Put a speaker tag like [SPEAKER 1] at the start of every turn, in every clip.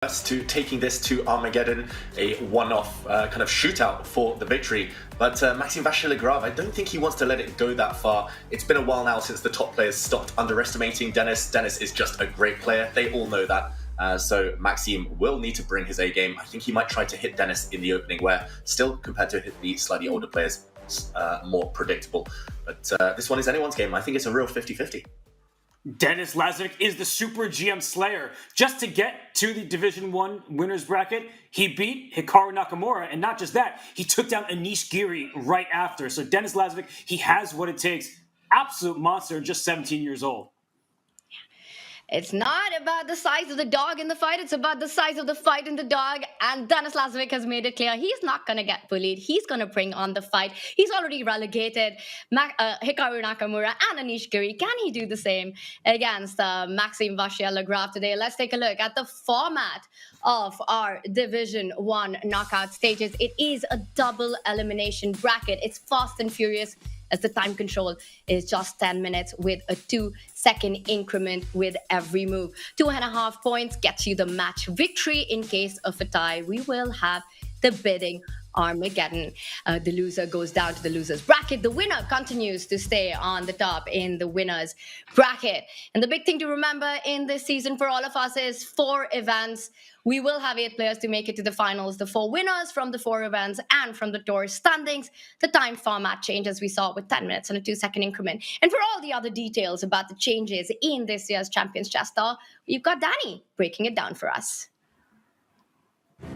[SPEAKER 1] to taking this to Armageddon, a one-off kind of shootout for the victory. But Maxime Vachier-Lagrave, I don't think he wants to let it go that far. It's been a while now since the top players stopped underestimating Dennis. Dennis is just a great player. They all know that. So Maxime will need to bring his A game. I think he might try to hit Dennis in the opening, where still, compared to the slightly older players, more predictable. But this one is anyone's game. I think it's a real 50-50.
[SPEAKER 2] DenLaz is the Super GM Slayer. Just to get to the Division I winners bracket, he beat Hikaru Nakamura, and not just that, he took down Anish Giri right after. So DenLaz, he has what it takes. Absolute monster, just 17 years old.
[SPEAKER 3] It's not about the size of the dog in the fight. It's about the size of the fight in the dog. And DenLaz has made it clear he's not going to get bullied. He's going to bring on the fight. He's already relegated Hikaru Nakamura and Anish Giri. Can he do the same against Maxime Vachier-Lagrave today? Let's take a look at the format of our Division I knockout stages. It is a double elimination bracket. It's fast and furious, as the time control is just 10 minutes with a 2-second increment with every move. 2.5 points gets you the match victory. In case of a tie, we will have the bidding Armageddon. The loser goes down to the loser's bracket. The winner continues to stay on the top in the winner's bracket. And the big thing to remember in this season for all of us is 4 events. We will have 8 players to make it to the finals. The 4 winners from the 4 events and from the tour standings. The time format changes we saw with 10 minutes and a 2-second increment. And for all the other details about the changes in this year's Champions Chess Tour, we've got Danny breaking it down for us.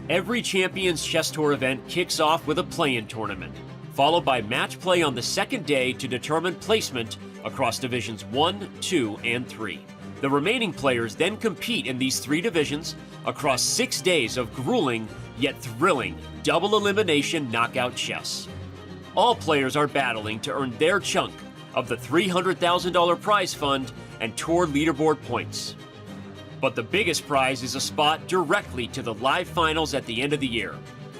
[SPEAKER 4] Every Champions Chess Tour event kicks off with a play-in tournament, followed by match play on the second day to determine placement across Divisions 1, 2, and 3. The remaining players then compete in these 3 divisions across 6 days of grueling yet thrilling double elimination knockout chess. All players are battling to earn their chunk of the $300,000 prize fund and tour leaderboard points. But the biggest prize is a spot directly to the live finals at the end of the year.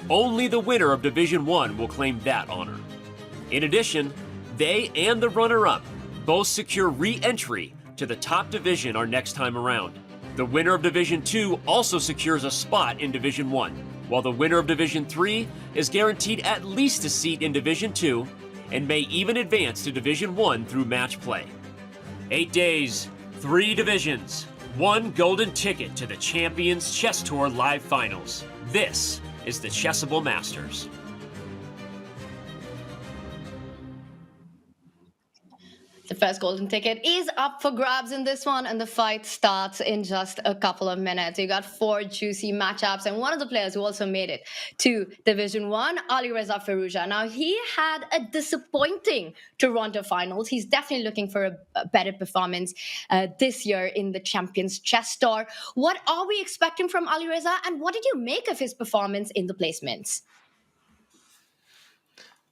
[SPEAKER 4] Only the winner of Division I will claim that honor. In addition, they and the runner-up both secure re-entry to the top division our next time around. The winner of Division II also secures a spot in Division I, while the winner of Division III is guaranteed at least a seat in Division II and may even advance to Division I through match play. 8 days, 3 divisions, 1 golden ticket to the Champions Chess Tour Live Finals. This is the Chessable Masters.
[SPEAKER 3] The first golden ticket is up for grabs in this one, and the fight starts in just a couple of minutes. You got 4 juicy matchups, and one of the players who also made it to Division I, Alireza Firouzja. Now, he had a disappointing Toronto finals. He's definitely looking for a better performance this year in the Champions Chess Tour. What are we expecting from Alireza, and what did you make of his performance in the placements?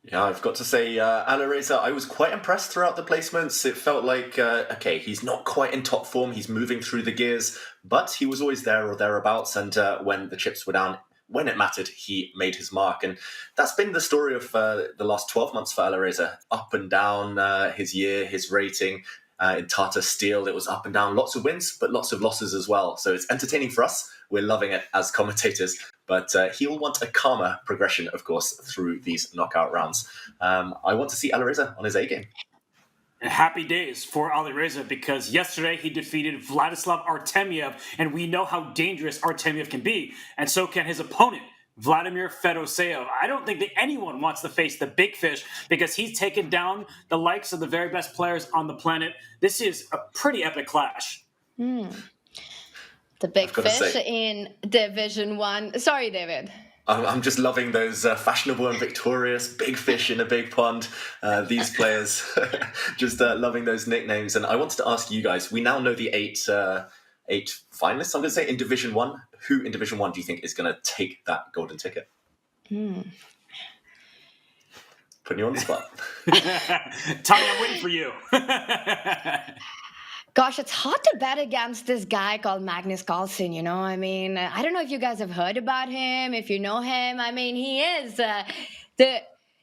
[SPEAKER 1] Yeah, I've got to say, Alireza, I was quite impressed throughout the placements. It felt like, okay, he's not quite in top form. He's moving through the gears, but he was always there or thereabouts. And when the chips were down, when it mattered, he made his mark. And that's been the story of the last 12 months for Alireza. Up and down his year, his rating. In Tata Steel, it was up and down. Lots of wins, but lots of losses as well. So it's entertaining for us. We're loving it as commentators. But he'll want a calmer progression, of course, through these knockout rounds. I want to see Alireza on his A game.
[SPEAKER 2] Happy days for Alireza, because yesterday he defeated Vladislav Artemiev, and we know how dangerous Artemiev can be, and so can his opponent, Vladimir Fedoseev. I don't think that anyone wants to face the big fish, because he's taken down the likes of the very best players on the planet. This is a pretty epic clash.
[SPEAKER 3] The big fish in Division I. Sorry, David.
[SPEAKER 1] I'm just loving those fashionable and victorious big fish in a big pond. These players, just loving those nicknames. And I wanted to ask you guys, we now know the eight finalists, I'm going to say, in Division I. Who in Division I do you think is going to take that golden ticket? Putting you on the spot.
[SPEAKER 2] Tommy, I'm waiting for you.
[SPEAKER 3] Gosh, it's hard to bet against this guy called Magnus Carlsen, you know? I mean, I don't know if you guys have heard about him, if you know him. I mean, he is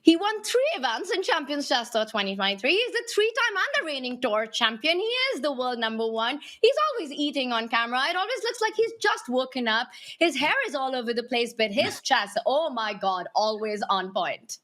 [SPEAKER 3] He won 3 events in Champions Chess Tour 2023. He's the 3-time and the reigning tour champion. He is the world #1. He's always eating on camera. It always looks like he's just woken up. His hair is all over the place, but his chess, oh my God, always on point.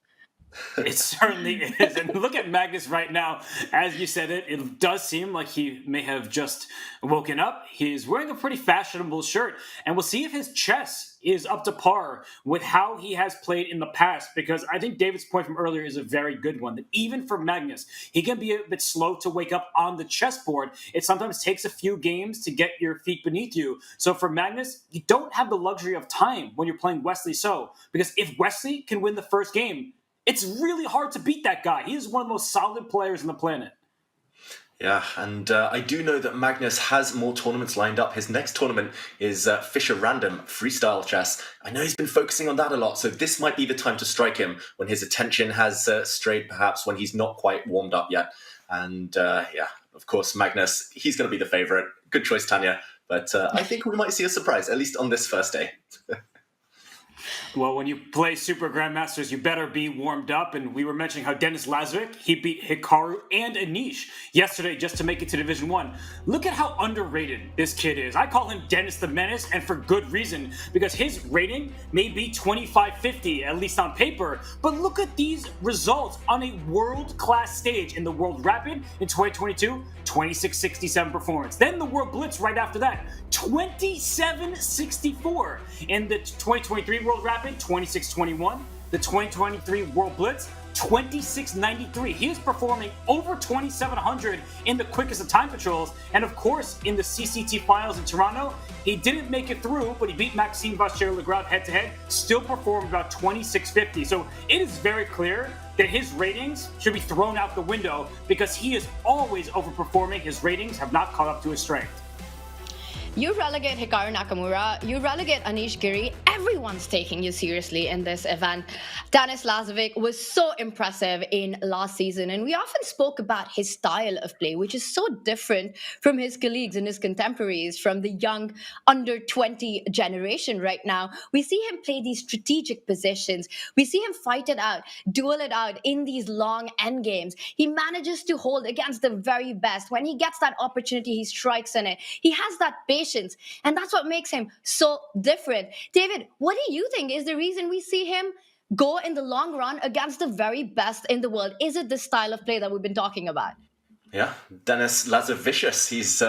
[SPEAKER 2] It certainly is. And look at Magnus right now. As you said it does seem like he may have just woken up. He's wearing a pretty fashionable shirt. And we'll see if his chess is up to par with how he has played in the past. Because I think David's point from earlier is a very good one. That even for Magnus, he can be a bit slow to wake up on the chessboard. It sometimes takes a few games to get your feet beneath you. So for Magnus, you don't have the luxury of time when you're playing Wesley So. Because if Wesley can win the first game, it's really hard to beat that guy. He is one of the most solid players on the planet.
[SPEAKER 1] Yeah, and I do know that Magnus has more tournaments lined up. His next tournament is Fischer Random Freestyle Chess. I know he's been focusing on that a lot, so this might be the time to strike him when his attention has strayed, perhaps when he's not quite warmed up yet. And yeah, of course, Magnus, he's going to be the favorite. Good choice, Tanya. But I think we might see a surprise, at least on this first day.
[SPEAKER 2] Well, when you play Super Grandmasters, you better be warmed up. And we were mentioning how DenLaz, he beat Hikaru and Anish yesterday just to make it to Division I. Look at how underrated this kid is. I call him Dennis the Menace, and for good reason, because his rating may be 2550, at least on paper. But look at these results on a world-class stage in the World Rapid in 2022, 2667 performance. Then the World Blitz right after that, 2764. In the 2023 World Rapid, 2621. The 2023 World Blitz, 2693. He is performing over 2700 in the quickest of time patrols. And of course, in the CCT Finals in Toronto, he didn't make it through, but he beat Maxime Vachier-Lagrave head-to-head, still performed about 2650. So it is very clear that his ratings should be thrown out the window because he is always overperforming. His ratings have not caught up to his strength.
[SPEAKER 3] You relegate Hikaru Nakamura, you relegate Anish Giri, everyone's taking you seriously in this event. DenLaz was so impressive in last season, and we often spoke about his style of play, which is so different from his colleagues and his contemporaries, from the young under 20 generation right now. We see him play these strategic positions. We see him fight it out, duel it out in these long end games. He manages to hold against the very best. When he gets that opportunity, he strikes in it. He has that patience. And that's what makes him so different. David, what do you think is the reason we see him go in the long run against the very best in the world? Is it the style of play that we've been talking about?
[SPEAKER 1] Yeah, DenLaz vicious. He's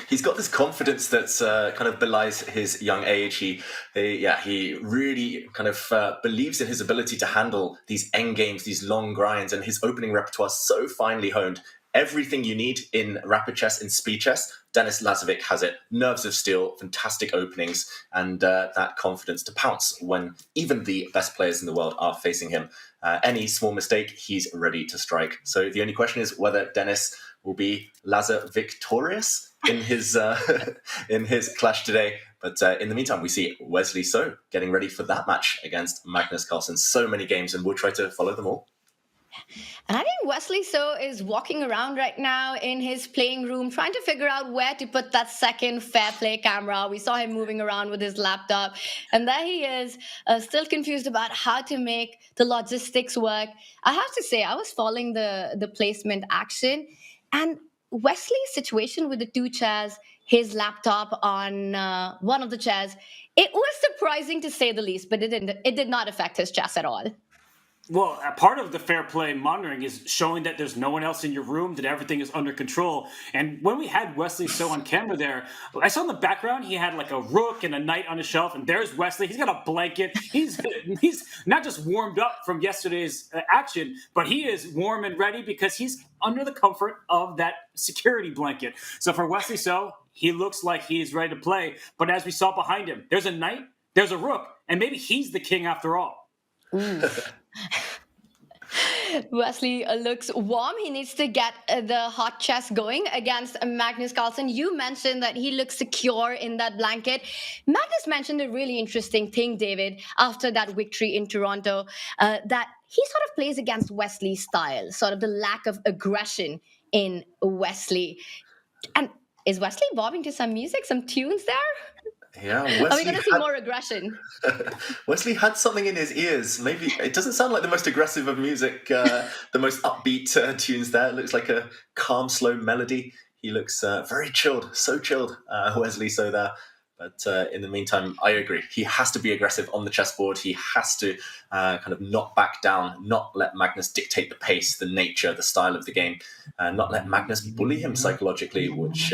[SPEAKER 1] he's got this confidence that's kind of belies his young age. He really kind of believes in his ability to handle these end games, these long grinds, and his opening repertoire so finely honed. Everything you need in rapid chess, in speed chess, DenLaz has it. Nerves of steel, fantastic openings, and that confidence to pounce when even the best players in the world are facing him. Any small mistake, he's ready to strike. So the only question is whether Dennis will be Laza victorious in his in his clash today. But in the meantime, we see Wesley So getting ready for that match against Magnus Carlsen. So many games, and we'll try to follow them all.
[SPEAKER 3] And I think Wesley So is walking around right now in his playing room, trying to figure out where to put that second fair play camera. We saw him moving around with his laptop. And there he is, still confused about how to make the logistics work. I have to say, I was following the placement action. And Wesley's situation with the 2 chairs, his laptop on one of the chairs, it was surprising to say the least, but it did not affect his chess at all.
[SPEAKER 2] Well, a part of the fair play monitoring is showing that there's no one else in your room, that everything is under control. And when we had Wesley So on camera there, I saw in the background he had like a rook and a knight on a shelf, and there's Wesley. He's got a blanket. He's not just warmed up from yesterday's action, but he is warm and ready because he's under the comfort of that security blanket. So for Wesley So, he looks like he's ready to play. But as we saw behind him, there's a knight, there's a rook, and maybe he's the king after all.
[SPEAKER 3] Wesley looks warm. He needs to get the hot chess going against Magnus Carlsen. You mentioned that he looks secure in that blanket. Magnus mentioned a really interesting thing, David, after that victory in Toronto, that he sort of plays against Wesley's style, sort of the lack of aggression in Wesley. And is Wesley bobbing to some music, some tunes there?
[SPEAKER 1] Yeah,
[SPEAKER 3] Are we
[SPEAKER 1] Wesley
[SPEAKER 3] going to see
[SPEAKER 1] had
[SPEAKER 3] more aggression?
[SPEAKER 1] Wesley had something in his ears. Maybe it doesn't sound like the most aggressive of music, the most upbeat tunes there. It looks like a calm, slow melody. He looks very chilled, so chilled, Wesley. So there. But in the meantime, I agree. He has to be aggressive on the chessboard. He has to kind of not back down, not let Magnus dictate the pace, the nature, the style of the game, not let Magnus bully him psychologically, which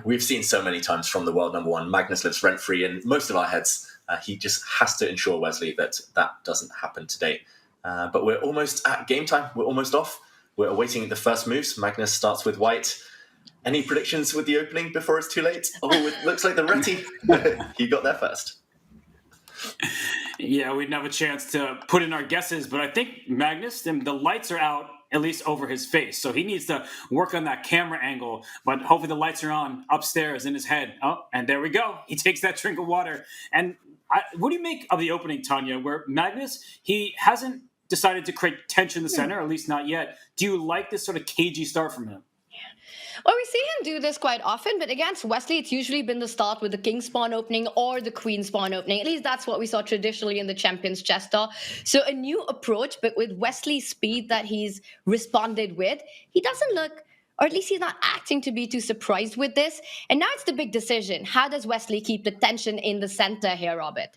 [SPEAKER 1] we've seen so many times from the world number one. Magnus lives rent free in most of our heads. He just has to ensure, Wesley, that that doesn't happen today. But we're almost at game time. We're almost off. We're awaiting the first moves. Magnus starts with white. Any predictions with the opening before it's too late? Oh, it looks like the Reti. He got there first.
[SPEAKER 2] Yeah, we didn't have a chance to put in our guesses, but I think Magnus, the lights are out, at least over his face. So he needs to work on that camera angle, but hopefully the lights are on upstairs in his head. Oh, and there we go. He takes that drink of water. And what do you make of the opening, Tanya, where Magnus, he hasn't decided to create tension in the center, or at least not yet. Do you like this sort of cagey start from him?
[SPEAKER 3] Well, we see him do this quite often, but against Wesley, it's usually been the start with the king spawn opening or the queen spawn opening. At least that's what we saw traditionally in the Champions Chess Star. So a new approach, but with Wesley's speed that he's responded with, he doesn't look, or at least he's not acting to be too surprised with this. And now it's the big decision. How does Wesley keep the tension in the center here, Robert?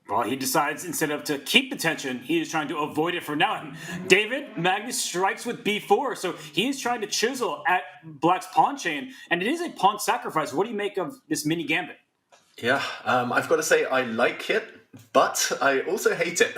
[SPEAKER 2] Well, he decides instead of to keep the tension, he is trying to avoid it for now. And David, Magnus strikes with b4, so he is trying to chisel at Black's pawn chain, and it is a pawn sacrifice. What do you make of this mini gambit?
[SPEAKER 1] Yeah, I've got to say I like it, but I also hate it.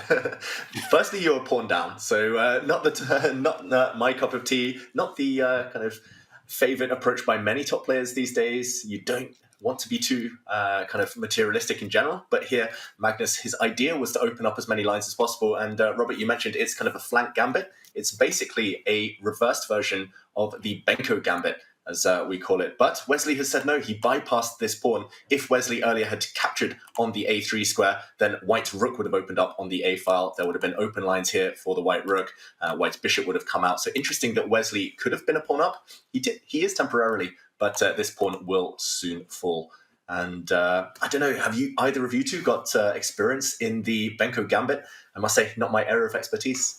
[SPEAKER 1] Firstly, you're a pawn down, so not my cup of tea, not the kind of favorite approach by many top players these days. You don't want to be too kind of materialistic in general, but here Magnus, his idea was to open up as many lines as possible. And Robert, you mentioned it's kind of a flank gambit. It's basically a reversed version of the Benko gambit, as we call it. But Wesley has said no, he bypassed this pawn. If Wesley earlier had captured on the a3 square, then white's rook would have opened up on the a file. There would have been open lines here for the white rook. White's bishop would have come out. So interesting that Wesley could have been a pawn up. He is temporarily, but this pawn will soon fall. And I don't know, have you either of you two got experience in the Benko gambit? I must say, not my area of expertise.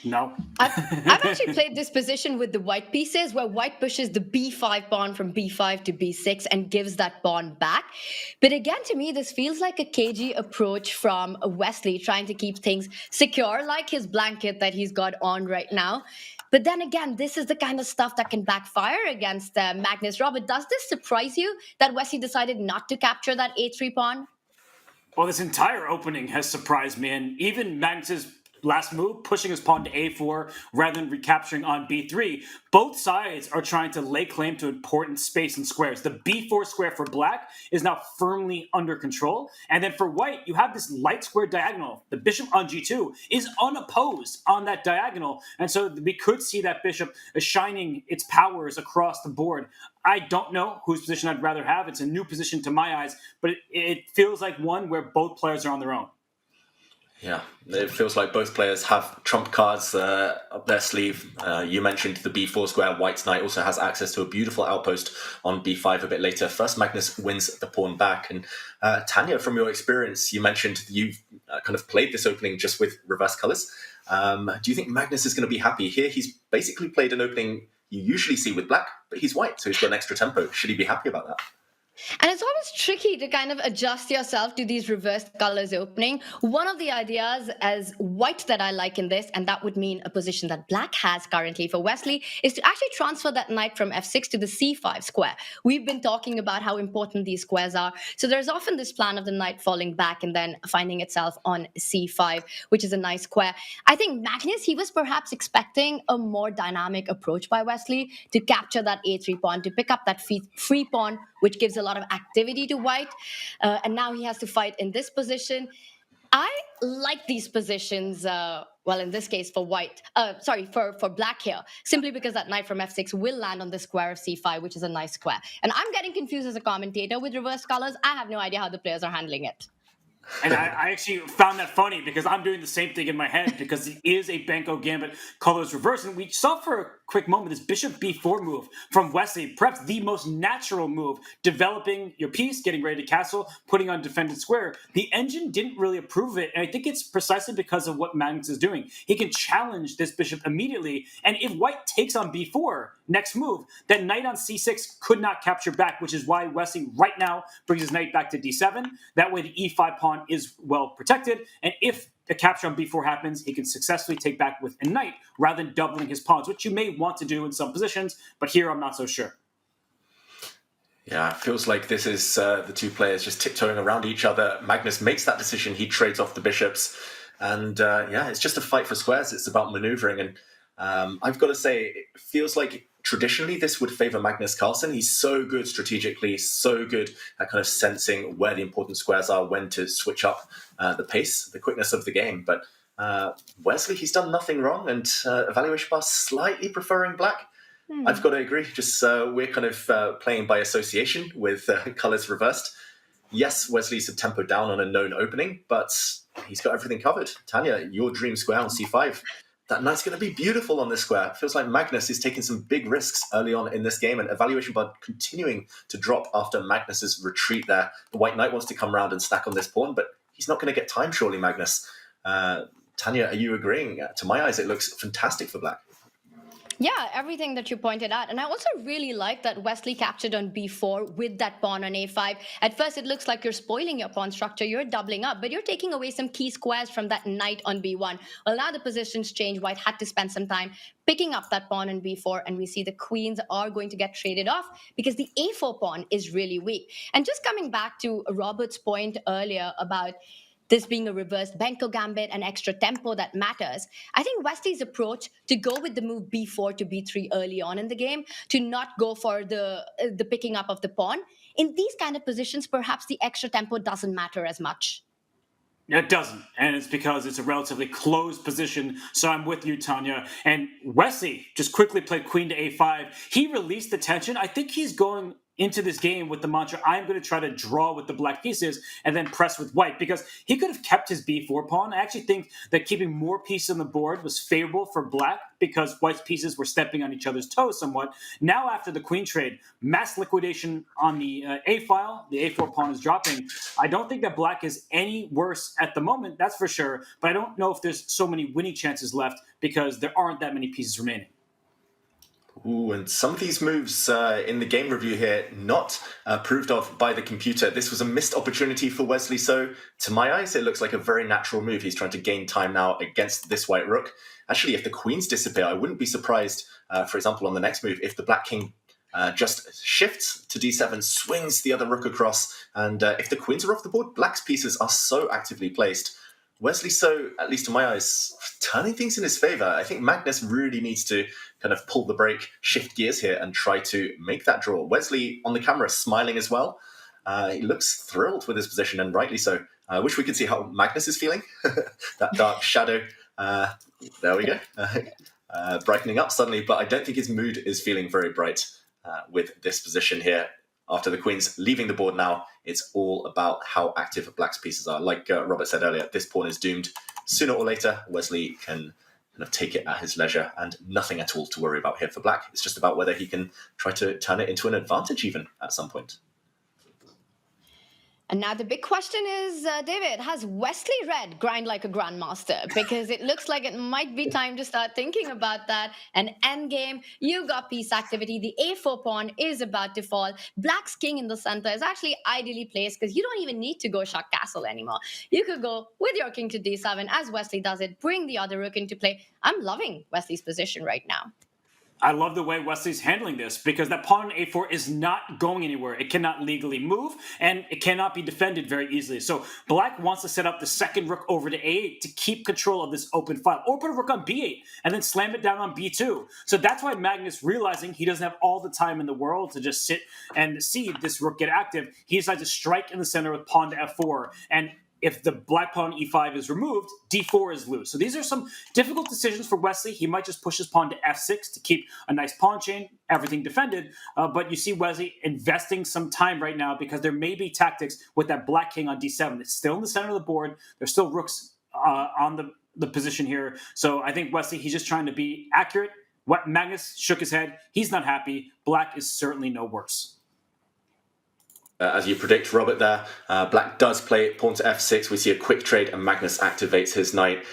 [SPEAKER 2] No.
[SPEAKER 3] I've actually played this position with the white pieces where white pushes the b5 pawn from b5 to b6 and gives that pawn back. But again, to me, this feels like a cagey approach from Wesley trying to keep things secure, like his blanket that he's got on right now. But then again, this is the kind of stuff that can backfire against Magnus. Robert, does this surprise you that Wesley decided not to capture that a3 pawn?
[SPEAKER 2] Well, this entire opening has surprised me, and even Magnus's last move, pushing his pawn to a4 rather than recapturing on b3. Both sides are trying to lay claim to important space and squares. The b4 square for black is now firmly under control. And then for white, you have this light square diagonal. The bishop on g2 is unopposed on that diagonal. And so we could see that bishop shining its powers across the board. I don't know whose position I'd rather have. It's a new position to my eyes, but it feels like one where both players are on their own.
[SPEAKER 1] Yeah, it feels like both players have trump cards up their sleeve. You mentioned the b4 square. White's knight also has access to a beautiful outpost on b5 a bit later. First, Magnus wins the pawn back. And Tanya, from your experience, you mentioned you've kind of played this opening just with reverse colors. Do you think Magnus is going to be happy? Here, he's basically played an opening you usually see with black, but he's white, so he's got an extra tempo. Should he be happy about that?
[SPEAKER 3] And it's always tricky to kind of adjust yourself to these reversed colors opening. One of the ideas as white that I like in this, and that would mean a position that black has currently for Wesley, is to actually transfer that knight from f6 to the c5 square. We've been talking about how important these squares are. So there's often this plan of the knight falling back and then finding itself on c5, which is a nice square. I think Magnus, he was perhaps expecting a more dynamic approach by Wesley to capture that a3 pawn, to pick up that free pawn, which gives a lot of activity to white. And now he has to fight in this position. I like these positions, well, in this case for white, for black here, simply because that knight from f6 will land on the square of c5, which is a nice square. And I'm getting confused as a commentator with reverse colors. I have no idea how the players are handling it.
[SPEAKER 2] And I actually found that funny because I'm doing the same thing in my head because it is a Benko gambit colors reverse. And we saw for quick moment, this bishop b4 move from Wesley, perhaps the most natural move, developing your piece, getting ready to castle, putting on defended square. The engine didn't really approve of it, and I think it's precisely because of what Magnus is doing. He can challenge this bishop immediately, and if white takes on b4, next move, then knight on c6 could not capture back, which is why Wesley right now brings his knight back to d7. That way the e5 pawn is well protected, and if the capture on b4 happens, he can successfully take back with a knight rather than doubling his pawns, which you may want to do in some positions, but here I'm not so sure.
[SPEAKER 1] Yeah, it feels like this is the two players just tiptoeing around each other. Magnus makes that decision. He trades off the bishops. And it's just a fight for squares. It's about maneuvering. And I've got to say, it feels like traditionally this would favor Magnus Carlsen. He's so good strategically, so good at kind of sensing where the important squares are, when to switch up the pace, the quickness of the game. But Wesley, he's done nothing wrong. And evaluation bar slightly preferring black. I've got to agree. Just we're kind of playing by association with colors reversed. Yes, Wesley's a tempo down on a known opening, but he's got everything covered. Tanya, your dream square on c5. That knight's going to be beautiful on this square. It feels like Magnus is taking some big risks early on in this game, and evaluation bar continuing to drop after Magnus's retreat there. The white knight wants to come around and stack on this pawn, but he's not going to get time, surely, Magnus. Tanya, are you agreeing? To my eyes, it looks fantastic for black.
[SPEAKER 3] Yeah, everything that you pointed out. And I also really like that Wesley captured on b4 with that pawn on a5. At first, it looks like you're spoiling your pawn structure. You're doubling up, but you're taking away some key squares from that knight on b1. Well, now the positions change. White had to spend some time picking up that pawn on b4, and we see the queens are going to get traded off because the a4 pawn is really weak. And just coming back to Robert's point earlier about this being a reversed Benko gambit and extra tempo that matters. I think Wesley's approach to go with the move b4 to b3 early on in the game, to not go for the picking up of the pawn, in these kind of positions, perhaps the extra tempo doesn't matter as much.
[SPEAKER 2] It doesn't, and it's because it's a relatively closed position, so I'm with you, Tanya. And Wesley just quickly played queen to a5. He released the tension. I think he's going into this game with the mantra, I'm going to try to draw with the black pieces and then press with white, because he could have kept his b4 pawn. I actually think that keeping more pieces on the board was favorable for black because white's pieces were stepping on each other's toes somewhat. Now after the queen trade, mass liquidation on the a file, the a4 pawn is dropping. I don't think that black is any worse at the moment, that's for sure, but I don't know if there's so many winning chances left because there aren't that many pieces remaining.
[SPEAKER 1] Ooh, and some of these moves in the game review here not proved of by the computer. This was a missed opportunity for Wesley, so to my eyes, it looks like a very natural move. He's trying to gain time now against this white rook. Actually, if the queens disappear, I wouldn't be surprised, for example, on the next move, if the black king just shifts to d7, swings the other rook across, and if the queens are off the board, black's pieces are so actively placed. Wesley, so, at least to my eyes, turning things in his favour. I think Magnus really needs to kind of pull the brake, shift gears here, and try to make that draw. Wesley, on the camera, smiling as well. He looks thrilled with his position, and rightly so. I wish we could see how Magnus is feeling. That dark shadow. There we go. Brightening up suddenly, but I don't think his mood is feeling very bright with this position here. After the queen's leaving the board now, it's all about how active black's pieces are. Like Robert said earlier, this pawn is doomed. Sooner or later, Wesley can kind of take it at his leisure, and nothing at all to worry about here for black. It's just about whether he can try to turn it into an advantage even at some point.
[SPEAKER 3] And now the big question is, David, has Wesley Red grind like a grandmaster? Because it looks like it might be time to start thinking about that. And endgame, you got piece activity. The a4 pawn is about to fall. Black's king in the center is actually ideally placed because you don't even need to go shut castle anymore. You could go with your king to d7 as Wesley does it, bring the other rook into play. I'm loving Wesley's position right now.
[SPEAKER 2] I love the way Wesley's handling this because that pawn on a4 is not going anywhere. It cannot legally move, and it cannot be defended very easily. So black wants to set up the second rook over to a8 to keep control of this open file, or put a rook on b8 and then slam it down on b2. So that's why Magnus, realizing he doesn't have all the time in the world to just sit and see this rook get active, he decides to strike in the center with pawn to f4. And if the black pawn e5 is removed, d4 is loose. So these are some difficult decisions for Wesley. He might just push his pawn to f6 to keep a nice pawn chain, everything defended. But you see Wesley investing some time right now because there may be tactics with that black king on d7. It's still in the center of the board. There's still rooks on the position here. So I think Wesley, he's just trying to be accurate, What Magnus shook his head. He's not happy. Black is certainly no worse.
[SPEAKER 1] As you predict, Robert, there, Black does play pawn to f6. We see a quick trade and Magnus activates his knight.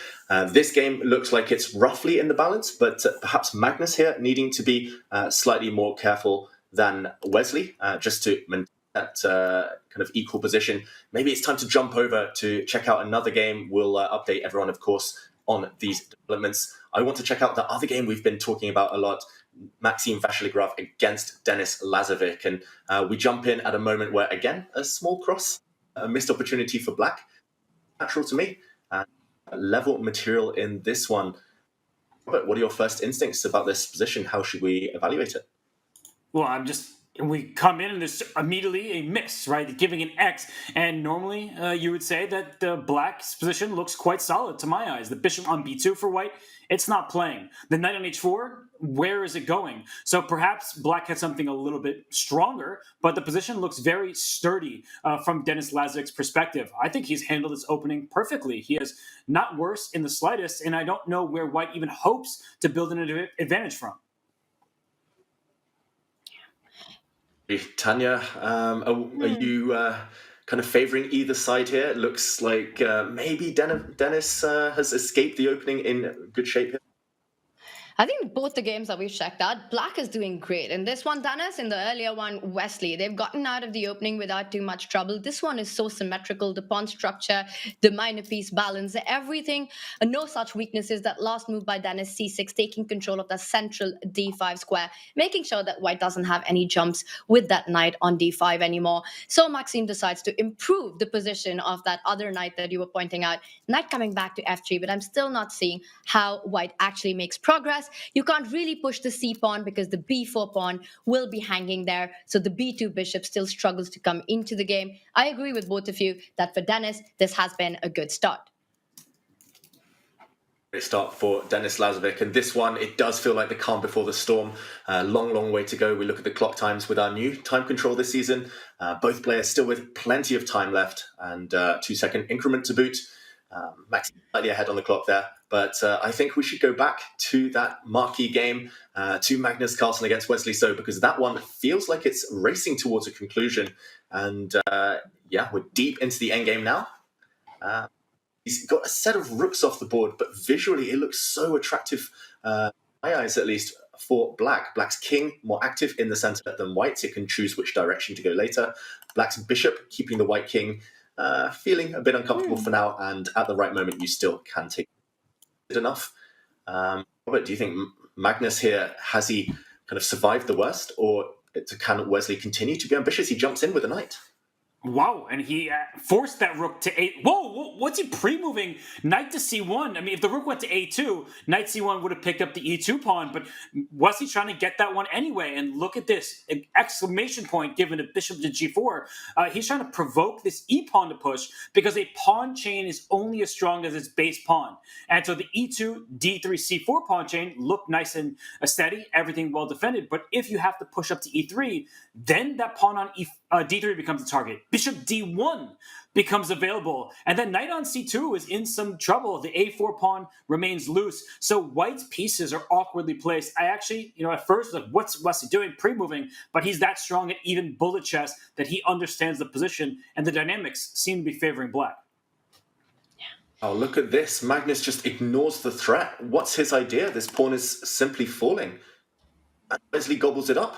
[SPEAKER 1] This game looks like it's roughly in the balance, but perhaps Magnus here needing to be slightly more careful than Wesley, just to maintain that kind of equal position. Maybe it's time to jump over to check out another game. We'll update everyone, of course, on these developments. I want to check out the other game we've been talking about a lot, Maxime Vachier-Lagrave against Denis Lazovic. And we jump in at a moment where, again, a small cross, a missed opportunity for Black. Natural to me. Level material in this one. But what are your first instincts about this position? How should we evaluate it?
[SPEAKER 2] Well, we come in and there's immediately a miss, right? Giving an X. And normally you would say that the Black's position looks quite solid to my eyes. The bishop on b2 for White, it's not playing. The knight on h4, where is it going? So perhaps Black had something a little bit stronger, but the position looks very sturdy from Denis Lazovic's perspective. I think he's handled this opening perfectly. He is not worse in the slightest, and I don't know where White even hopes to build an advantage from.
[SPEAKER 1] Tanya, are you kind of favoring either side here? It looks like maybe Denis has escaped the opening in good shape here.
[SPEAKER 3] I think both the games that we've checked out, Black is doing great. In this one, Denis, in the earlier one, Wesley, they've gotten out of the opening without too much trouble. This one is so symmetrical, the pawn structure, the minor piece balance, everything. No such weaknesses. That last move by Denis, c6, taking control of the central d5 square, making sure that White doesn't have any jumps with that knight on d5 anymore. So Maxime decides to improve the position of that other knight that you were pointing out. Knight coming back to f3, but I'm still not seeing how White actually makes progress. You can't really push the c pawn because the b4 pawn will be hanging there. So the b2 bishop still struggles to come into the game. I agree with both of you that for Denis, this has been a good start.
[SPEAKER 1] Great start for Denis Lazovic. And this one, it does feel like the calm before the storm. Long way to go. We look at the clock times with our new time control this season. Both players still with plenty of time left and 2-second increment to boot. Max slightly ahead on the clock there, but I think we should go back to that marquee game, to Magnus Carlsen against Wesley So, because that one feels like it's racing towards a conclusion. And yeah, we're deep into the endgame now. He's got a set of rooks off the board, but visually it looks so attractive, my eyes at least, for Black. Black's king more active in the center than White's. It can choose which direction to go later. Black's bishop keeping the White king feeling a bit uncomfortable for now, and at the right moment you still can take it enough. Robert, do you think Magnus here, has he kind of survived the worst, or can Wesley continue to be ambitious? He jumps in with a knight.
[SPEAKER 2] Wow, and he forced that rook to a... Whoa, what's he pre-moving? Knight to c1. I mean, if the rook went to a2, knight c1 would have picked up the e2 pawn, but was he trying to get that one anyway? And look at this, an exclamation point given to bishop to g4. He's trying to provoke this e-pawn to push, because a pawn chain is only as strong as its base pawn. And so the e2, d3, c4 pawn chain looked nice and steady, everything well defended. But if you have to push up to e3, then that pawn on d3 becomes a target. Bishop d1 becomes available. And then knight on c2 is in some trouble. The a4 pawn remains loose. So White's pieces are awkwardly placed. I actually, at first, like, what's Wesley doing? Pre-moving. But he's that strong at even bullet chess that he understands the position, and the dynamics seem to be favoring Black.
[SPEAKER 1] Oh, look at this. Magnus just ignores the threat. What's his idea? This pawn is simply falling. And Wesley gobbles it up.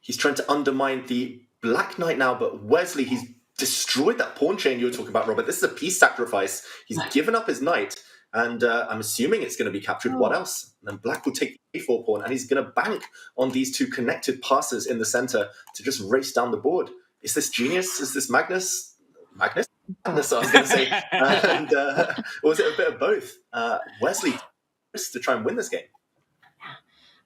[SPEAKER 1] He's trying to undermine the Black knight now, but Wesley, he's destroyed that pawn chain you were talking about, Robert. This is a piece sacrifice. He's given up his knight, and I'm assuming it's going to be captured. What else? And then Black will take the a4 pawn, and he's going to bank on these two connected passes in the center to just race down the board. Is this genius? Is this Magnus? Magnus, I was going to say. And, or was it a bit of both? Wesley to try and win this game.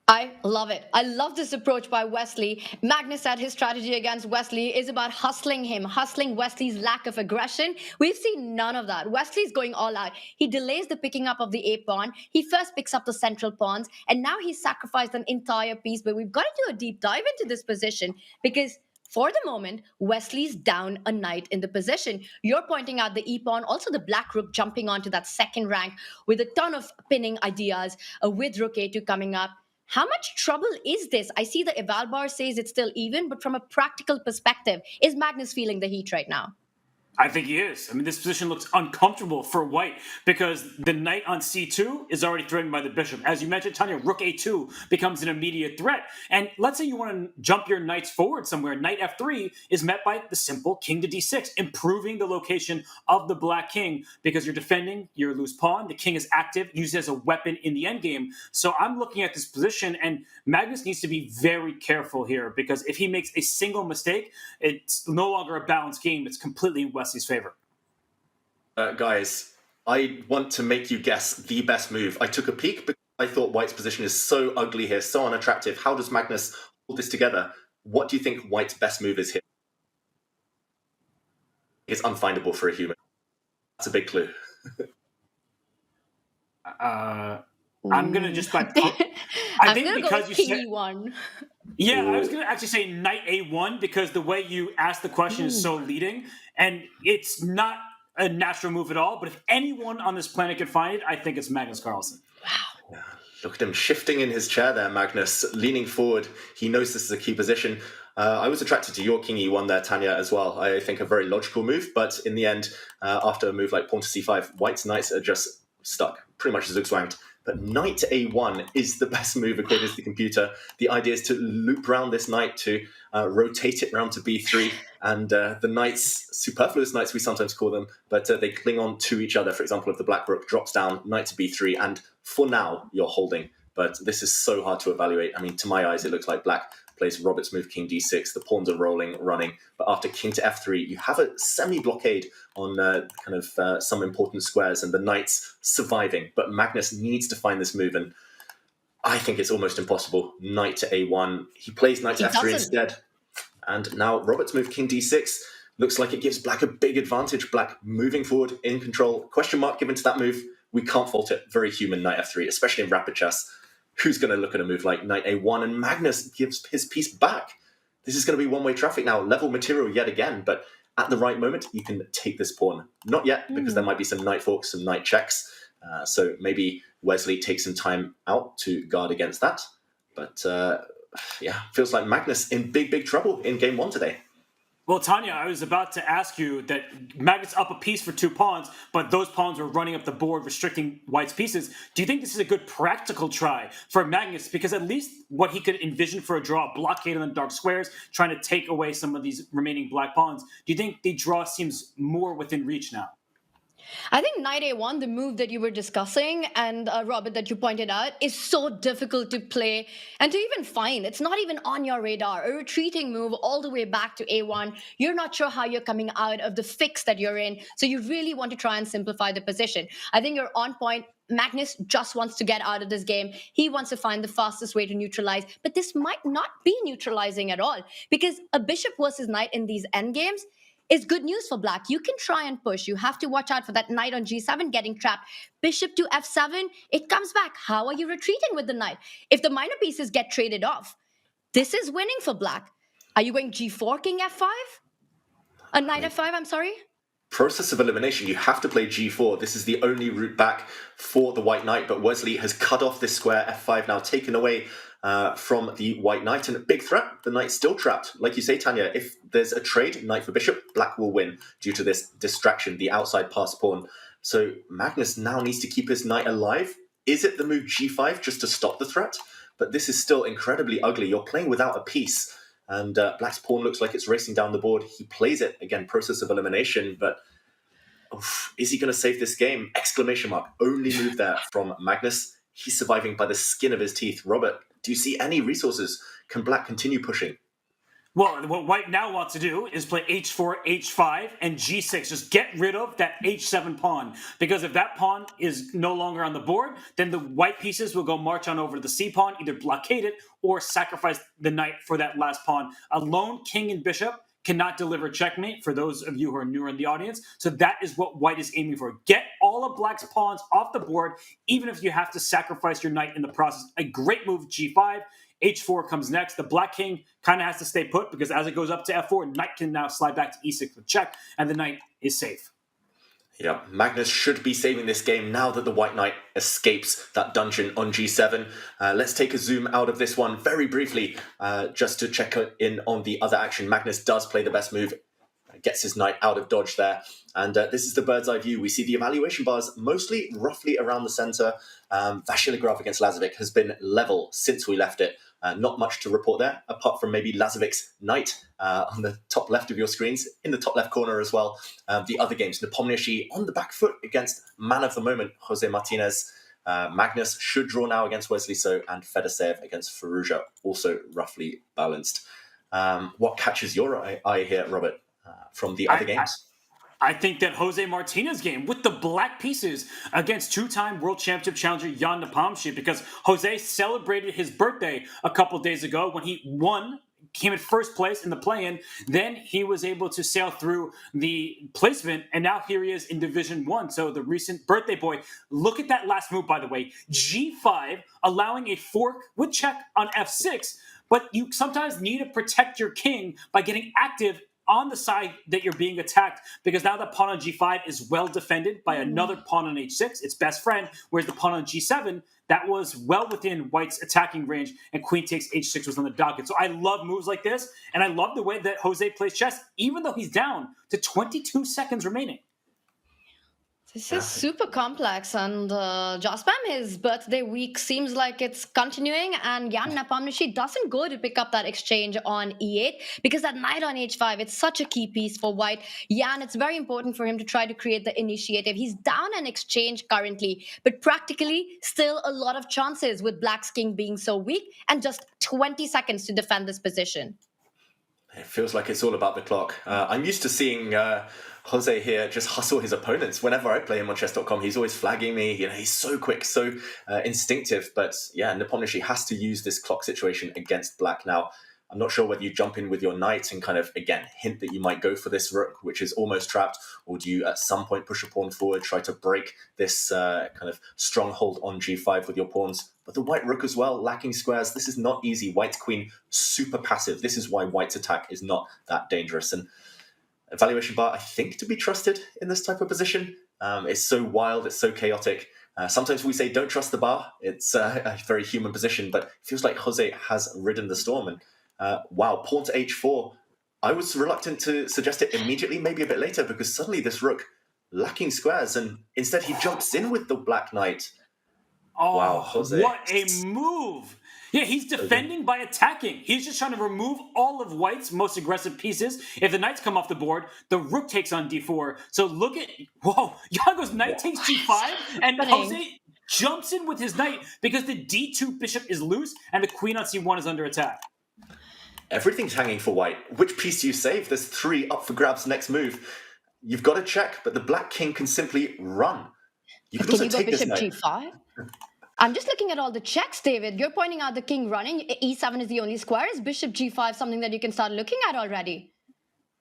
[SPEAKER 3] I love it. I love this approach by Wesley. Magnus said his strategy against Wesley is about hustling him, hustling Wesley's lack of aggression. We've seen none of that. Wesley's going all out. He delays the picking up of the A pawn. He first picks up the central pawns, and now he's sacrificed an entire piece. But we've got to do a deep dive into this position, because for the moment, Wesley's down a knight in the position. You're pointing out the e-pawn, also the black rook jumping onto that second rank with a ton of pinning ideas with rook a2 coming up. How much trouble is this? I see the eval bar says it's still even, but from a practical perspective, is Magnus feeling the heat right now?
[SPEAKER 2] I think he is. I mean, this position looks uncomfortable for white because the knight on c2 is already threatened by the bishop. As you mentioned, Tanya, rook a2 becomes an immediate threat. And let's say you want to jump your knights forward somewhere. Knight f3 is met by the simple king to d6, improving the location of the black king because you're defending your loose pawn. The king is active, used as a weapon in the endgame. So I'm looking at this position, and Magnus needs to be very careful here because if he makes a single mistake, it's no longer a balanced game. It's completely in Wesley's favor.
[SPEAKER 1] Guys, I want to make you guess the best move. I took a peek because I thought white's position is so ugly here, so unattractive. How does Magnus hold this together? What do you think white's best move is here? It's unfindable for a human. That's a big clue.
[SPEAKER 2] I'm gonna just like.
[SPEAKER 3] I'm gonna go with king e1.
[SPEAKER 2] Yeah, I was gonna actually say knight a1 because the way you asked the question is so leading, and it's not a natural move at all. But if anyone on this planet could find it, I think it's Magnus Carlsen.
[SPEAKER 3] Wow.
[SPEAKER 1] Look at him shifting in his chair there, Magnus, leaning forward. He knows this is a key position. I was attracted to your king e1 there, Tanya, as well. I think a very logical move, but in the end, after a move like pawn to c5, white's knights are just stuck, pretty much zugzwanged. But knight a1 is the best move according to the computer. The idea is to loop round this knight, to rotate it round to b3, and the knights, superfluous knights we sometimes call them, but they cling on to each other. For example, if the black rook drops down, knight to b3, and for now, you're holding. But this is so hard to evaluate. I mean, to my eyes, it looks like black plays Robert's move, king d6. The pawns are rolling, running. But after king to f3, you have a semi-blockade on some important squares, and the knight's surviving. But Magnus needs to find this move, and I think it's almost impossible. Knight to a1. He plays knight to f3 instead. And now Robert's move, king d6, looks like it gives black a big advantage. Black moving forward, in control. Question mark given to that move. We can't fault it. Very human, knight f3, especially in rapid chess. Who's going to look at a move like knight a1? And Magnus gives his piece back. This is going to be one-way traffic now. Level material yet again, but at the right moment, you can take this pawn. Not yet, because there might be some knight forks, some knight checks. So maybe Wesley takes some time out to guard against that. But feels like Magnus in big, big trouble in game one today.
[SPEAKER 2] Well, Tanya, I was about to ask you that Magnus up a piece for 2 pawns, but those pawns were running up the board, restricting white's pieces. Do you think this is a good practical try for Magnus? Because at least what he could envision for a draw, blockade on the dark squares, trying to take away some of these remaining black pawns. Do you think the draw seems more within reach now?
[SPEAKER 3] I think knight a1, the move that you were discussing, and Robert, that you pointed out, is so difficult to play and to even find. It's not even on your radar. A retreating move all the way back to a1. You're not sure how you're coming out of the fix that you're in. So you really want to try and simplify the position. I think you're on point. Magnus just wants to get out of this game. He wants to find the fastest way to neutralize. But this might not be neutralizing at all, because a bishop versus knight in these endgames is good news for black. You can try and push. You have to watch out for that knight on g7 getting trapped. Bishop to f7, it comes back. How are you retreating with the knight? If the minor pieces get traded off, this is winning for black. Are you going g4, king f5? A knight f5, I'm sorry?
[SPEAKER 1] Process of elimination, you have to play g4. This is the only route back for the white knight, but Wesley has cut off this square. f5 now taken away from the white knight, and a big threat. The knight's still trapped. Like you say, Tanya, if there's a trade, knight for bishop, black will win due to this distraction, the outside pass pawn. So Magnus now needs to keep his knight alive. Is it the move g5 just to stop the threat? But this is still incredibly ugly. You're playing without a piece, and black's pawn looks like it's racing down the board. He plays it, again, process of elimination, but is he going to save this game? Exclamation mark. Only move there from Magnus. He's surviving by the skin of his teeth. Robert, do you see any resources? Can black continue pushing?
[SPEAKER 2] Well, what white now wants to do is play h4, h5, and g6. Just get rid of that h7 pawn. Because if that pawn is no longer on the board, then the white pieces will go march on over to the c pawn, either blockade it or sacrifice the knight for that last pawn. A lone king and bishop cannot deliver checkmate for those of you who are newer in the audience. So that is what white is aiming for. Get all of black's pawns off the board, even if you have to sacrifice your knight in the process. A great move, g5. h4 comes next. The black king kind of has to stay put because as it goes up to f4, knight can now slide back to e6 with check, and the knight is safe.
[SPEAKER 1] Yeah, Magnus should be saving this game now that the White Knight escapes that dungeon on G7. Let's take a zoom out of this one very briefly, just to check in on the other action. Magnus does play the best move, gets his knight out of dodge there. And this is the bird's eye view. We see the evaluation bars mostly roughly around the center. Vachier-Lagrave against Lazovic has been level since we left it. Not much to report there, apart from maybe Lazovic's knight on the top left of your screens, in the top left corner as well. The other games, Nepomniachtchi on the back foot against man of the moment, Jose Martinez. Magnus should draw now against Wesley So, and Fedoseev against Firouzja, also roughly balanced. What catches your eye here, Robert, from the other games?
[SPEAKER 2] I think that Jose Martinez game with the black pieces against two-time world championship challenger Jan Nepomniachtchi, because Jose celebrated his birthday a couple days ago when he won, came in first place in the play-in. Then he was able to sail through the placement, and now here he is in Division I. So the recent birthday boy. Look at that last move, by the way. G5, allowing a fork with check on F6, but you sometimes need to protect your king by getting active on the side that you're being attacked, because now the pawn on G5 is well defended by another pawn on H6, its best friend, whereas the pawn on G7, that was well within White's attacking range, and queen takes H6 was on the docket. So I love moves like this, and I love the way that Jose plays chess, even though he's down to 22 seconds remaining.
[SPEAKER 3] This is super complex, and Jospam, his birthday week seems like it's continuing, and Jan Nepomniachtchi doesn't go to pick up that exchange on E8 because that knight on H5, it's such a key piece for White. Jan, it's very important for him to try to create the initiative. He's down an exchange currently, but practically still a lot of chances with Black's king being so weak and just 20 seconds to defend this position.
[SPEAKER 1] It feels like it's all about the clock. I'm used to seeing Jose here just hustle his opponents. Whenever I play him on chess.com, he's always flagging me. You know, he's so quick, so instinctive. But yeah, Nepomniachtchi has to use this clock situation against Black now. I'm not sure whether you jump in with your knight and kind of, again, hint that you might go for this rook, which is almost trapped, or do you at some point push a pawn forward, try to break this kind of stronghold on G5 with your pawns? But the white rook as well, lacking squares. This is not easy. White's queen, super passive. This is why White's attack is not that dangerous. And evaluation bar, I think, to be trusted in this type of position. It's so wild, it's so chaotic. Sometimes we say don't trust the bar. It's a very human position, but it feels like Jose has ridden the storm. And wow, pawn to H4. I was reluctant to suggest it immediately, maybe a bit later, because suddenly this rook lacking squares, and instead he jumps in with the black knight.
[SPEAKER 2] Oh,
[SPEAKER 1] wow, Jose.
[SPEAKER 2] What a move! Yeah, he's defending by attacking. He's just trying to remove all of White's most aggressive pieces. If the knights come off the board, the rook takes on D4. So look at, whoa, Yago's knight takes G5, and Jose jumps in with his knight because the D2 bishop is loose and the queen on C1 is under attack.
[SPEAKER 1] Everything's hanging for White. Which piece do you save? There's 3 up for grabs next move. You've got to check, but the black king can simply run. You could also take
[SPEAKER 3] bishop
[SPEAKER 1] this knight.
[SPEAKER 3] G5? I'm just looking at all the checks, David. You're pointing out the king running. E7 is the only square. Is bishop G5 something that you can start looking at already?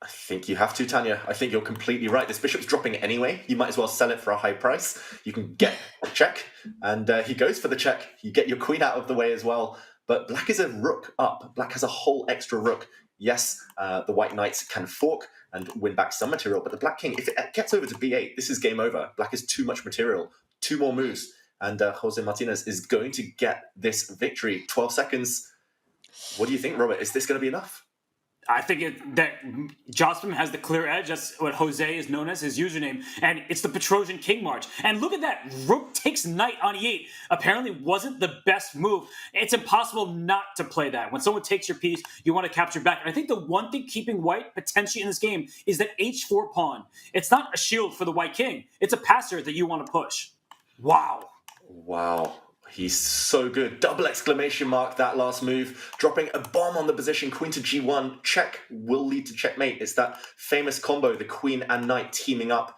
[SPEAKER 1] I think you have to, Tanya. I think you're completely right. This bishop's dropping anyway. You might as well sell it for a high price. You can get a check, and he goes for the check. You get your queen out of the way as well. But black is a rook up. Black has a whole extra rook. Yes, the white knights can fork and win back some material, but the black king, if it gets over to B8, this is game over. Black has too much material, 2 more moves, and Jose Martinez is going to get this victory. 12 seconds. What do you think, Robert? Is this going to be enough?
[SPEAKER 2] I think that Jocelyn has the clear edge. That's what Jose is known as, his username. And it's the Petrosian King March. And look at that. Rook takes knight on E8. Apparently wasn't the best move. It's impossible not to play that. When someone takes your piece, you want to capture back. And I think the one thing keeping White potentially in this game is that H4 pawn. It's not a shield for the White King. It's a passer that you want to push. Wow.
[SPEAKER 1] Wow. He's so good. Double exclamation mark, that last move. Dropping a bomb on the position, queen to G1. Check will lead to checkmate. It's that famous combo, the queen and knight teaming up.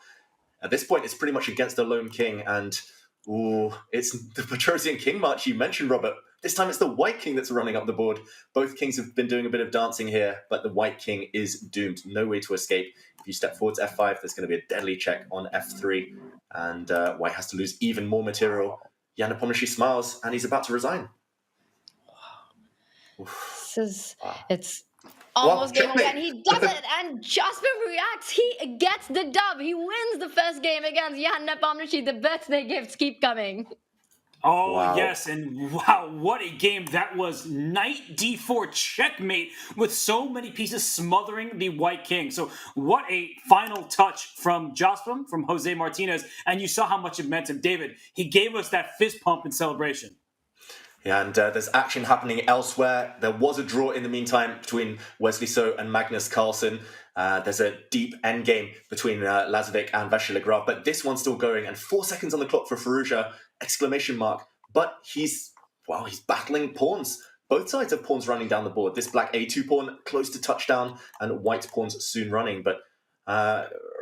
[SPEAKER 1] At this point, it's pretty much against a lone king. And it's the Petrosian King March you mentioned, Robert. This time it's the white king that's running up the board. Both kings have been doing a bit of dancing here, but the white king is doomed. No way to escape. If you step forward to F5, there's going to be a deadly check on F3. And white has to lose even more material. Jan Nepomniachtchi smiles, and he's about to resign.
[SPEAKER 3] It's Almost game
[SPEAKER 1] checkmate.
[SPEAKER 3] again. He does it, and Jasper reacts. He gets the dub. He wins the first game against Jan Nepomniachtchi. The birthday gifts keep coming.
[SPEAKER 2] Oh,
[SPEAKER 1] Wow.
[SPEAKER 2] yes, and wow, what a game that was. Knight d4 checkmate with so many pieces smothering the white king. So what a final touch from Jospin, from Jose Martinez, and you saw how much it meant to David. He gave us that fist pump in celebration.
[SPEAKER 1] Yeah, and there's action happening elsewhere. There was a draw in the meantime between Wesley So and Magnus Carlsen. There's a deep endgame between Lazovic and Vachier-Lagrave, but this one's still going, and 4 seconds on the clock for Firouzja, exclamation mark. But he's battling pawns. Both sides have pawns running down the board. This black A2 pawn close to touchdown, and white pawns soon running. But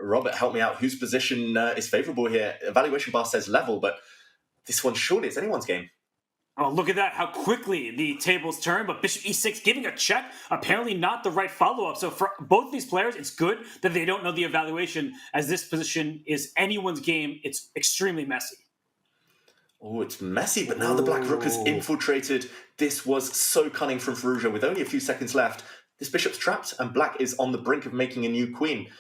[SPEAKER 1] Robert, help me out. Whose position is favourable here? Evaluation bar says level, but this one surely it's anyone's game.
[SPEAKER 2] Oh, look at that, how quickly the tables turn, but bishop e6 giving a check, apparently not the right follow-up. So for both these players, it's good that they don't know the evaluation, as this position is anyone's game. It's extremely messy.
[SPEAKER 1] Oh, it's messy, but now the black rook has infiltrated. This was so cunning from Firouzja with only a few seconds left. This bishop's trapped, and black is on the brink of making a new queen.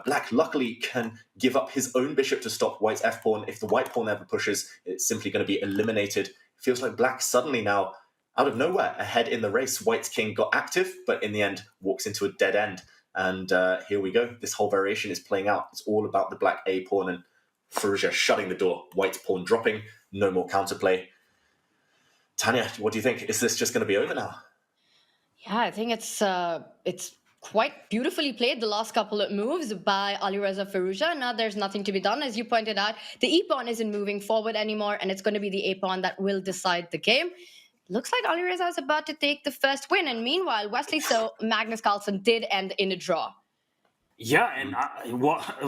[SPEAKER 1] Black luckily can give up his own bishop to stop white's f-pawn. If the white pawn ever pushes, it's simply going to be eliminated. Feels like black suddenly now, out of nowhere, ahead in the race. White's king got active, but in the end walks into a dead end. And here we go. This whole variation is playing out. It's all about the black A pawn and Firouzja shutting the door. White's pawn dropping. No more counterplay. Tanya, what do you think? Is this just going to be over now?
[SPEAKER 3] Yeah, I think it's quite beautifully played, the last couple of moves by Alireza Firouzja. Now there's nothing to be done. As you pointed out, the e-pawn isn't moving forward anymore, and it's going to be the a-pawn that will decide the game. Looks like Alireza is about to take the first win, and meanwhile, Wesley So Magnus Carlsen did end in a draw.
[SPEAKER 2] Yeah, and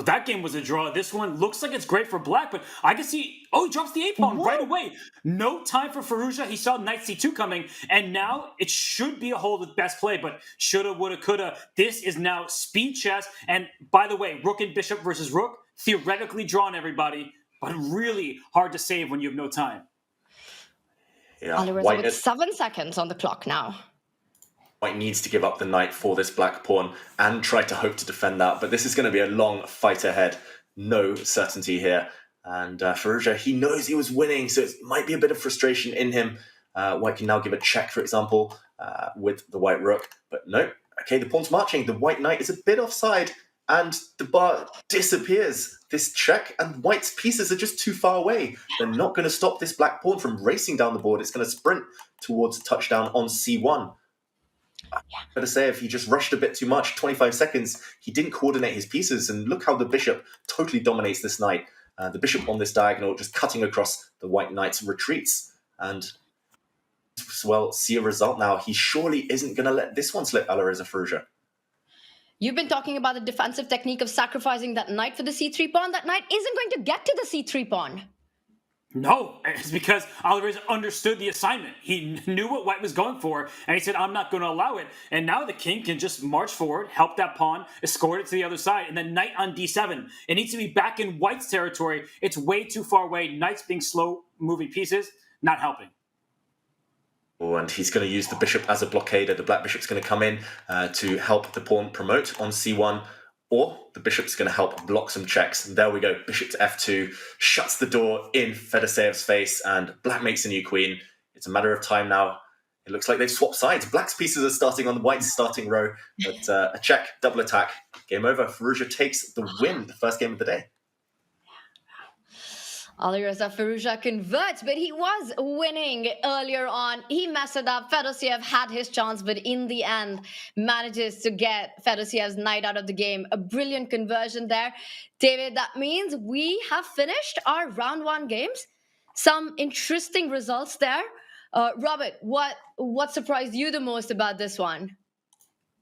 [SPEAKER 2] that game was a draw. This one looks like it's great for black, but I can see, he drops the a-pawn right away. No time for Firouzja. He saw knight c2 coming, and now it should be a hold with best play, but shoulda, woulda, coulda. This is now speed chess, and by the way, rook and bishop versus rook, theoretically drawn, everybody, but really hard to save when you have no time.
[SPEAKER 1] Yeah,
[SPEAKER 3] Alireza with 7 seconds on the clock now.
[SPEAKER 1] White needs to give up the knight for this black pawn and try to hope to defend that. But this is going to be a long fight ahead. No certainty here. And Firouzja, he knows he was winning, so it might be a bit of frustration in him. White can now give a check, for example, with the white rook. But no. Okay, the pawn's marching. The white knight is a bit offside, and the bar disappears. This check, and white's pieces are just too far away. They're not going to stop this black pawn from racing down the board. It's going to sprint towards touchdown on c1. Fedoseev, he just rushed a bit too much. 25 seconds. He didn't coordinate his pieces, and look how the bishop totally dominates this knight. The bishop on this diagonal just cutting across the white knight's retreats. And, well, see a result now. He surely isn't going to let this one slip, Alireza Firouzja.
[SPEAKER 3] You've been talking about the defensive technique of sacrificing that knight for the c3 pawn. That knight isn't going to get to the c3 pawn.
[SPEAKER 2] No, it's because Alireza understood the assignment. He knew what white was going for, and he said, I'm not going to allow it. And now the king can just march forward, help that pawn, escort it to the other side, and then knight on d7. It needs to be back in white's territory. It's way too far away. Knight's being slow-moving pieces, not helping.
[SPEAKER 1] Oh, and he's going to use the bishop as a blockader. The black bishop's going to come in to help the pawn promote on c1. Or the bishop's going to help block some checks. And there we go. Bishop to f2 shuts the door in Fedoseev's face, and black makes a new queen. It's a matter of time now. It looks like they've swapped sides. Black's pieces are starting on the white's starting row. But a check, double attack, game over. Firouzja takes the win, the first game of the day.
[SPEAKER 3] Alireza Firouzja converts, but he was winning earlier on. He messed it up. Fedoseev had his chance, but in the end manages to get Fedoseev's knight out of the game. A brilliant conversion there. David, that means we have finished our round one games. Some interesting results there. Robert, what surprised you the most about this one?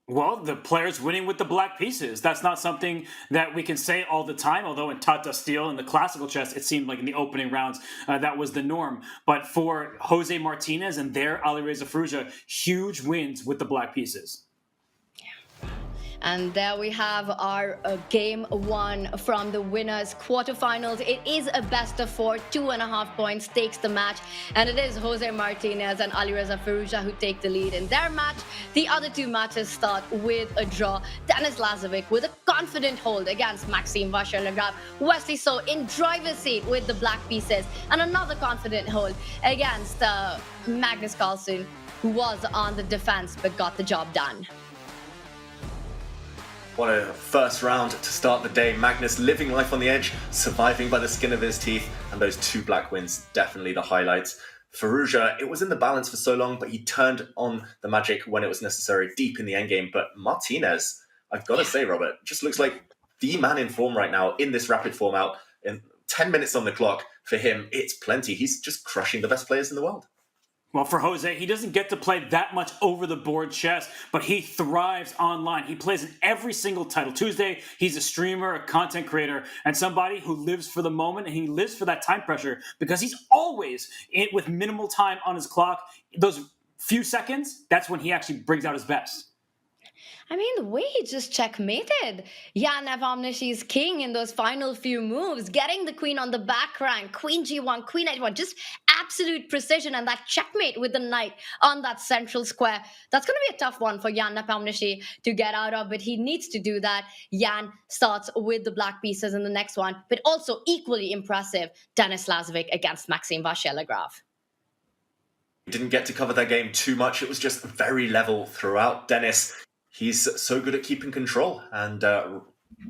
[SPEAKER 2] Well, the players winning with the black pieces. That's not something that we can say all the time, although in Tata Steel, in the classical chess, it seemed like in the opening rounds, that was the norm. But for Jose Martinez and their Alireza Firouzja, huge wins with the black pieces.
[SPEAKER 3] And there we have our game one from the winners quarterfinals. It is a best of 4, 2.5 points takes the match, and it is Jose Martinez and Alireza Firouzja who take the lead in their match. The other two matches start with a draw. Denis Lazovic with a confident hold against Maxime Vachier-Lagrave. Wesley So in driver's seat with the black pieces, and another confident hold against Magnus Carlsen, who was on the defense but got the job done.
[SPEAKER 1] What a first round to start the day. Magnus living life on the edge, surviving by the skin of his teeth, and those 2 black wins, definitely the highlights. Firouzja, it was in the balance for so long, but he turned on the magic when it was necessary deep in the endgame. But Martinez, I've got to say, Robert, just looks like the man in form right now in this rapid form out. In 10 minutes on the clock, for him, it's plenty. He's just crushing the best players in the world.
[SPEAKER 2] Well, for Jose, he doesn't get to play that much over-the-board chess, but he thrives online. He plays in every single Title Tuesday. He's a streamer, a content creator, and somebody who lives for the moment, and he lives for that time pressure because he's always with minimal time on his clock. Those few seconds, that's when he actually brings out his best.
[SPEAKER 3] I mean, the way he just checkmated Jan Nepomuchen's king in those final few moves, getting the queen on the back rank, queen g1, queen h1, just absolute precision, and that checkmate with the knight on that central square. That's going to be a tough one for Jan Nepomucen to get out of, but he needs to do that. Jan starts with the black pieces in the next one, but also equally impressive, Denis Lazovic against Maxime Vachier-Lagrave.
[SPEAKER 1] Didn't get to cover their game too much. It was just very level throughout. Denis, he's so good at keeping control and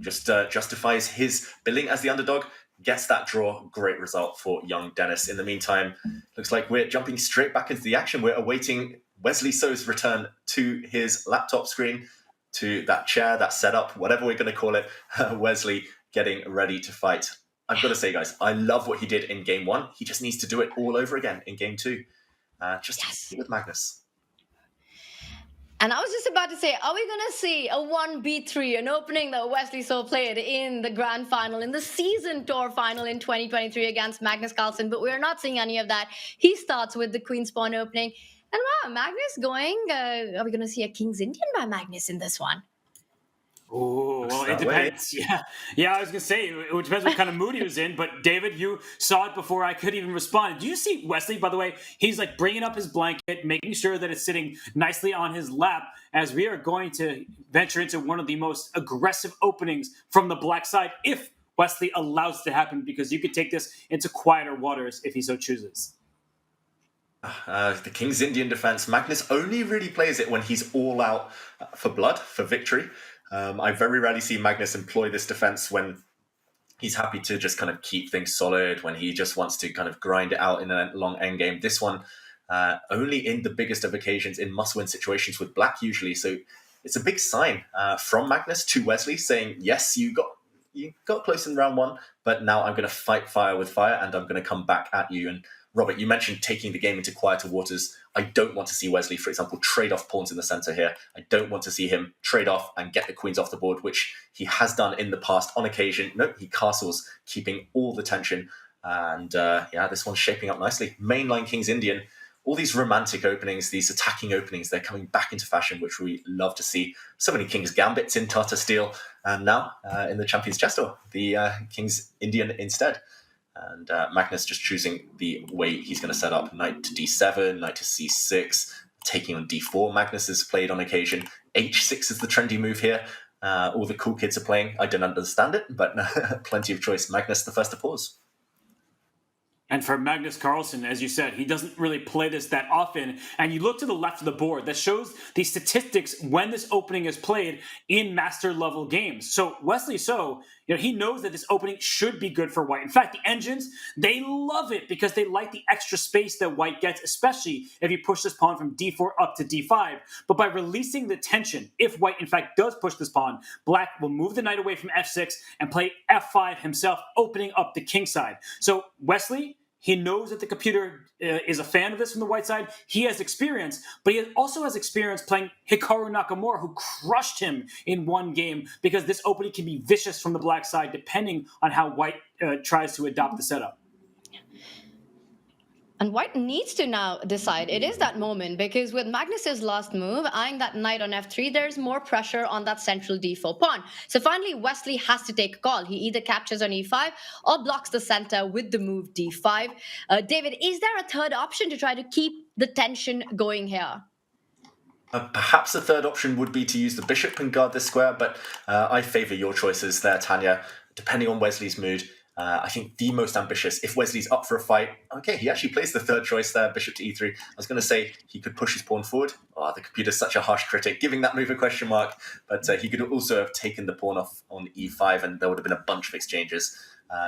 [SPEAKER 1] just justifies his billing as the underdog. Gets that draw. Great result for young Denis. In the meantime, looks like we're jumping straight back into the action. We're awaiting Wesley So's return to his laptop screen, to that chair, that setup, whatever we're going to call it. Wesley getting ready to fight. I've got to say, guys, I love what he did in game one. He just needs to do it all over again in game two. Just with Magnus.
[SPEAKER 3] And I was just about to say, are we going to see a 1b3, an opening that Wesley So played in the grand final, in the season tour final in 2023 against Magnus Carlsen? But we're not seeing any of that. He starts with the Queen's Pawn opening. And wow, Magnus going, are we going to see a King's Indian by Magnus in this one?
[SPEAKER 2] Oh, well, it depends. Yeah, I was going to say, it depends what kind of mood he was in. But David, you saw it before I could even respond. Do you see Wesley, by the way? He's like bringing up his blanket, making sure that it's sitting nicely on his lap as we are going to venture into one of the most aggressive openings from the black side, if Wesley allows it to happen, because you could take this into quieter waters if he so chooses.
[SPEAKER 1] The King's Indian defense, Magnus only really plays it when he's all out for blood, for victory. I very rarely see Magnus employ this defense when he's happy to just kind of keep things solid, when he just wants to kind of grind it out in a long endgame. This one, only in the biggest of occasions, in must-win situations with black usually. So it's a big sign from Magnus to Wesley saying, yes, you got close in round one, but now I'm going to fight fire with fire and I'm going to come back at you. And Robert, you mentioned taking the game into quieter waters. I don't want to see Wesley, for example, trade off pawns in the center here. I don't want to see him trade off and get the queens off the board, which he has done in the past on occasion. Nope, he castles, keeping all the tension. And this one's shaping up nicely. Mainline King's Indian, all these romantic openings, these attacking openings, they're coming back into fashion, which we love to see. So many King's Gambits in Tata Steel. And now, in the Champions Chess Tour, the King's Indian instead. And Magnus just choosing the way he's going to set up. Knight to d7, knight to c6, taking on d4. Magnus has played on occasion. h6 is the trendy move here. All the cool kids are playing. I don't understand it, but plenty of choice. Magnus, the first to pause.
[SPEAKER 2] And for Magnus Carlsen, as you said, he doesn't really play this that often. And you look to the left of the board, that shows the statistics when this opening is played in master level games. So Wesley So, he knows that this opening should be good for white. In fact, the engines, they love it because they like the extra space that white gets, especially if you push this pawn from d4 up to d5. But by releasing the tension, if white in fact does push this pawn, black will move the knight away from f6 and play f5 himself, opening up the king side. So Wesley, he knows that the computer is a fan of this from the white side. He has experience, but he also has experience playing Hikaru Nakamura, who crushed him in one game, because this opening can be vicious from the black side depending on how white tries to adopt the setup.
[SPEAKER 3] And White needs to now decide. It is that moment because with Magnus's last move, eyeing that knight on f3, there's more pressure on that central d4 pawn. So finally, Wesley has to take a call. He either captures on e5 or blocks the center with the move d5. David, is there a third option to try to keep the tension going here?
[SPEAKER 1] Perhaps the third option would be to use the bishop and guard this square, but I favour your choices there, Tanya. Depending on Wesley's mood, I think the most ambitious, if Wesley's up for a fight, okay, he actually plays the third choice there, bishop to e3. I was going to say he could push his pawn forward. Oh, the computer's such a harsh critic, giving that move a question mark, but he could also have taken the pawn off on e5 and there would have been a bunch of exchanges.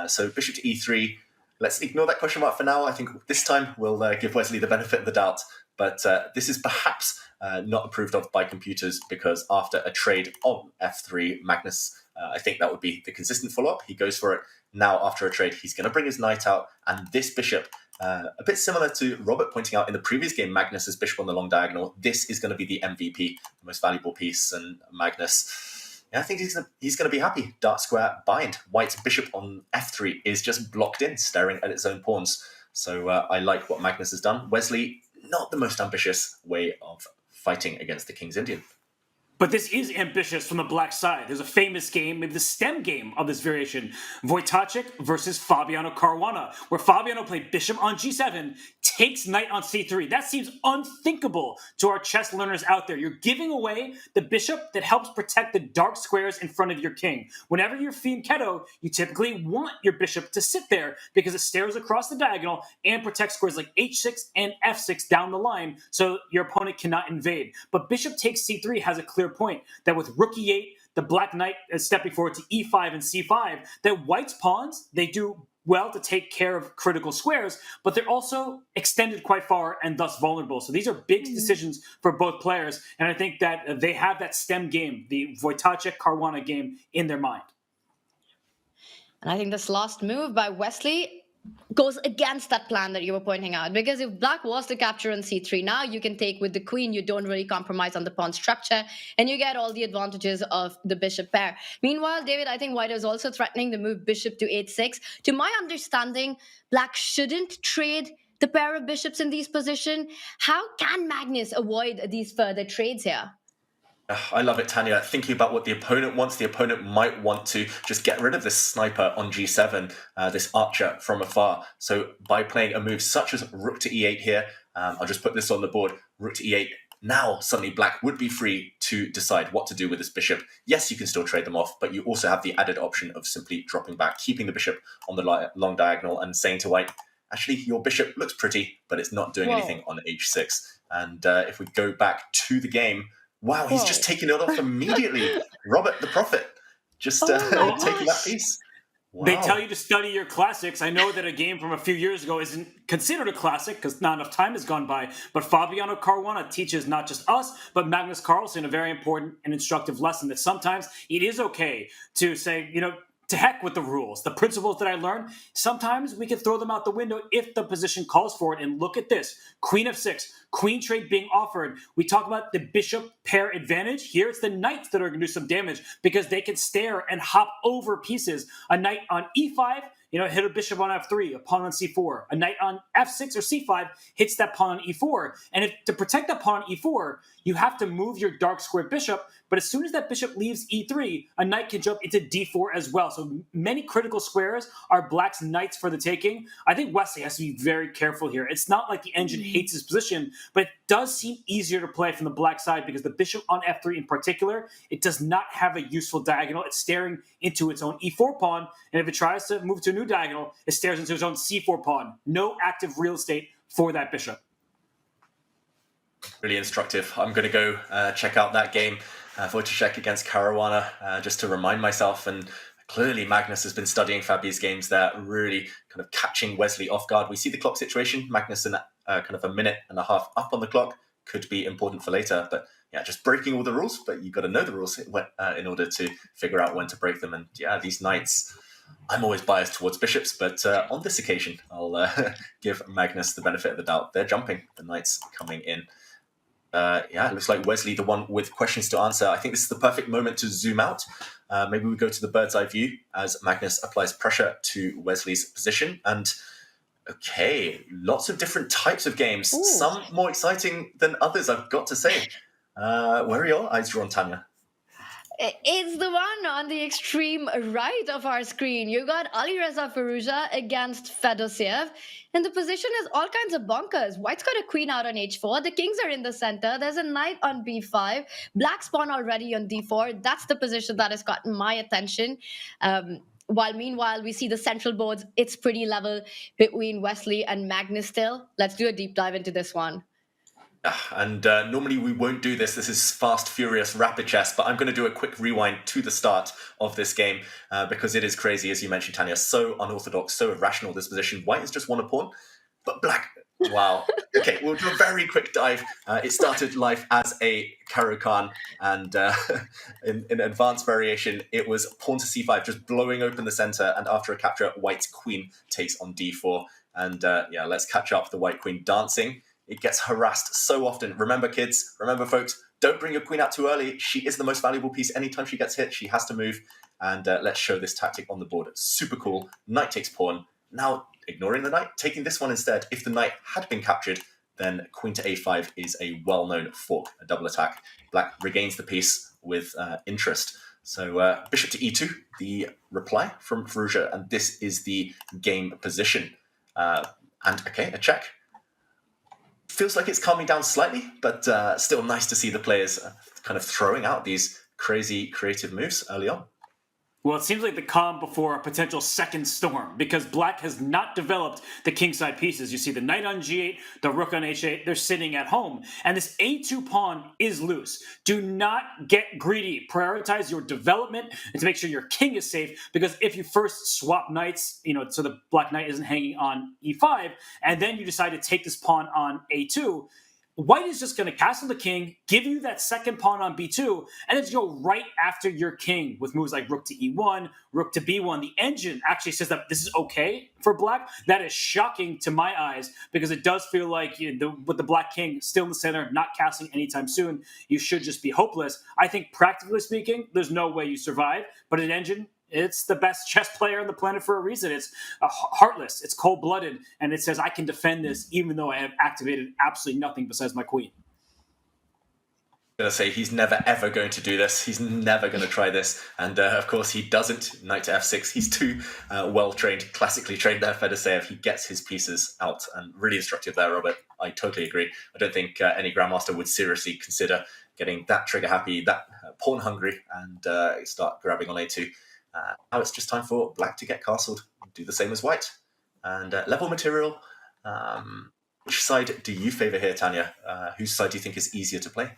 [SPEAKER 1] So bishop to e3, let's ignore that question mark for now. I think this time we'll give Wesley the benefit of the doubt, but this is perhaps not approved of by computers because after a trade on f3, Magnus, I think that would be the consistent follow-up. He goes for it. Now, after a trade, he's going to bring his knight out, and this bishop, a bit similar to Robert pointing out in the previous game, Magnus's bishop on the long diagonal, this is going to be the MVP, the most valuable piece, and Magnus, I think he's going to be happy. Dark square bind. White's bishop on f3 is just blocked in, staring at its own pawns. So I like what Magnus has done. Wesley, not the most ambitious way of fighting against the King's Indian.
[SPEAKER 2] But this is ambitious from the black side. There's a famous game, maybe the stem game of this variation, Wojciech versus Fabiano Caruana, where Fabiano played bishop on g7, takes knight on c3. That seems unthinkable to our chess learners out there. You're giving away the bishop that helps protect the dark squares in front of your king. Whenever you're fianchetto, you typically want your bishop to sit there because it stares across the diagonal and protects squares like h6 and f6 down the line so your opponent cannot invade. But bishop takes c3 has a clear point that with rook e8, the black knight is stepping forward to e5 and c5, that white's pawns, they do well to take care of critical squares, but they're also extended quite far and thus vulnerable. So these are big decisions for both players, and I think that they have that stem game, the Wojciech-Caruana game, in their mind.
[SPEAKER 3] And I think this last move by Wesley goes against that plan that you were pointing out, because if black was to capture on c3, now you can take with the queen, you don't really compromise on the pawn structure, and you get all the advantages of the bishop pair. Meanwhile, David, I think white is also threatening the move bishop to h6. To my understanding, black shouldn't trade the pair of bishops in these positions. How can Magnus avoid these further trades here?
[SPEAKER 1] I love it, Tanya. Thinking about what the opponent wants, the opponent might want to just get rid of this sniper on g7, this archer from afar. So by playing a move such as rook to e8 here, I'll just put this on the board, rook to e8. Now suddenly black would be free to decide what to do with this bishop. Yes, you can still trade them off, but you also have the added option of simply dropping back, keeping the bishop on the long diagonal and saying to white, actually, your bishop looks pretty, but it's not doing anything on h6. And if we go back to the game, wow, he's just taking it off immediately. Robert, the prophet, just taking that piece. Wow.
[SPEAKER 2] They tell you to study your classics. I know that a game from a few years ago isn't considered a classic because not enough time has gone by, but Fabiano Caruana teaches not just us, but Magnus Carlsen a very important and instructive lesson that sometimes it is okay to say, to heck with the rules. The principles that I learned, sometimes we can throw them out the window if the position calls for it. And look at this. Queen f6, queen trade being offered. We talk about the bishop pair advantage. Here it's the knights that are going to do some damage because they can stare and hop over pieces. A knight on e5, hit a bishop on f3, a pawn on c4. A knight on f6 or c5 hits that pawn on e4. And to protect that pawn on e4, you have to move your dark square bishop. But as soon as that bishop leaves e3, a knight can jump into d4 as well. So many critical squares are black's knights for the taking. I think Wesley has to be very careful here. It's not like the engine hates his position, but it does seem easier to play from the black side because the bishop on f3 in particular, it does not have a useful diagonal. It's staring into its own e4 pawn. And if it tries to move to a new diagonal, it stares into its own c4 pawn. No active real estate for that bishop.
[SPEAKER 1] Really instructive. I'm going to go check out that game, Wojciech against Caruana, just to remind myself. And clearly Magnus has been studying Fabi's games there, really kind of catching Wesley off guard. We see the clock situation. Magnus in kind of a minute and a half up on the clock could be important for later. But yeah, just breaking all the rules. But you've got to know the rules in order to figure out when to break them. And yeah, these knights, I'm always biased towards bishops, but on this occasion, I'll give Magnus the benefit of the doubt. They're jumping, the knights coming in. It looks like Wesley, the one with questions to answer. I think this is the perfect moment to zoom out. Maybe we go to the bird's eye view as Magnus applies pressure to Wesley's position. And Okay, lots of different types of games.
[SPEAKER 3] Ooh.
[SPEAKER 1] Some more exciting than others, I've got to say. Where are your eyes drawn, Tanya?
[SPEAKER 3] It's the one on the extreme right of our screen. You got Alireza Firouzja against Fedoseev. And the position is all kinds of bonkers. White's got a queen out on h4. The kings are in the center. There's a knight on b5. Black's pawn already on d4. That's the position that has gotten my attention. While meanwhile, we see the central boards. It's pretty level between Wesley and Magnus still. Let's do a deep dive into this one.
[SPEAKER 1] And normally we won't do this. This is fast, furious, rapid chess, but I'm going to do a quick rewind to the start of this game because it is crazy, as you mentioned, Tanya. So unorthodox, so irrational, this position. White has just won a pawn, but Black, wow. Okay, we'll do a very quick dive. It started life as a Caro-Kann, and in advanced variation, it was pawn to c5, just blowing open the center, and after a capture, White's queen takes on d4. And yeah, let's catch up the White queen dancing. It gets harassed so often. Remember, kids, remember, folks, don't bring your queen out too early. She is the most valuable piece. Anytime she gets hit, she has to move. And let's show this tactic on the board. It's super cool. Knight takes pawn. Now, ignoring the knight, taking this one instead. If the knight had been captured, then queen to a5 is a well-known fork, a double attack. Black regains the piece with interest. So bishop to e2, the reply from Firouzja, and this is the game position. And okay, a check. Feels like it's calming down slightly, but still nice to see the players kind of throwing out these crazy creative moves early on.
[SPEAKER 2] Well, it seems like the calm before a potential second storm, because Black has not developed the kingside pieces. You see the knight on g8, the rook on h8, they're sitting at home. And this a2 pawn is loose. Do not get greedy. Prioritize your development and to make sure your king is safe, because if you first swap knights, so the Black knight isn't hanging on e5, and then you decide to take this pawn on a2, White is just going to castle the king, give you that second pawn on b2, and then go right after your king with moves like rook to e1, rook to b1. The engine actually says that this is okay for Black. That is shocking to my eyes, because it does feel like with the Black king still in the center, not castling anytime soon, you should just be hopeless. I think practically speaking, there's no way you survive, but an engine, it's the best chess player on the planet for a reason. It's heartless, it's cold-blooded, and it says I can defend this even though I have activated absolutely nothing besides my queen.
[SPEAKER 1] I'm going to say he's never, ever going to do this. He's never going to try this. And of course, he doesn't. Knight to f6. He's too well-trained, classically trained there, Fedoseev. He gets his pieces out. And really instructive there, Robert. I totally agree. I don't think any Grandmaster would seriously consider getting that trigger-happy, that pawn-hungry, and start grabbing on a2. Now it's just time for Black to get castled. Do the same as White. And level material. Which side do you favour here, Tanya? Whose side do you think is easier to play?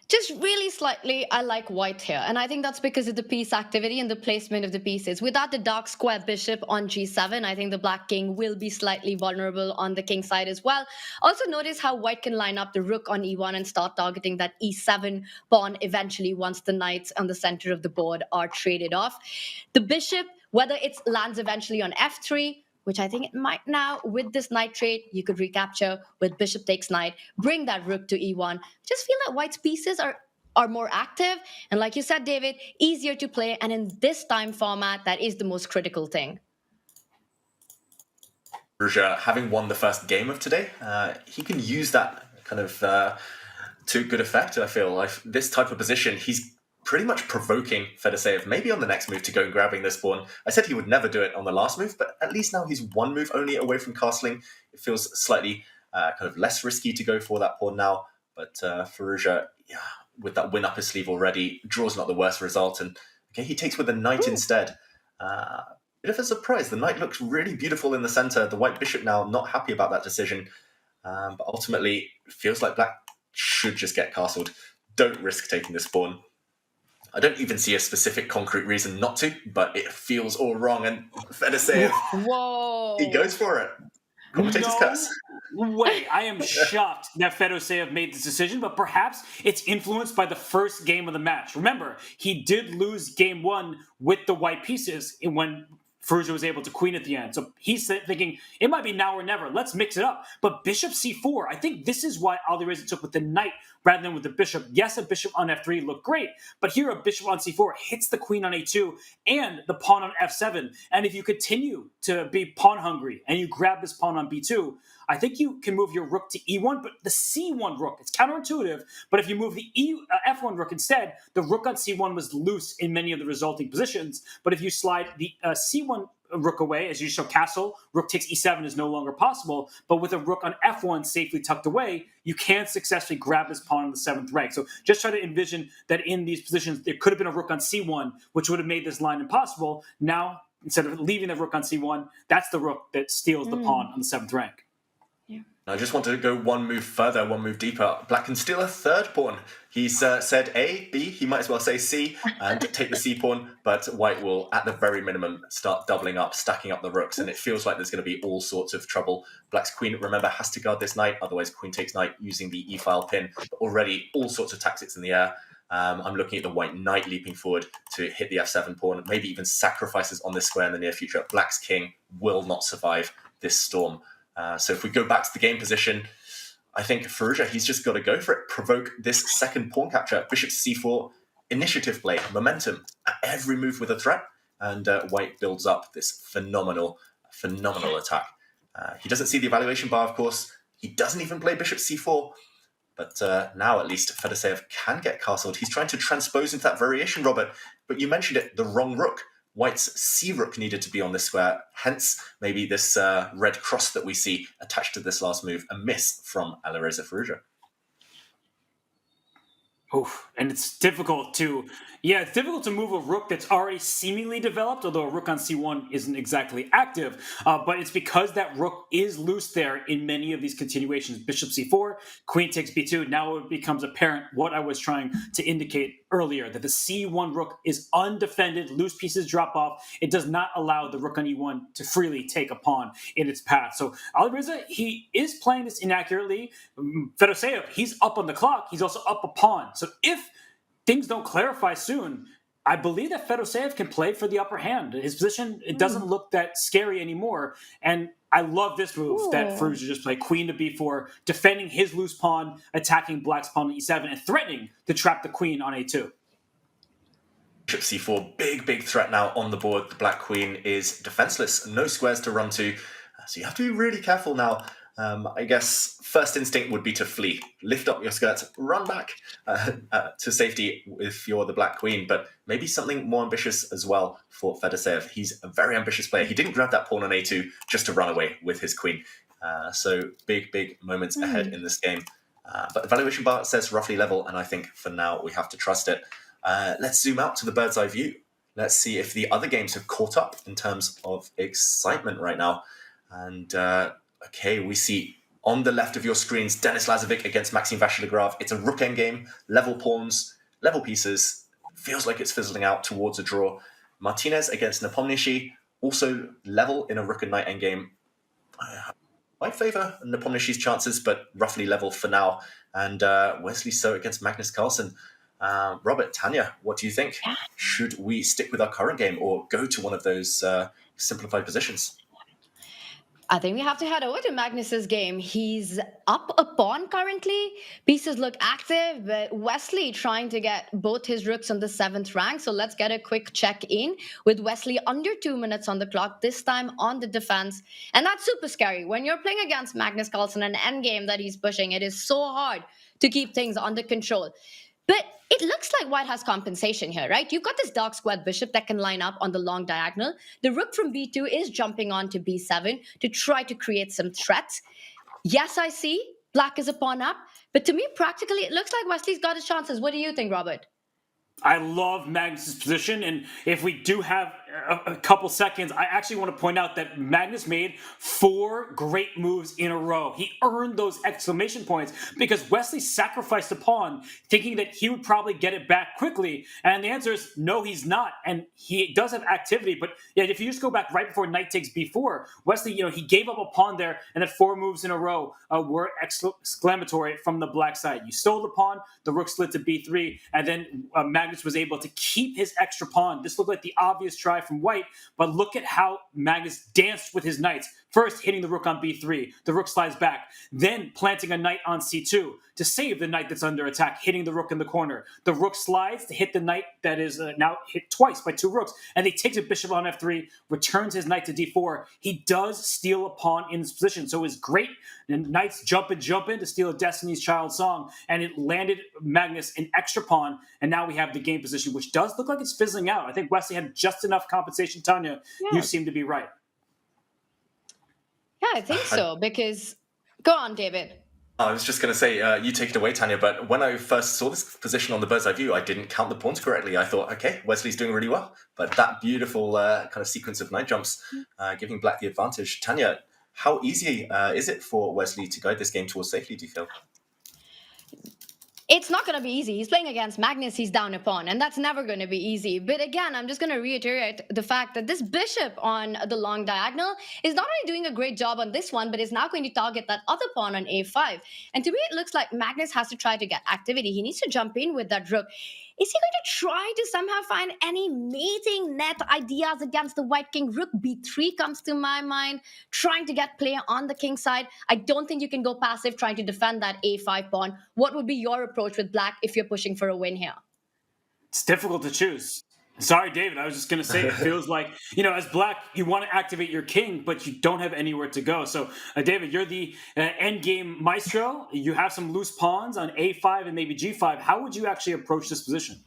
[SPEAKER 3] Just really slightly, I like White here. And I think that's because of the piece activity and the placement of the pieces. Without the dark square bishop on g7, I think the Black king will be slightly vulnerable on the king side as well. Also notice how White can line up the rook on e1 and start targeting that e7 pawn eventually once the knights on the center of the board are traded off. The bishop, whether it lands eventually on f3, which I think it might now, with this knight trade, you could recapture with bishop takes knight, bring that rook to e1. Just feel like White's pieces are more active. And like you said, David, easier to play. And in this time format, that is the most critical thing.
[SPEAKER 1] Firouzja, having won the first game of today, he can use that kind of to good effect, I feel. Like this type of position, he's pretty much provoking Fedoseev, maybe on the next move to go and grabbing this pawn. I said he would never do it on the last move, but at least now he's one move only away from castling. It feels slightly kind of less risky to go for that pawn now. But Firouzja, yeah, with that win up his sleeve already, draw's not the worst result. And okay, he takes with a knight instead. Bit of a surprise. The knight looks really beautiful in the center. The white bishop now not happy about that decision. But ultimately, it feels like Black should just get castled. Don't risk taking this pawn. I don't even see a specific concrete reason not to, but it feels all wrong. And Fedoseev,
[SPEAKER 3] Whoa!
[SPEAKER 1] he goes for it. Commentator's curse.
[SPEAKER 2] Wait, I am shocked that Fedoseev made this decision, but perhaps it's influenced by the first game of the match. Remember, he did lose game one with the white pieces when Firouzja was able to queen at the end. So he's thinking, it might be now or never. Let's mix it up. But bishop c4, I think this is why Alireza took with the knight rather than with the bishop. Yes, a bishop on f3 looked great, but here a bishop on c4 hits the queen on a2 and the pawn on f7. And if you continue to be pawn hungry and you grab this pawn on b2, I think you can move your rook to e1, but the c1 rook, it's counterintuitive, but if you move the f1 rook instead, the rook on c1 was loose in many of the resulting positions. But if you slide the c1 rook away, as you show castle, rook takes e7 is no longer possible, but with a rook on f1 safely tucked away, you can successfully grab this pawn on the 7th rank. So just try to envision that in these positions, there could have been a rook on c1, which would have made this line impossible. Now, instead of leaving the rook on c1, that's the rook that steals the pawn on the 7th rank.
[SPEAKER 1] I just want to go one move further, one move deeper. Black can steal a third pawn. He's said A, B, he might as well say C and take the C pawn, but white will, at the very minimum, start doubling up, stacking up the rooks, and it feels like there's going to be all sorts of trouble. Black's queen, remember, has to guard this knight, otherwise queen takes knight using the e-file pin. But already all sorts of tactics in the air. I'm looking at the white knight leaping forward to hit the f7 pawn, maybe even sacrifices on this square in the near future. Black's king will not survive this storm. So if we go back to the game position, I think Firouzja, he's just got to go for it, provoke this second pawn capture. Bishop to c4, initiative play, momentum at every move with a threat, and white builds up this phenomenal attack. He doesn't see the evaluation bar, of course. He doesn't even play bishop c4, but now at least Fedoseev can get castled. He's trying to transpose into that variation, Robert, but you mentioned it, the wrong rook. White's c-rook needed to be on this square, hence maybe this red cross that we see attached to this last move, a miss from Alireza Firouzja.
[SPEAKER 2] Oof. And it's difficult to move a rook that's already seemingly developed, although a rook on c1 isn't exactly active. But it's because that rook is loose there in many of these continuations. Bishop c4, queen takes b2. Now it becomes apparent what I was trying to indicate earlier, that the c1 rook is undefended, loose pieces drop off. It does not allow the rook on e1 to freely take a pawn in its path. So Alireza, he is playing this inaccurately. Fedoseev, he's up on the clock. He's also up a pawn. So if things don't clarify soon, I believe that Fedoseev can play for the upper hand. His position, it doesn't look that scary anymore. And I love this move that Firouzja just played. Queen to b4, defending his loose pawn, attacking Black's pawn on e7, and threatening to trap the queen on a2.
[SPEAKER 1] Bishop c4, big threat now on the board. The black queen is defenseless, no squares to run to. So you have to be really careful now. I guess first instinct would be to flee. Lift up your skirts, run back to safety if you're the black queen, but maybe something more ambitious as well for Fedoseev. He's a very ambitious player. He didn't grab that pawn on a2 just to run away with his queen. So big moments ahead in this game. But the valuation bar says roughly level, and I think for now we have to trust it. Let's zoom out to the bird's eye view. Let's see if the other games have caught up in terms of excitement right now. And okay, we see on the left of your screens, DenLaz against Maxime Vachier-Lagrave. It's a rook endgame, level pawns, level pieces. Feels like it's fizzling out towards a draw. Martinez against Nepomniachtchi, also level in a rook and knight endgame. I might favour Nepomniachtchi's chances, but roughly level for now. And Wesley So against Magnus Carlsen. Robert, Tanya, what do you think? Should we stick with our current game or go to one of those simplified positions?
[SPEAKER 3] I think we have to head over to Magnus's game. He's up a pawn currently. Pieces look active, but Wesley trying to get both his rooks on the 7th rank. So let's get a quick check in with Wesley under 2 minutes on the clock, this time on the defense. And that's super scary. When you're playing against Magnus Carlsen, an endgame that he's pushing, it is so hard to keep things under control. But it looks like white has compensation here, right? You've got this dark squared bishop that can line up on the long diagonal. The rook from b2 is jumping on to b7 to try to create some threats. Yes, I see black is a pawn up, but to me, practically, it looks like Wesley's got his chances. What do you think, Robert?
[SPEAKER 2] I love Magnus's position, and if we do have a couple seconds, I actually want to point out that Magnus made 4 great moves in a row. He earned those exclamation points because Wesley sacrificed a pawn, thinking that he would probably get it back quickly, and the answer is no, he's not, and he does have activity, but yeah, if you just go back right before knight takes b4, Wesley, he gave up a pawn there, and then 4 moves in a row were exclamatory from the black side. You stole the pawn, the rook slid to b3, and then Magnus was able to keep his extra pawn. This looked like the obvious try a5 from white, but look at how Magnus danced with his knights. First, hitting the rook on b3. The rook slides back. Then planting a knight on c2 to save the knight that's under attack, hitting the rook in the corner. The rook slides to hit the knight that is now hit twice by 2 rooks. And he takes a bishop on f3, returns his knight to d4. He does steal a pawn in this position. So it's great. And knights jump in to steal a Destiny's Child song. And it landed Magnus an extra pawn. And now we have the game position, which does look like it's fizzling out. I think Wesley had just enough compensation. Tanya, you seem to be right.
[SPEAKER 3] Yeah, I think so, because... Go on, David.
[SPEAKER 1] I was just going to say, you take it away, Tanya, but when I first saw this position on the bird's eye view, I didn't count the pawns correctly. I thought, okay, Wesley's doing really well. But that beautiful kind of sequence of knight jumps, giving black the advantage. Tanya, how easy is it for Wesley to guide this game towards safely, do you feel?
[SPEAKER 3] It's not going to be easy. He's playing against Magnus. He's down a pawn, and that's never going to be easy. But again, I'm just going to reiterate the fact that this bishop on the long diagonal is not only doing a great job on this one, but is now going to target that other pawn on a5. And to me, it looks like Magnus has to try to get activity. He needs to jump in with that rook. Is he going to try to somehow find any mating net ideas against the white king? Rook b3 comes to my mind, trying to get play on the king side. I don't think you can go passive trying to defend that a5 pawn. What would be your approach with black if you're pushing for a win here?
[SPEAKER 2] It's difficult to choose. Sorry, David. I was just going to say, it feels like, as black, you want to activate your king, but you don't have anywhere to go. So, David, you're the endgame maestro. You have some loose pawns on a5 and maybe g5. How would you actually approach this position?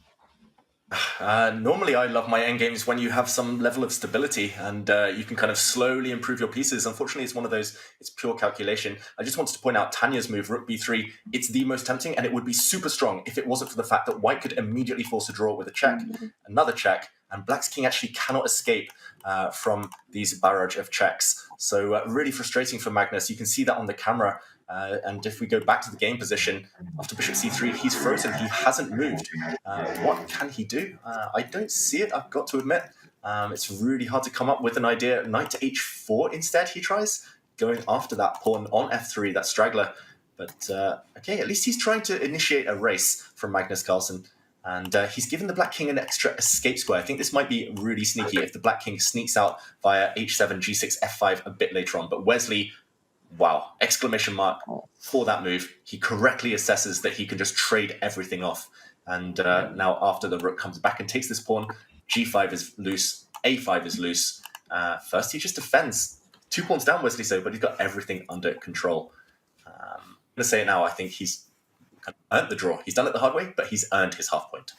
[SPEAKER 1] Normally, I love my endgames when you have some level of stability and you can kind of slowly improve your pieces. Unfortunately, it's one of those, it's pure calculation. I just wanted to point out Tanya's move, rook b3. It's the most tempting, and it would be super strong if it wasn't for the fact that white could immediately force a draw with a check, another check, and black's king actually cannot escape from these barrage of checks. So really frustrating for Magnus. You can see that on the camera. And if we go back to the game position, after bishop c3, he's frozen. He hasn't moved. What can he do? I don't see it, I've got to admit. It's really hard to come up with an idea. Knight to h4 instead, he tries, going after that pawn on f3, that straggler. But, okay, at least he's trying to initiate a race from Magnus Carlsen. And he's given the black king an extra escape square. I think this might be really sneaky if the black king sneaks out via h7, g6, f5 a bit later on. But Wesley... wow, exclamation mark for that move. He correctly assesses that he can just trade everything off. And now after the rook comes back and takes this pawn, g5 is loose, a5 is loose. First, he just defends. 2 pawns down, Wesley, but he's got everything under control. I'm going to say it now, I think he's earned the draw. He's done it the hard way, but he's earned his half point.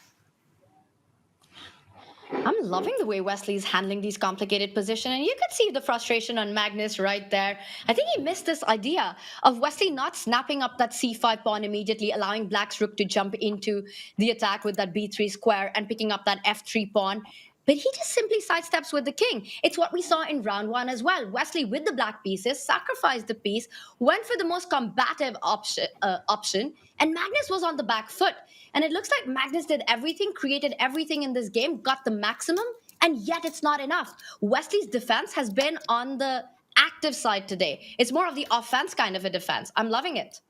[SPEAKER 3] I'm loving the way Wesley's handling these complicated positions, and you could see the frustration on Magnus right there. I think he missed this idea of Wesley not snapping up that c5 pawn immediately, allowing black's rook to jump into the attack with that b3 square and picking up that f3 pawn. But he just simply sidesteps with the king. It's what we saw in round 1 as well. Wesley, with the black pieces, sacrificed the piece, went for the most combative option, and Magnus was on the back foot. And it looks like Magnus did everything, created everything in this game, got the maximum, and yet it's not enough. Wesley's defense has been on the active side today. It's more of the offense kind of a defense. I'm loving it.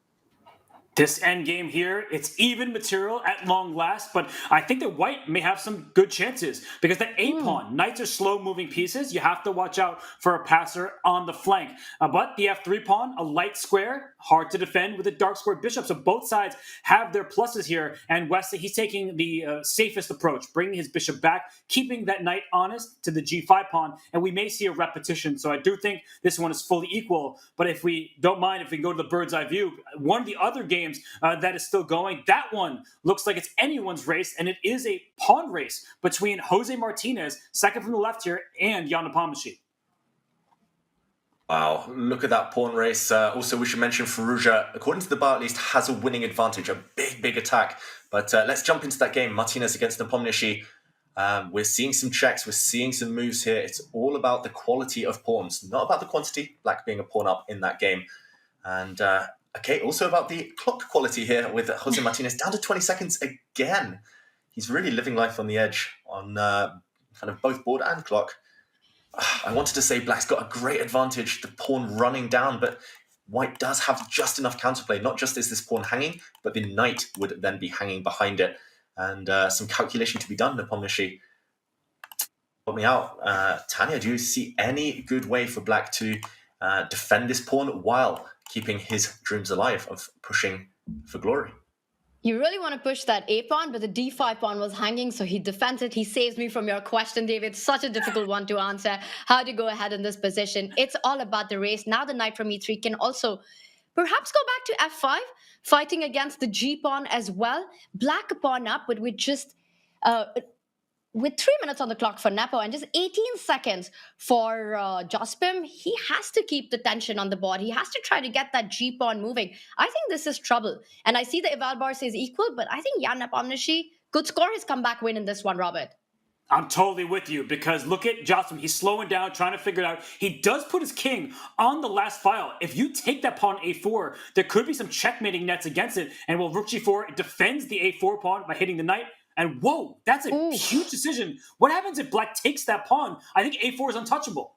[SPEAKER 2] This endgame here, it's even material at long last, but I think that white may have some good chances because that a-pawn, knights are slow-moving pieces. You have to watch out for a passer on the flank. But the f3 pawn, a light square, hard to defend with a dark square bishop. So both sides have their pluses here, and Wesley, he's taking the safest approach, bringing his bishop back, keeping that knight honest to the g5 pawn, and we may see a repetition. So I do think this one is fully equal, but if we don't mind, if we go to the bird's eye view, one of the other games that is still going. That one looks like it's anyone's race, and it is a pawn race between Jose Martinez, second from the left here, and Jan Nepomniachtchi.
[SPEAKER 1] Wow, look at that pawn race. Also, we should mention Firouzja, according to the bar at least, has a winning advantage, a big attack. But let's jump into that game. Martinez against Nepomniachtchi. We're seeing some checks, we're seeing some moves here. It's all about the quality of pawns, not about the quantity, black being a pawn up in that game. And okay, also about the clock quality here with Jose Martinez down to 20 seconds again. He's really living life on the edge on kind of both board and clock. I wanted to say black's got a great advantage, the pawn running down, but white does have just enough counterplay. Not just is this pawn hanging, but the knight would then be hanging behind it. And some calculation to be done, Nepomniachtchi. Help me out. Tanya, do you see any good way for Black to defend this pawn while keeping his dreams alive of pushing for glory?
[SPEAKER 3] You really want to push that A pawn, but the D5 pawn was hanging, so he defends it. He saves me from your question, David. Such a difficult one to answer. How to go ahead in this position. It's all about the race. Now the knight from E3 can also perhaps go back to F5, fighting against the G pawn as well. Black pawn up, but with 3 minutes on the clock for Nepo and just 18 seconds for Jospim, he has to keep the tension on the board. He has to try to get that G pawn moving. I think this is trouble. And I see the eval bar says equal, but I think Jan Nepomniachtchi could score his comeback win in this one, Robert.
[SPEAKER 2] I'm totally with you, because look at Jocelyn. He's slowing down, trying to figure it out. He does put his king on the last file. If you take that pawn A4, there could be some checkmating nets against it. And while Rook G4 defends the A4 pawn by hitting the knight, and whoa, that's a huge decision. What happens if Black takes that pawn? I think A4 is untouchable.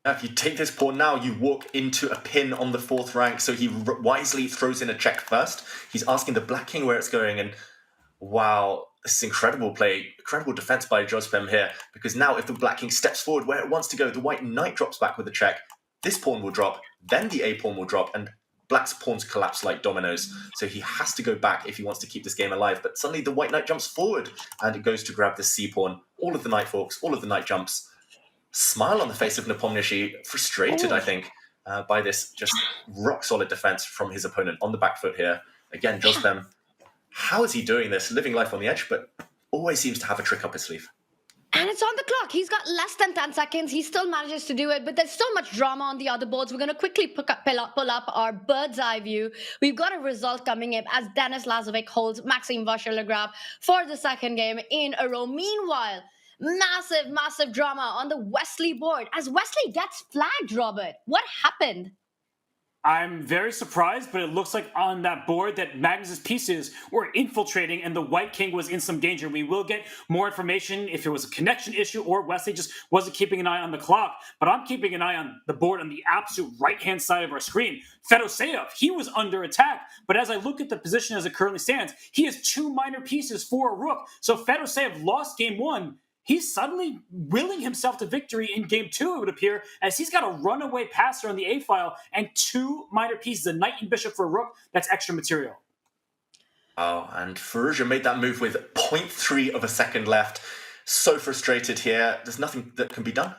[SPEAKER 1] If you take this pawn now, you walk into a pin on the 4th rank, so he wisely throws in a check first. He's asking the Black king where it's going, and wow, this is incredible play, incredible defense by Jospim here, because now if the Black king steps forward where it wants to go, the white knight drops back with a check, this pawn will drop, then the A pawn will drop, and Black's pawns collapse like dominoes, so he has to go back if he wants to keep this game alive. But suddenly the white knight jumps forward and it goes to grab the C pawn. All of the knight forks, all of the knight jumps. Smile on the face of Nepomniachtchi, frustrated, I think, by this just rock-solid defense from his opponent on the back foot here. Again, Jospim, how is he doing this? Living life on the edge, but always seems to have a trick up his sleeve.
[SPEAKER 3] And it's on the clock. He's got less than 10 seconds. He still manages to do it, but there's so much drama on the other boards. We're going to quickly pull up our bird's eye view. We've got a result coming up as Denis Lazovic holds Maxime Vachier-Lagrave for the second game in a row. Meanwhile, massive drama on the Wesley board as Wesley gets flagged, Robert. What happened?
[SPEAKER 2] I'm very surprised, but it looks like on that board that Magnus's pieces were infiltrating and the white king was in some danger. We will get more information if it was a connection issue or Wesley just wasn't keeping an eye on the clock. But I'm keeping an eye on the board on the absolute right-hand side of our screen. Fedoseev, he was under attack, but as I look at the position as it currently stands, he has 2 minor pieces for a rook. So Fedoseev lost game 1. He's suddenly willing himself to victory in game 2, it would appear, as he's got a runaway passer on the A file and 2 minor pieces, a knight and bishop for a rook. That's extra material.
[SPEAKER 1] Oh, and Firouzja made that move with 0.3 of a second left. So frustrated here. There's nothing that can be done.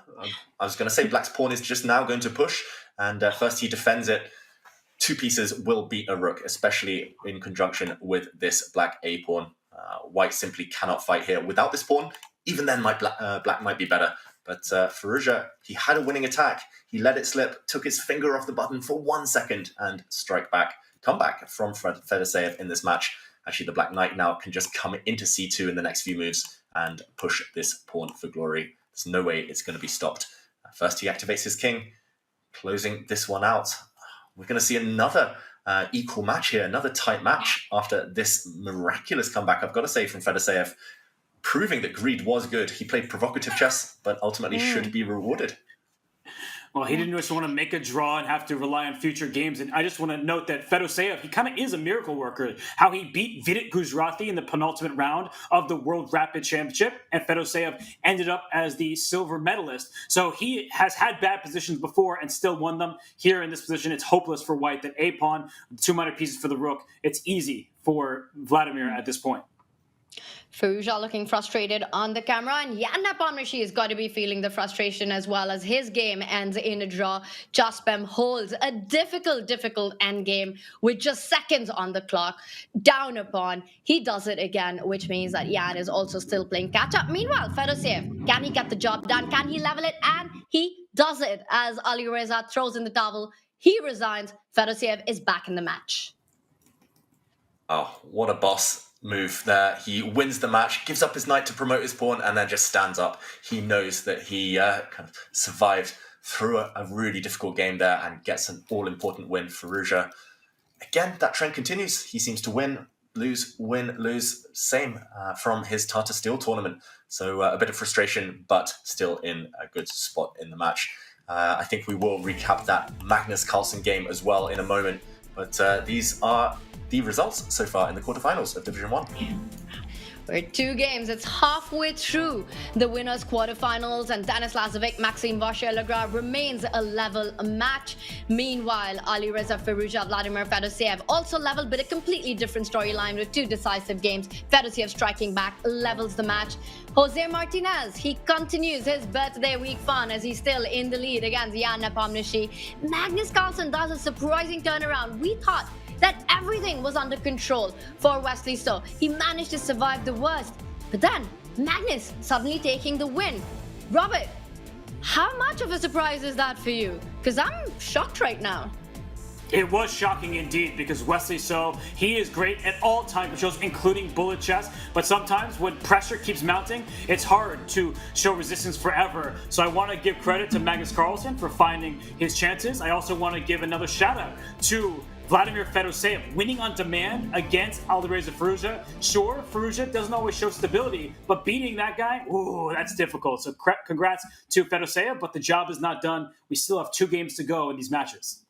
[SPEAKER 1] I was going to say Black's pawn is just now going to push, and first he defends it. 2 pieces will beat a rook, especially in conjunction with this Black A pawn. White simply cannot fight here without this pawn. Even then, Black might be better. But Firouzja, he had a winning attack. He let it slip, took his finger off the button for 1 second, and come back from Fedoseev in this match. Actually, the Black Knight now can just come into C2 in the next few moves and push this pawn for glory. There's no way it's going to be stopped. First, he activates his king, closing this one out. We're going to see another equal match here, another tight match after this miraculous comeback, I've got to say, from Fedoseev. Proving that greed was good. He played provocative chess, but ultimately should be rewarded.
[SPEAKER 2] Well, he didn't just want to make a draw and have to rely on future games. And I just want to note that Fedoseev, he kind of is a miracle worker. How he beat Vidit Gujrathi in the penultimate round of the World Rapid Championship, and Fedoseev ended up as the silver medalist. So he has had bad positions before and still won them. Here in this position, it's hopeless for White. That A pawn, 2 minor pieces for the rook. It's easy for Vladimir at this point.
[SPEAKER 3] Firouzja looking frustrated on the camera, and Jan Nepomniachtchi has got to be feeling the frustration as well as his game ends in a draw. Jospim holds a difficult endgame with just seconds on the clock. Down a pawn, he does it again, which means that Jan is also still playing catch-up. Meanwhile, Fedoseev, can he get the job done? Can he level it? And he does it as Ali Reza throws in the towel. He resigns. Fedoseev is back in the match.
[SPEAKER 1] Oh, what a boss move there. He wins the match, gives up his knight to promote his pawn, and then just stands up. He knows that he kind of survived through a really difficult game there and gets an all-important win for Firouzja. Again, that trend continues. He seems to win, lose, same from his Tata Steel tournament. So a bit of frustration, but still in a good spot in the match. I think we will recap that Magnus Carlsen game as well in a moment. But these are the results so far in the quarterfinals of Division 1.
[SPEAKER 3] We're 2 games. It's halfway through the winners' quarterfinals, and DenLaz, Maxime Vachier-Lagrave remains a level match. Meanwhile, Alireza Firouzja, Vladimir Fedoseev also leveled, but a completely different storyline with 2 decisive games. Fedoseev striking back levels the match. Jose Martinez, he continues his birthday week fun as he's still in the lead against Jan Nepomniachtchi. Magnus Carlsen does a surprising turnaround. We thought that everything was under control for Wesley, so he managed to survive the worst. But then, Magnus suddenly taking the win. Robert, how much of a surprise is that for you? Because I'm shocked right now.
[SPEAKER 2] It was shocking indeed, because Wesley So, he is great at all time controls, including bullet chess, but sometimes when pressure keeps mounting, it's hard to show resistance forever. So I want to give credit to Magnus Carlsen for finding his chances. I also want to give another shout out to Vladimir Fedoseev, winning on demand against Alireza Firouzja. Sure, Firouzja doesn't always show stability, but beating that guy, ooh, that's difficult. So congrats to Fedoseev, but the job is not done. We still have 2 games to go in these matches.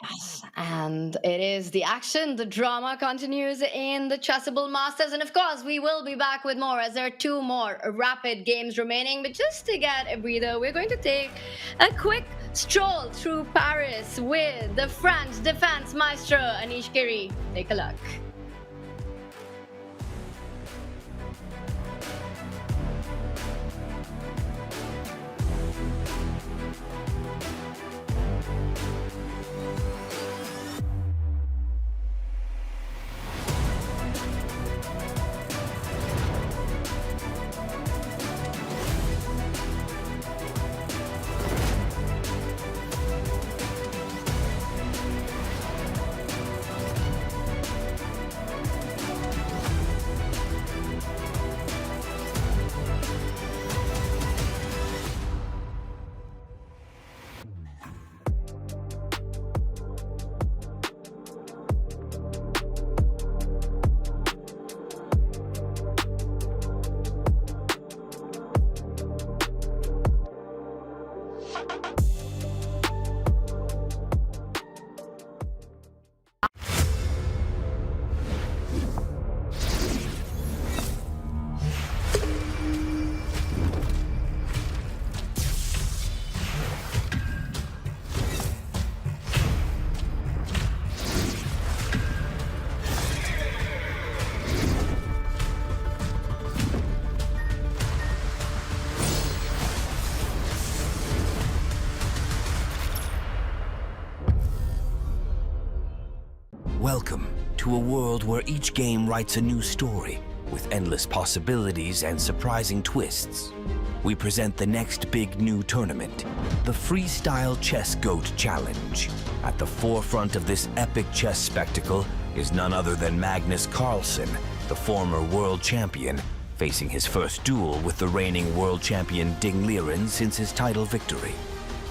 [SPEAKER 3] Yes, and it is the action, the drama continues in the Chessable Masters, and of course we will be back with more as there are 2 more rapid games remaining. But just to get a breather, we're going to take a quick stroll through Paris with the French defense maestro Anish Giri. Take a look.
[SPEAKER 5] Welcome to a world where each game writes a new story with endless possibilities and surprising twists. We present the next big new tournament, the Freestyle Chess GOAT Challenge. At the forefront of this epic chess spectacle is none other than Magnus Carlsen, the former world champion, facing his first duel with the reigning world champion DenLaz since his title victory.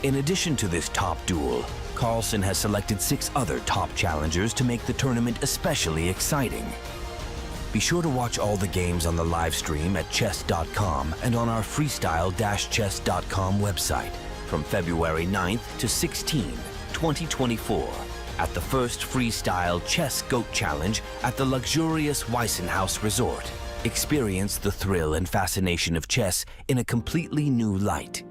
[SPEAKER 5] In addition to this top duel, Carlsen has selected 6 other top challengers to make the tournament especially exciting. Be sure to watch all the games on the live stream at chess.com and on our freestyle-chess.com website from February 9th to 16, 2024 at the first Freestyle Chess GOAT Challenge at the luxurious Weissenhaus Resort. Experience the thrill and fascination of chess in a completely new light.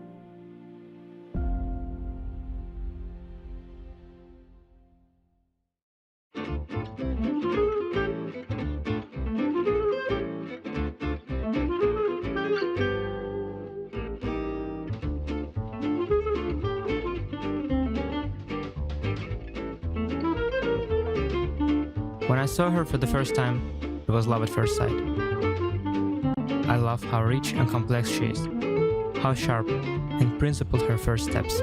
[SPEAKER 6] When I saw her for the first time, it was love at first sight. I love how rich and complex she is, how sharp and principled her first steps,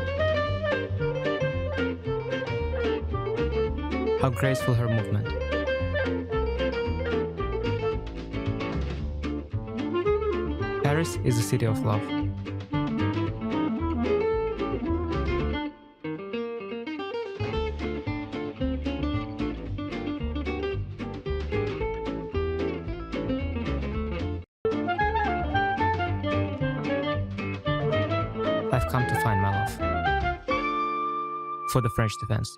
[SPEAKER 6] how graceful her movement. Paris is the city of love. I've come to find my love for the French defense.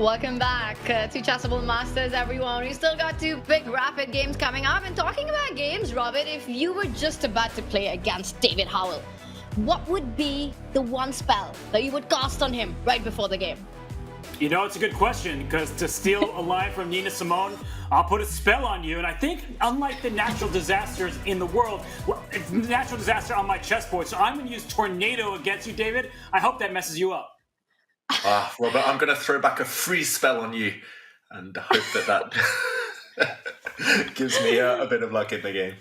[SPEAKER 3] Welcome back to Chessable Masters, everyone. We still got 2 big rapid games coming up. And talking about games, Robert, if you were just about to play against David Howell, what would be the one spell that you would cast on him right before the game?
[SPEAKER 2] You know, it's a good question, because to steal a line from Nina Simone, I'll put a spell on you. And I think, unlike the natural disasters in the world, well, it's a natural disaster on my chessboard. So I'm going to use Tornado against you, David. I hope that messes you up.
[SPEAKER 1] Robert, I'm going to throw back a freeze spell on you and hope that gives me a bit of luck in the game.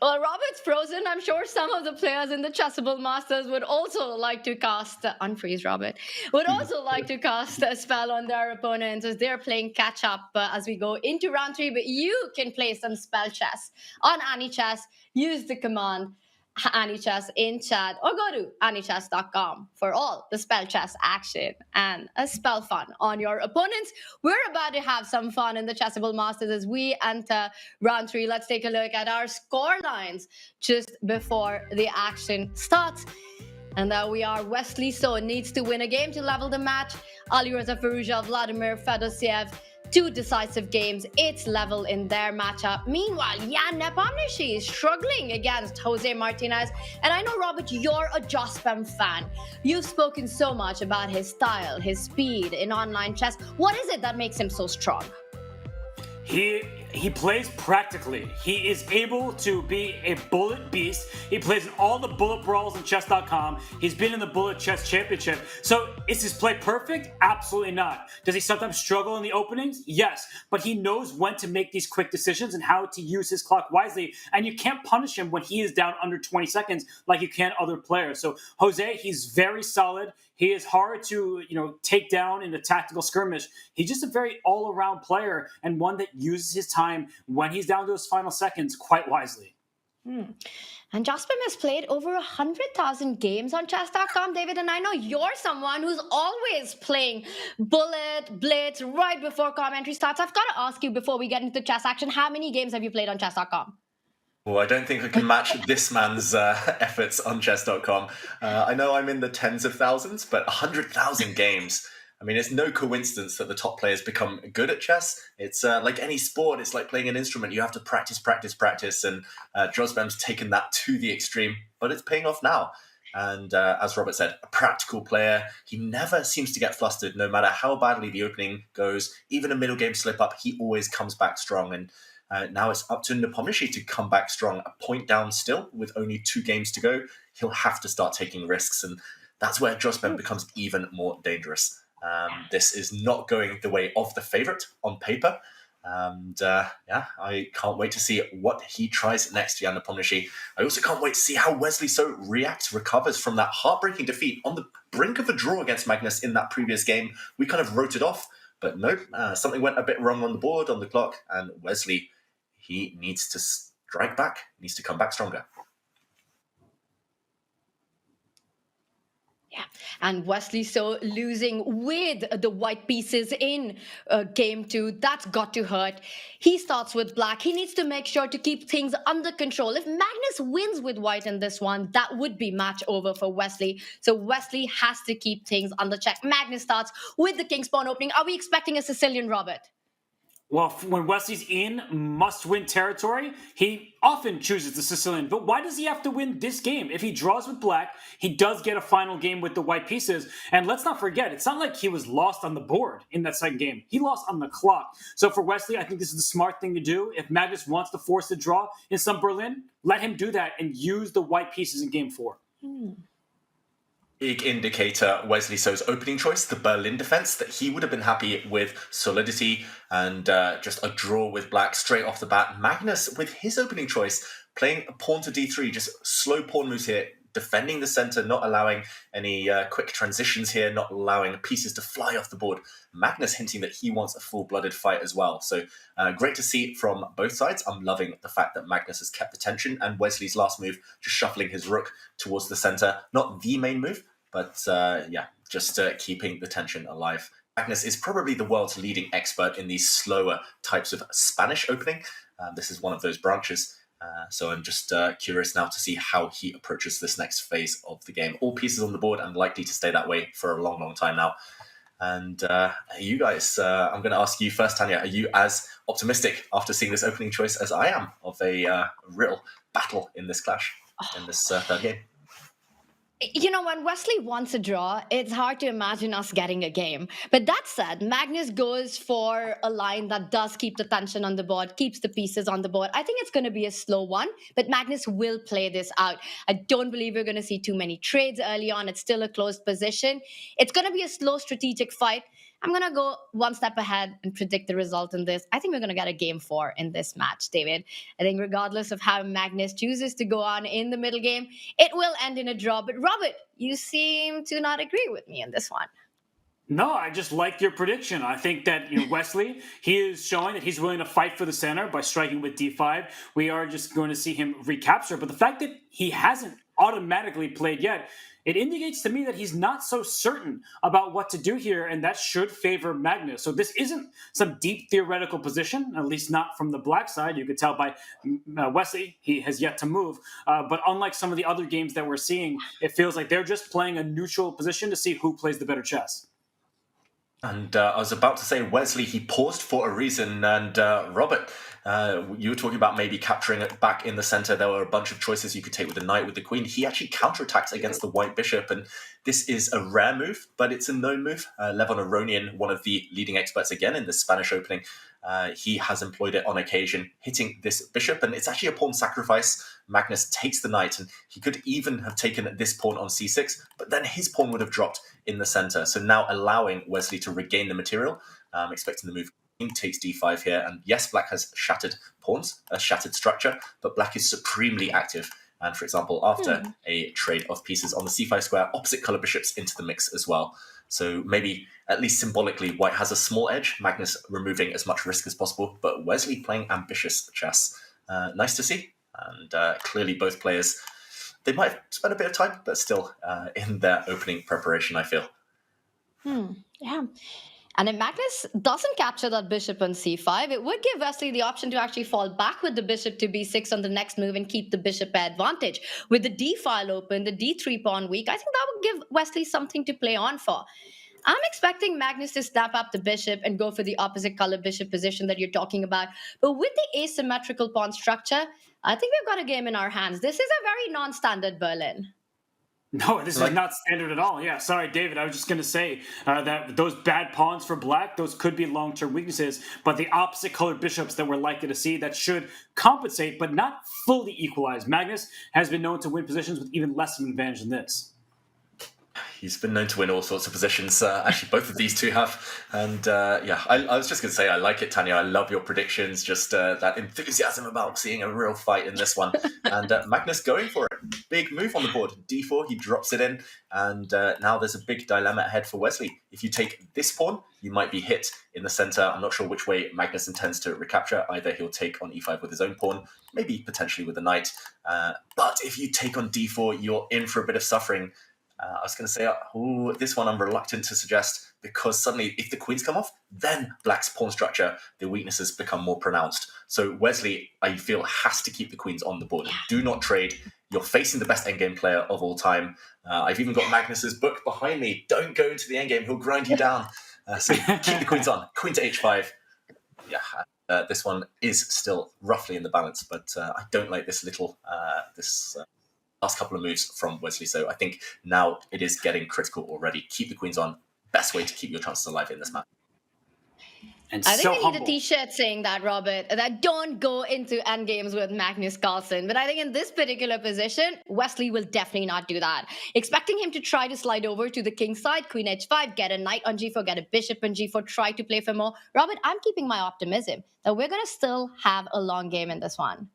[SPEAKER 3] Well, Robert's frozen. I'm sure some of the players in the Chessable Masters would also like to cast, unfreeze Robert, would also like to cast a spell on their opponents as they're playing catch up as we go into round 3. But you can play some spell chess on AnyChess. Use the command AnyChess in chat or go to anychess.com for all the spell chess action and a spell fun on your opponents. We're about to have some fun in the Chessable Masters as we enter round 3. Let's take a look at our score lines just before the action starts. And there we are. Wesley So needs to win a game to level the match. Alireza Firouzja, Vladimir Fedoseev, 2 decisive games. It's level in their matchup. Meanwhile, Jan Nepomniachtchi is struggling against Jose Martinez. And I know, Robert, you're a Jospem fan. You've spoken so much about his style, his speed in online chess. What is it that makes him so strong?
[SPEAKER 2] He plays practically. He is able to be a bullet beast. He plays in all the bullet brawls on chess.com. He's been in the Bullet Chess Championship. So is his play perfect? Absolutely not. Does he sometimes struggle in the openings? Yes. But he knows when to make these quick decisions and how to use his clock wisely. And you can't punish him when he is down under 20 seconds like you can other players. So Jose, he's very solid. He is hard to, take down in a tactical skirmish. He's just a very all-around player and one that uses his time when he's down to his final seconds quite wisely.
[SPEAKER 3] And Jospem has played over 100,000 games on chess.com, David, and I know you're someone who's always playing Bullet, Blitz right before commentary starts. I've got to ask you before we get into the chess action, how many games have you played on chess.com?
[SPEAKER 1] Well, I don't think I can match this man's efforts on chess.com. I know I'm in the tens of thousands, but 100,000 games. I mean, it's no coincidence that the top players become good at chess. It's like any sport. It's like playing an instrument. You have to practice. And Jospem's taken that to the extreme, but it's paying off now. And as Robert said, a practical player. He never seems to get flustered, no matter how badly the opening goes. Even a middle game slip up, he always comes back strong. And now it's up to Nepomniachtchi to come back strong. A point down still with only 2 games to go. He'll have to start taking risks. And that's where Jospem becomes even more dangerous. This is not going the way of the favorite on paper. And I can't wait to see what he tries next to Jan Nepomniachtchi. I also can't wait to see how Wesley So recovers from that heartbreaking defeat on the brink of a draw against Magnus in that previous game. We kind of wrote it off, but nope, something went a bit wrong on the board, on the clock, and Wesley, he needs to strike back, needs to come back stronger.
[SPEAKER 3] Yeah, and Wesley So losing with the white pieces in game 2, that's got to hurt. He starts with black. He needs to make sure to keep things under control. If Magnus wins with white in this one, that would be match over for Wesley. So Wesley has to keep things under check. Magnus starts with the king's pawn opening. Are we expecting a Sicilian, Robert?
[SPEAKER 2] Well, when Wesley's in must-win territory, he often chooses the Sicilian. But why does he have to win this game? If he draws with black, he does get a final game with the white pieces. And let's not forget, it's not like he was lost on the board in that second game. He lost on the clock. So for Wesley, I think this is the smart thing to do. If Magnus wants to force the draw in some Berlin, let him do that and use the white pieces in game 4.
[SPEAKER 1] Big indicator, Wesley So's opening choice, the Berlin defense, that he would have been happy with solidity and just a draw with black straight off the bat. Magnus, with his opening choice, playing a pawn to d3, just slow pawn moves here, defending the center, not allowing any quick transitions here, not allowing pieces to fly off the board. Magnus hinting that he wants a full-blooded fight as well. So great to see from both sides. I'm loving the fact that Magnus has kept the tension, and Wesley's last move, just shuffling his rook towards the center. Not the main move, but just keeping the tension alive. Magnus is probably the world's leading expert in these slower types of Spanish opening. This is one of those branches. So I'm just curious now to see how he approaches this next phase of the game. All pieces on the board and likely to stay that way for a long, long time now. And you guys, I'm going to ask you first, Tanya. Are you as optimistic after seeing this opening choice as I am of a real battle in this clash, in this third game?
[SPEAKER 3] You know, when Wesley wants a draw, it's hard to imagine us getting a game. But that said, Magnus goes for a line that does keep the tension on the board, keeps the pieces on the board. I think it's going to be a slow one, but Magnus will play this out. I don't believe we're going to see too many trades early on. It's still a closed position. It's going to be a slow strategic fight. I'm going to go one step ahead and predict the result in this. I think we're going to get a game 4 in this match, David. I think regardless of how Magnus chooses to go on in the middle game, it will end in a draw. But Robert, you seem to not agree with me on this one.
[SPEAKER 2] No, I just like your prediction. I think that Wesley, he is showing that he's willing to fight for the center by striking with d5. We are just going to see him recapture. But the fact that he hasn't automatically played yet, it indicates to me that he's not so certain about what to do here, and that should favor Magnus. So this isn't some deep theoretical position, at least not from the black side. You could tell by Wesley, he has yet to move. But unlike some of the other games that we're seeing, it feels like they're just playing a neutral position to see who plays the better chess.
[SPEAKER 1] And I was about to say, Wesley, he paused for a reason. And Robert, you were talking about maybe capturing it back in the center. There were a bunch of choices you could take with the knight, with the queen. He actually counterattacked against the white bishop. And this is a rare move, but it's a known move. Levon Aronian, one of the leading experts again in the Spanish opening, he has employed it on occasion, hitting this bishop. And it's actually a pawn sacrifice. Magnus takes the knight, and he could even have taken this pawn on c6, but then his pawn would have dropped in the center. So now allowing Wesley to regain the material, expecting the move. King takes d5 here, and yes, black has shattered pawns, a shattered structure, but black is supremely active. And for example, after a trade of pieces on the c5 square, opposite color bishops into the mix as well. So maybe, at least symbolically, white has a small edge, Magnus removing as much risk as possible, but Wesley playing ambitious chess. Nice to see. And clearly both players, they might have spent a bit of time, but still in their opening preparation, I feel.
[SPEAKER 3] Yeah. And if Magnus doesn't capture that bishop on c5, it would give Wesley the option to actually fall back with the bishop to b6 on the next move and keep the bishop advantage. With the d file open, the d3 pawn weak, I think that would give Wesley something to play on for. I'm expecting Magnus to snap up the bishop and go for the opposite color bishop position that you're talking about. But with the asymmetrical pawn structure, I think we've got a game in our hands. This is a very non-standard Berlin.
[SPEAKER 2] No, this is not standard at all. Yeah, sorry, David. I was just going to say that those bad pawns for black, those could be long-term weaknesses, but the opposite colored bishops that we're likely to see, that should compensate, but not fully equalize. Magnus has been known to win positions with even less of an advantage than this.
[SPEAKER 1] He's been known to win all sorts of positions. Actually, both of these two have. And I was just going to say, I like it, Tanya. I love your predictions, just that enthusiasm about seeing a real fight in this one. And Magnus going for it. Big move on the board. d4, he drops it in. And now there's a big dilemma ahead for Wesley. If you take this pawn, you might be hit in the center. I'm not sure which way Magnus intends to recapture. Either he'll take on e5 with his own pawn, maybe potentially with a knight. But if you take on d4, you're in for a bit of suffering. I was going to say, this one I'm reluctant to suggest, because suddenly if the queens come off, then black's pawn structure, the weaknesses become more pronounced. So Wesley, I feel, has to keep the queens on the board. Do not trade. You're facing the best endgame player of all time. I've even got Magnus's book behind me. Don't go into the endgame. He'll grind you down. So keep the queens on. Queen to h5. Yeah, this one is still roughly in the balance, but I don't like this little... last couple of moves from Wesley. So I think now it is getting critical already. Keep the queens on. Best way to keep your chances alive in this match.
[SPEAKER 2] And
[SPEAKER 3] I think
[SPEAKER 2] so
[SPEAKER 3] we need
[SPEAKER 2] humble.
[SPEAKER 3] a t-shirt saying that, Robert, that don't go into endgames with Magnus Carlsen. But I think in this particular position, Wesley will definitely not do that. Expecting him to try to slide over to the king side, queen h5, get a knight on g4, get a bishop on g4, try to play for more. Robert, I'm keeping my optimism that we're going to still have a long game in this one.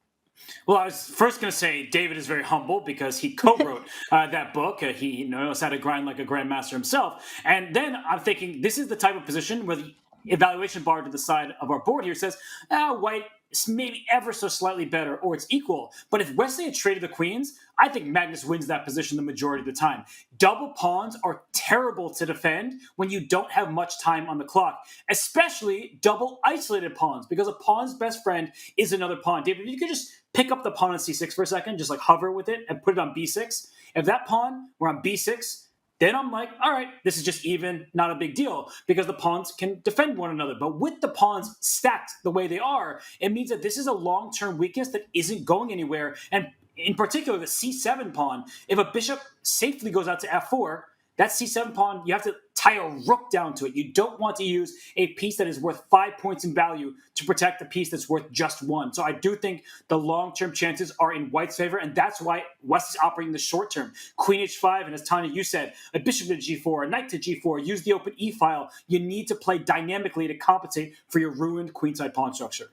[SPEAKER 2] Well, I was first going to say David is very humble because he co-wrote that book. He knows how to grind like a grandmaster himself. And then I'm thinking this is the type of position where the evaluation bar to the side of our board here says, white is maybe ever so slightly better or it's equal. But if Wesley had traded the queens, I think Magnus wins that position the majority of the time. Double pawns are terrible to defend when you don't have much time on the clock, especially double isolated pawns, because a pawn's best friend is another pawn. David, if you could just pick up the pawn on c6 for a second, just like hover with it and put it on b6. If that pawn were on b6, then I'm like, all right, this is just even, not a big deal, because the pawns can defend one another. But with the pawns stacked the way they are, it means that this is a long-term weakness that isn't going anywhere. And in particular, the c7 pawn, if a bishop safely goes out to f4, that c7 pawn, you have to tie a rook down to it. You don't want to use a piece that is worth 5 points in value to protect a piece that's worth just 1. So I do think the long-term chances are in White's favor, and that's why Wesley's operating the short term. Queen h5, and as Tanya, you said, a bishop to g4, a knight to g4, use the open e-file. You need to play dynamically to compensate for your ruined queenside pawn structure.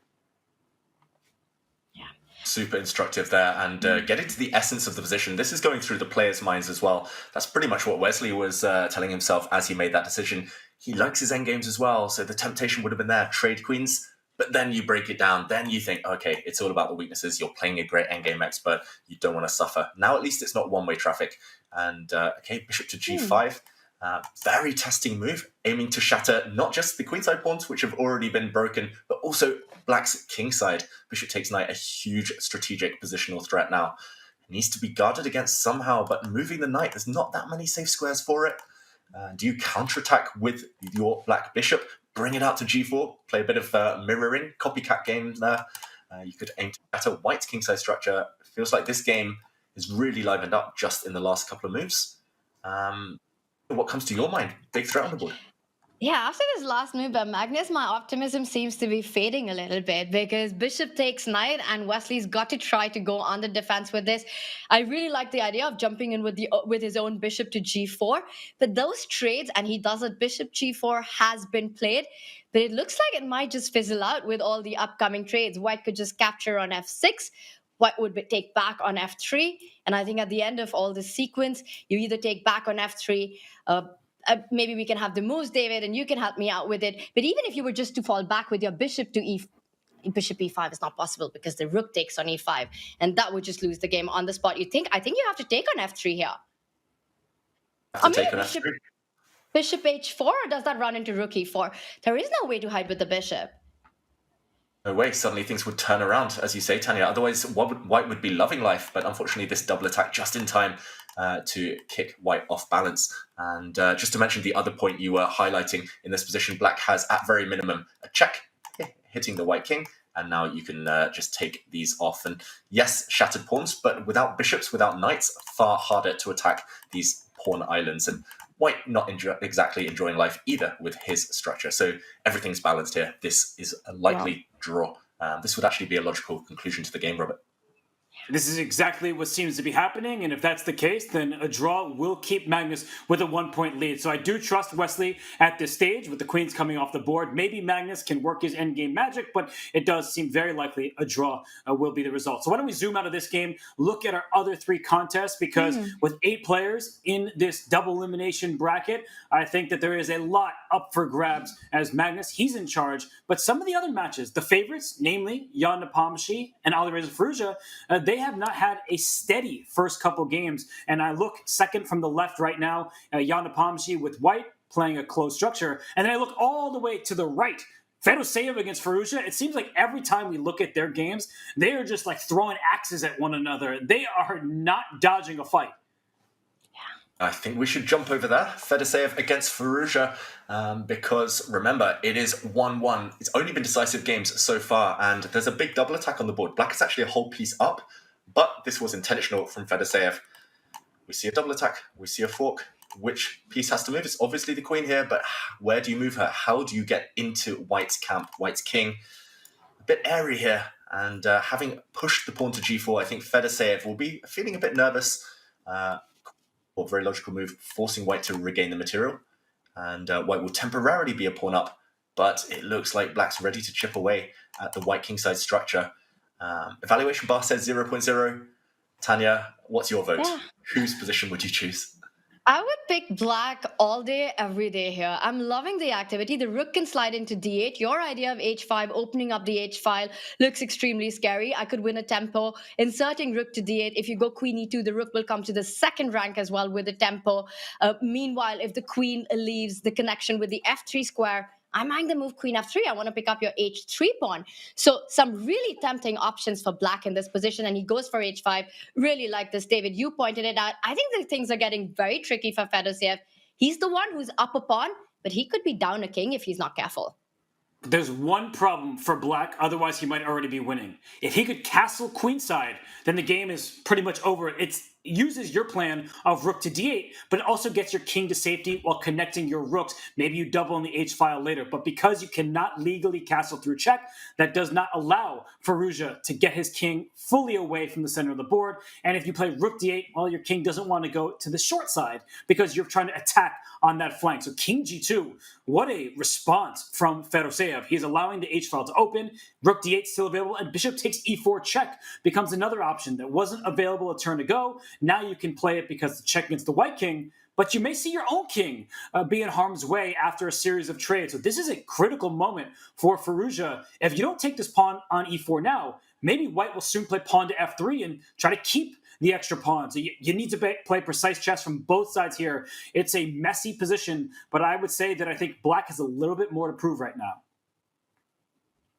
[SPEAKER 1] Super instructive there, and getting to the essence of the position. This is going through the players' minds as well. That's pretty much what Wesley was telling himself as he made that decision. He likes his endgames as well, so the temptation would have been there, trade queens, but then you break it down. Then you think, okay, it's all about the weaknesses. You're playing a great endgame expert. You don't want to suffer. Now at least it's not one-way traffic. And okay, bishop to g5. Very testing move, aiming to shatter not just the queenside pawns, which have already been broken, but also Black's kingside. Bishop takes knight, a huge strategic positional threat now. It needs to be guarded against somehow, but moving the knight, there's not that many safe squares for it. Do you counterattack with your black bishop? Bring it out to g4, play a bit of mirroring, copycat game there. You could aim to shatter White's kingside structure. It feels like this game is really livened up just in the last couple of moves. What comes to your mind? Big threat on the board.
[SPEAKER 3] Yeah, after this last move by Magnus, my optimism seems to be fading a little bit because bishop takes knight and Wesley's got to try to go on the defense with this. I really like the idea of jumping in with his own bishop to g4, but those trades, and he does it, bishop g4 has been played, but it looks like it might just fizzle out with all the upcoming trades. White could just capture on f6. White would take back on f3, and I think at the end of all this sequence, you either take back on f3, maybe we can have the moves, David, and you can help me out with it. But even if you were just to fall back with your bishop to bishop e5 is not possible because the rook takes on e5, and that would just lose the game on the spot. I think you have to take on f3 here. Bishop h4, or does that run into rook e4? There is no way to hide with the bishop.
[SPEAKER 1] No way, suddenly things would turn around, as you say, Tanya. Otherwise, White would be loving life, but unfortunately this double attack just in time to kick White off balance. And just to mention the other point you were highlighting in this position, Black has, at very minimum, a check, hitting the White king, and now you can just take these off. And yes, shattered pawns, but without bishops, without knights, far harder to attack these pawn islands. And White not exactly enjoying life either with his structure. So everything's balanced here. This is a likely draw. This would actually be a logical conclusion to the game, Robert.
[SPEAKER 2] This is exactly what seems to be happening, and if that's the case, then a draw will keep Magnus with a 1-point lead. So I do trust Wesley at this stage, with the queens coming off the board. Maybe Magnus can work his endgame magic, but it does seem very likely a draw will be the result. So why don't we zoom out of this game, look at our other 3 contests, because with 8 players in this double elimination bracket, I think that there is a lot up for grabs as Magnus, he's in charge. But some of the other matches, the favorites, namely Jan Nepomniachtchi and Alireza Firouzja, they have not had a steady first couple games. And I look second from the left right now, Jan Nepomniachtchi with White playing a closed structure. And then I look all the way to the right, Fedoseev against Firouzja. It seems like every time we look at their games, they are just like throwing axes at one another. They are not dodging a fight.
[SPEAKER 1] I think we should jump over there. Fedoseev against Firouzja, because remember, it is 1-1. It's only been decisive games so far, and there's a big double attack on the board. Black is actually a whole piece up, but this was intentional from Fedoseev. We see a double attack. We see a fork. Which piece has to move? It's obviously the queen here, but where do you move her? How do you get into White's camp? White's king. A bit airy here, and having pushed the pawn to g4, I think Fedoseev will be feeling a bit nervous. Or very logical move, forcing White to regain the material. And White will temporarily be a pawn up, but it looks like Black's ready to chip away at the White kingside structure. Evaluation bar says 0.0. Tanya, what's your vote?
[SPEAKER 3] Yeah.
[SPEAKER 1] Whose position would you choose?
[SPEAKER 3] I would pick Black all day, every day here. I'm loving the activity. The rook can slide into d8. Your idea of h5, opening up the h file, looks extremely scary. I could win a tempo, inserting rook to d8. If you go queen e2, the rook will come to the second rank as well with the tempo. Meanwhile, if the queen leaves the connection with the f3 square, I'm eyeing the move queen f3. I want to pick up your h3 pawn. So some really tempting options for black in this position, and he goes for h5. Really like this, David. You pointed it out. I think that things are getting very tricky for Fedoseev. He's the one who's up a pawn, but he could be down a king if he's not careful.
[SPEAKER 2] There's one problem for black, otherwise he might already be winning. If he could castle queenside, then the game is pretty much over. It uses your plan of rook to d8, but it also gets your king to safety while connecting your rooks. Maybe you double in the h-file later, but because you cannot legally castle through check, that does not allow Firouzja to get his king fully away from the center of the board. And if you play rook d8, well, your king doesn't want to go to the short side because you're trying to attack on that flank. So king g2, what a response from Fedoseev. He's allowing the h-file to open, rook d8 still available, and bishop takes e4 check becomes another option that wasn't available a turn ago. Now you can play it because the check against the white king, but you may see your own king be in harm's way after a series of trades. So this is a critical moment for Firouzja. If you don't take this pawn on e4 now, maybe white will soon play pawn to f3 and try to keep the extra pawn. So you need to play precise chess from both sides here. It's a messy position, but I would say that I think black has a little bit more to prove right now.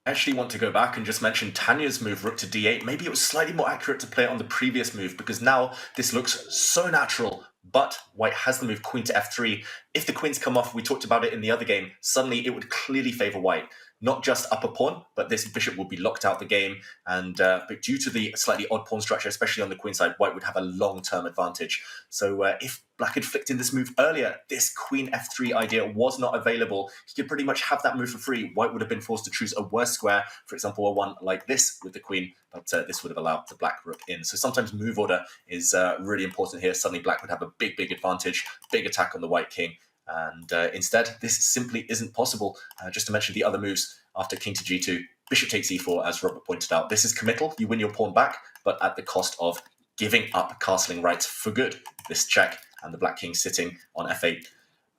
[SPEAKER 1] I actually want to go back and just mention Tanya's move, rook to d8. Maybe it was slightly more accurate to play it on the previous move, because now this looks so natural, but white has the move queen to f3. If the queens come off, we talked about it in the other game, suddenly it would clearly favor white. Not just up a pawn, but this bishop will be locked out the game. And but due to the slightly odd pawn structure, especially on the queen side, white would have a long-term advantage. So if black had flicked in this move earlier, this queen f3 idea was not available. He could pretty much have that move for free. White would have been forced to choose a worse square, for example, a one like this with the queen, but this would have allowed the black rook in. So sometimes move order is really important here. Suddenly black would have a big advantage, big attack on the white king. And instead, this simply isn't possible. Just to mention the other moves after king to g2, bishop takes e4, as Robert pointed out. This is committal. You win your pawn back, but at the cost of giving up castling rights for good. This check, and the black king sitting on f8.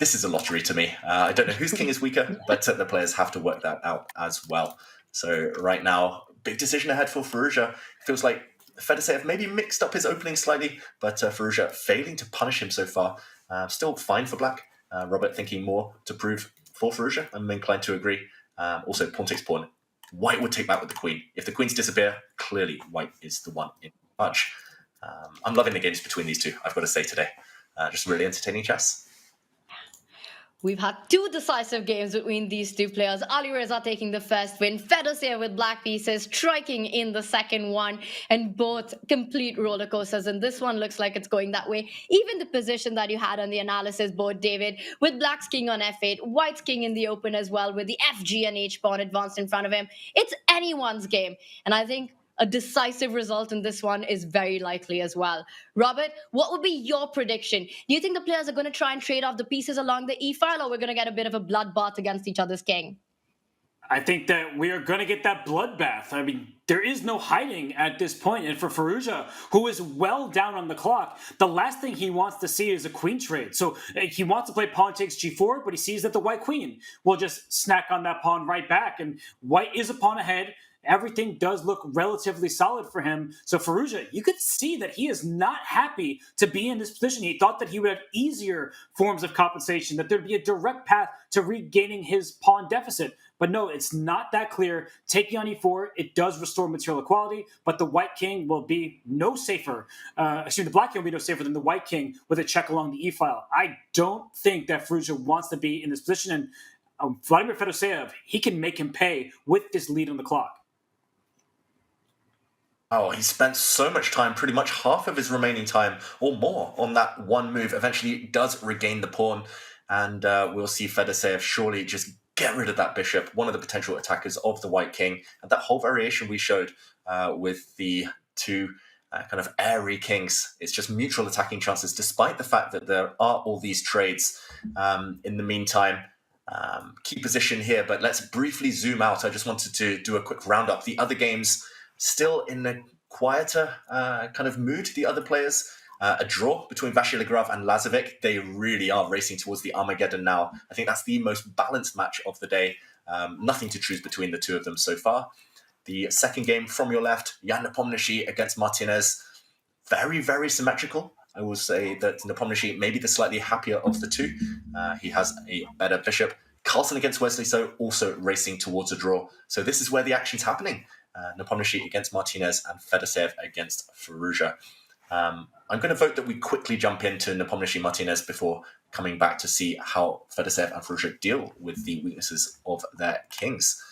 [SPEAKER 1] This is a lottery to me. I don't know whose king is weaker, but the players have to work that out as well. So right now, big decision ahead for Firouzja. Feels like Fedoseev maybe mixed up his opening slightly, but Firouzja failing to punish him so far. Still fine for black. Robert thinking more to prove for Firouzja. I'm inclined to agree. Also, pawn takes pawn. White would take that with the queen. If the queens disappear, clearly white is the one in charge. I'm loving the games between these two, I've got to say today. Just really entertaining chess.
[SPEAKER 3] We've had two decisive games between these two players. Alireza taking the first win, Fedoseev with black pieces striking in the second one, and both complete roller coasters. And this one looks like it's going that way. Even the position that you had on the analysis board, David, with black's king on f8, white's king in the open as well, with the fg and h pawn advanced in front of him. It's anyone's game. And I think a decisive result in this one is very likely as well. Robert, what would be your prediction? Do you think the players are going to try and trade off the pieces along the e-file, or we're going to get a bit of a bloodbath against each other's king?
[SPEAKER 2] I think that we are going to get that bloodbath. I mean, there is no hiding at this point. And for Firouzja, who is well down on the clock, the last thing he wants to see is a queen trade. So he wants to play pawn takes g4, but he sees that the white queen will just snack on that pawn right back. And white is a pawn ahead. Everything does look relatively solid for him. So Firouzja, you could see that he is not happy to be in this position. He thought that he would have easier forms of compensation, that there'd be a direct path to regaining his pawn deficit. But no, it's not that clear. Taking on e4, it does restore material equality, but the white king will be no safer. The black king will be no safer than the white king with a check along the e-file. I don't think that Firouzja wants to be in this position. And Vladimir Fedoseev, he can make him pay with this lead on the clock.
[SPEAKER 1] Oh, he spent so much time, pretty much half of his remaining time or more on that one move. Eventually does regain the pawn, and we'll see Fedoseev surely just get rid of that bishop, one of the potential attackers of the white king. And that whole variation we showed with the two kind of airy kings, it's just mutual attacking chances, despite the fact that there are all these trades. In the meantime, key position here, but let's briefly zoom out. I just wanted to do a quick roundup. The other games, still in a quieter kind of mood, the other players. A draw between Vachier-Lagrave and Lazovic. They really are racing towards the Armageddon now. I think that's the most balanced match of the day. Nothing to choose between the two of them so far. The second game from your left, Jan Nepomniachtchi against Martinez. Very, very symmetrical. I will say that Nepomniachtchi may be the slightly happier of the two. He has a better bishop. Carlsen against Wesley, so also racing towards a draw. So this is where the action's happening. Nepomniachtchi against Martinez and Fedoseev against Firouzja. I'm going to vote that we quickly jump into Nepomniachtchi Martinez before coming back to see how Fedoseev and Firouzja deal with the weaknesses of their kings.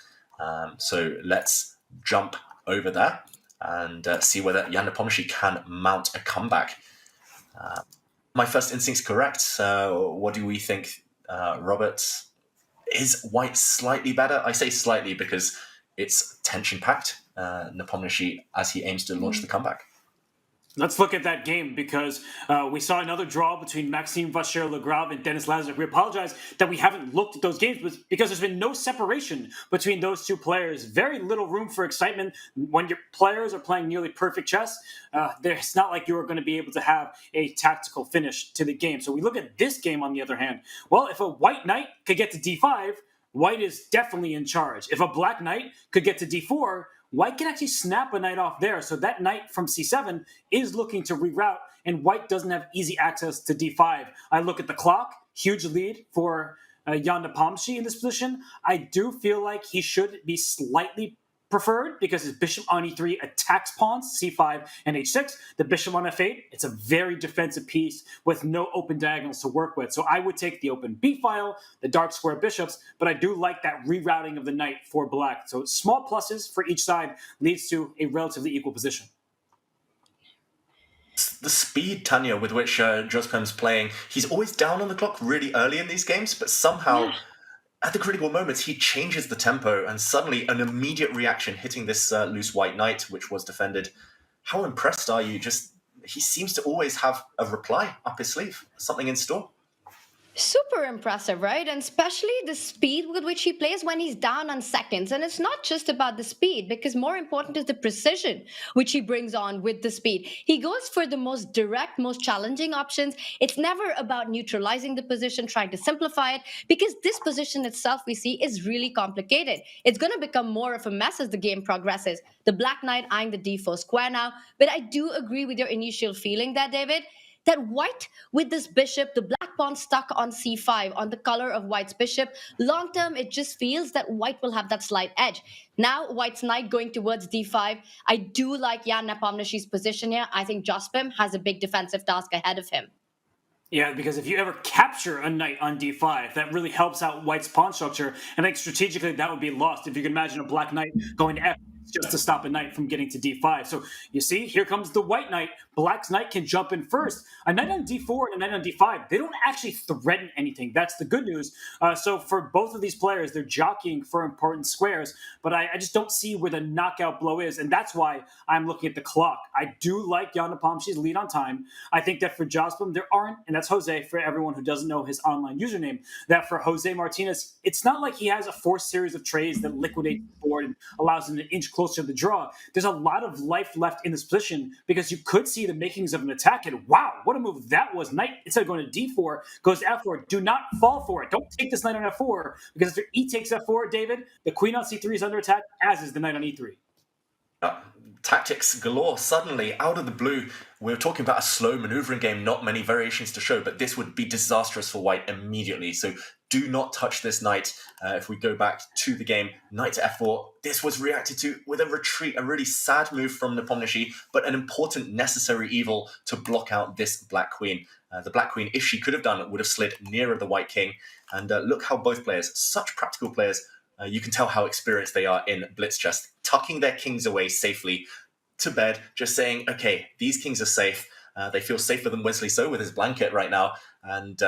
[SPEAKER 1] So let's jump over there and see whether Jan Nepomniachtchi can mount a comeback. My first instinct's correct. What do we think, Robert? Is White slightly better? I say slightly because it's tension-packed. Nepomniachtchi as he aims to launch the comeback.
[SPEAKER 2] Let's look at that game because we saw another draw between Maxime Vachier-Lagrave and DenLaz. We apologize that we haven't looked at those games because there's been no separation between those two players. Very little room for excitement when your players are playing nearly perfect chess. It's not like you're going to be able to have a tactical finish to the game. So we look at this game on the other hand. Well, if a white knight could get to d5, White is definitely in charge. If a black knight could get to d4, White can actually snap a knight off there. So that knight from c7 is looking to reroute, and White doesn't have easy access to d5. I look at the clock, huge lead for Jan Nepomniachtchi in this position. I do feel like he should be slightly preferred because his bishop on e3 attacks pawns, c5 and h6. The bishop on f8, it's a very defensive piece with no open diagonals to work with. So I would take the open b file, the dark square bishops, but I do like that rerouting of the knight for black. So small pluses for each side leads to a relatively equal position.
[SPEAKER 1] The speed, Tanya, with which Jospem's playing, he's always down on the clock really early in these games, but somehow at the critical moments, he changes the tempo and suddenly an immediate reaction hitting this loose white knight, which was defended. How impressed are you? He seems to always have a reply up his sleeve, something in store.
[SPEAKER 3] Super impressive, right? And especially the speed with which he plays when he's down on seconds. And it's not just about the speed, because more important is the precision which he brings on with the speed. He goes for the most direct, most challenging options. It's never about neutralizing the position, trying to simplify it, because this position itself we see is really complicated. It's going to become more of a mess as the game progresses. The black knight eyeing the d4 square now. But I do agree with your initial feeling there, David, that White, with this bishop, the black pawn stuck on c5, on the color of White's bishop, long term, it just feels that White will have that slight edge. Now, White's knight going towards d5. I do like Jan Nepomniachtchi's position here. I think Jospem has a big defensive task ahead of him.
[SPEAKER 2] Yeah, because if you ever capture a knight on d5, that really helps out White's pawn structure. And I think strategically that would be lost. If you can imagine a black knight going to f just to stop a knight from getting to d5. So you see, here comes the white knight. Black's knight can jump in first. A knight on d4 and a knight on d5, they don't actually threaten anything. That's the good news. So for both of these players, they're jockeying for important squares, but I just don't see where the knockout blow is, and that's why I'm looking at the clock. I do like Jan Nepomniachtchi's lead on time. I think that for Jospem, there aren't, and that's Jose, for everyone who doesn't know his online username, that for Jose Martinez, it's not like he has a forced series of trades that liquidate the board and allows him to inch closer to the draw. There's a lot of life left in this position because you could see the makings of an attack, and wow, what a move that was. Knight, instead of going to d4, goes to f4. Do not fall for it. Don't take this knight on f4, because if e takes f4, David, the queen on c3 is under attack, as is the knight on e3.
[SPEAKER 1] Tactics galore. Suddenly, out of the blue, we're talking about a slow maneuvering game, not many variations to show, but this would be disastrous for White immediately. So do not touch this knight. If we go back to the game, knight to f4, this was reacted to with a retreat, a really sad move from Nepomniachtchi, but an important necessary evil to block out this black queen. The black queen, if she could have done it, would have slid nearer the white king. And look how both players, such practical players, you can tell how experienced they are in blitz chess, tucking their kings away safely to bed, just saying, okay, these kings are safe. They feel safer than Wesley so with his blanket right now. And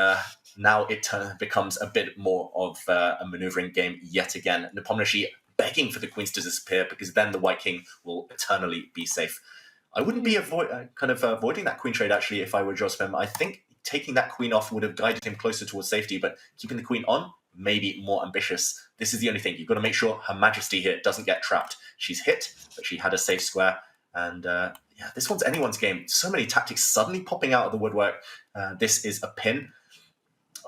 [SPEAKER 1] now it becomes a bit more of a maneuvering game yet again. Nepomniachtchi begging for the queens to disappear because then the white king will eternally be safe. I wouldn't be avoiding that queen trade, actually, if I were Jospem. I think taking that queen off would have guided him closer towards safety, but keeping the queen on, maybe more ambitious. This is the only thing. You've got to make sure Her Majesty here doesn't get trapped. She's hit, but she had a safe square. And yeah, this one's anyone's game. So many tactics suddenly popping out of the woodwork. This is a pin.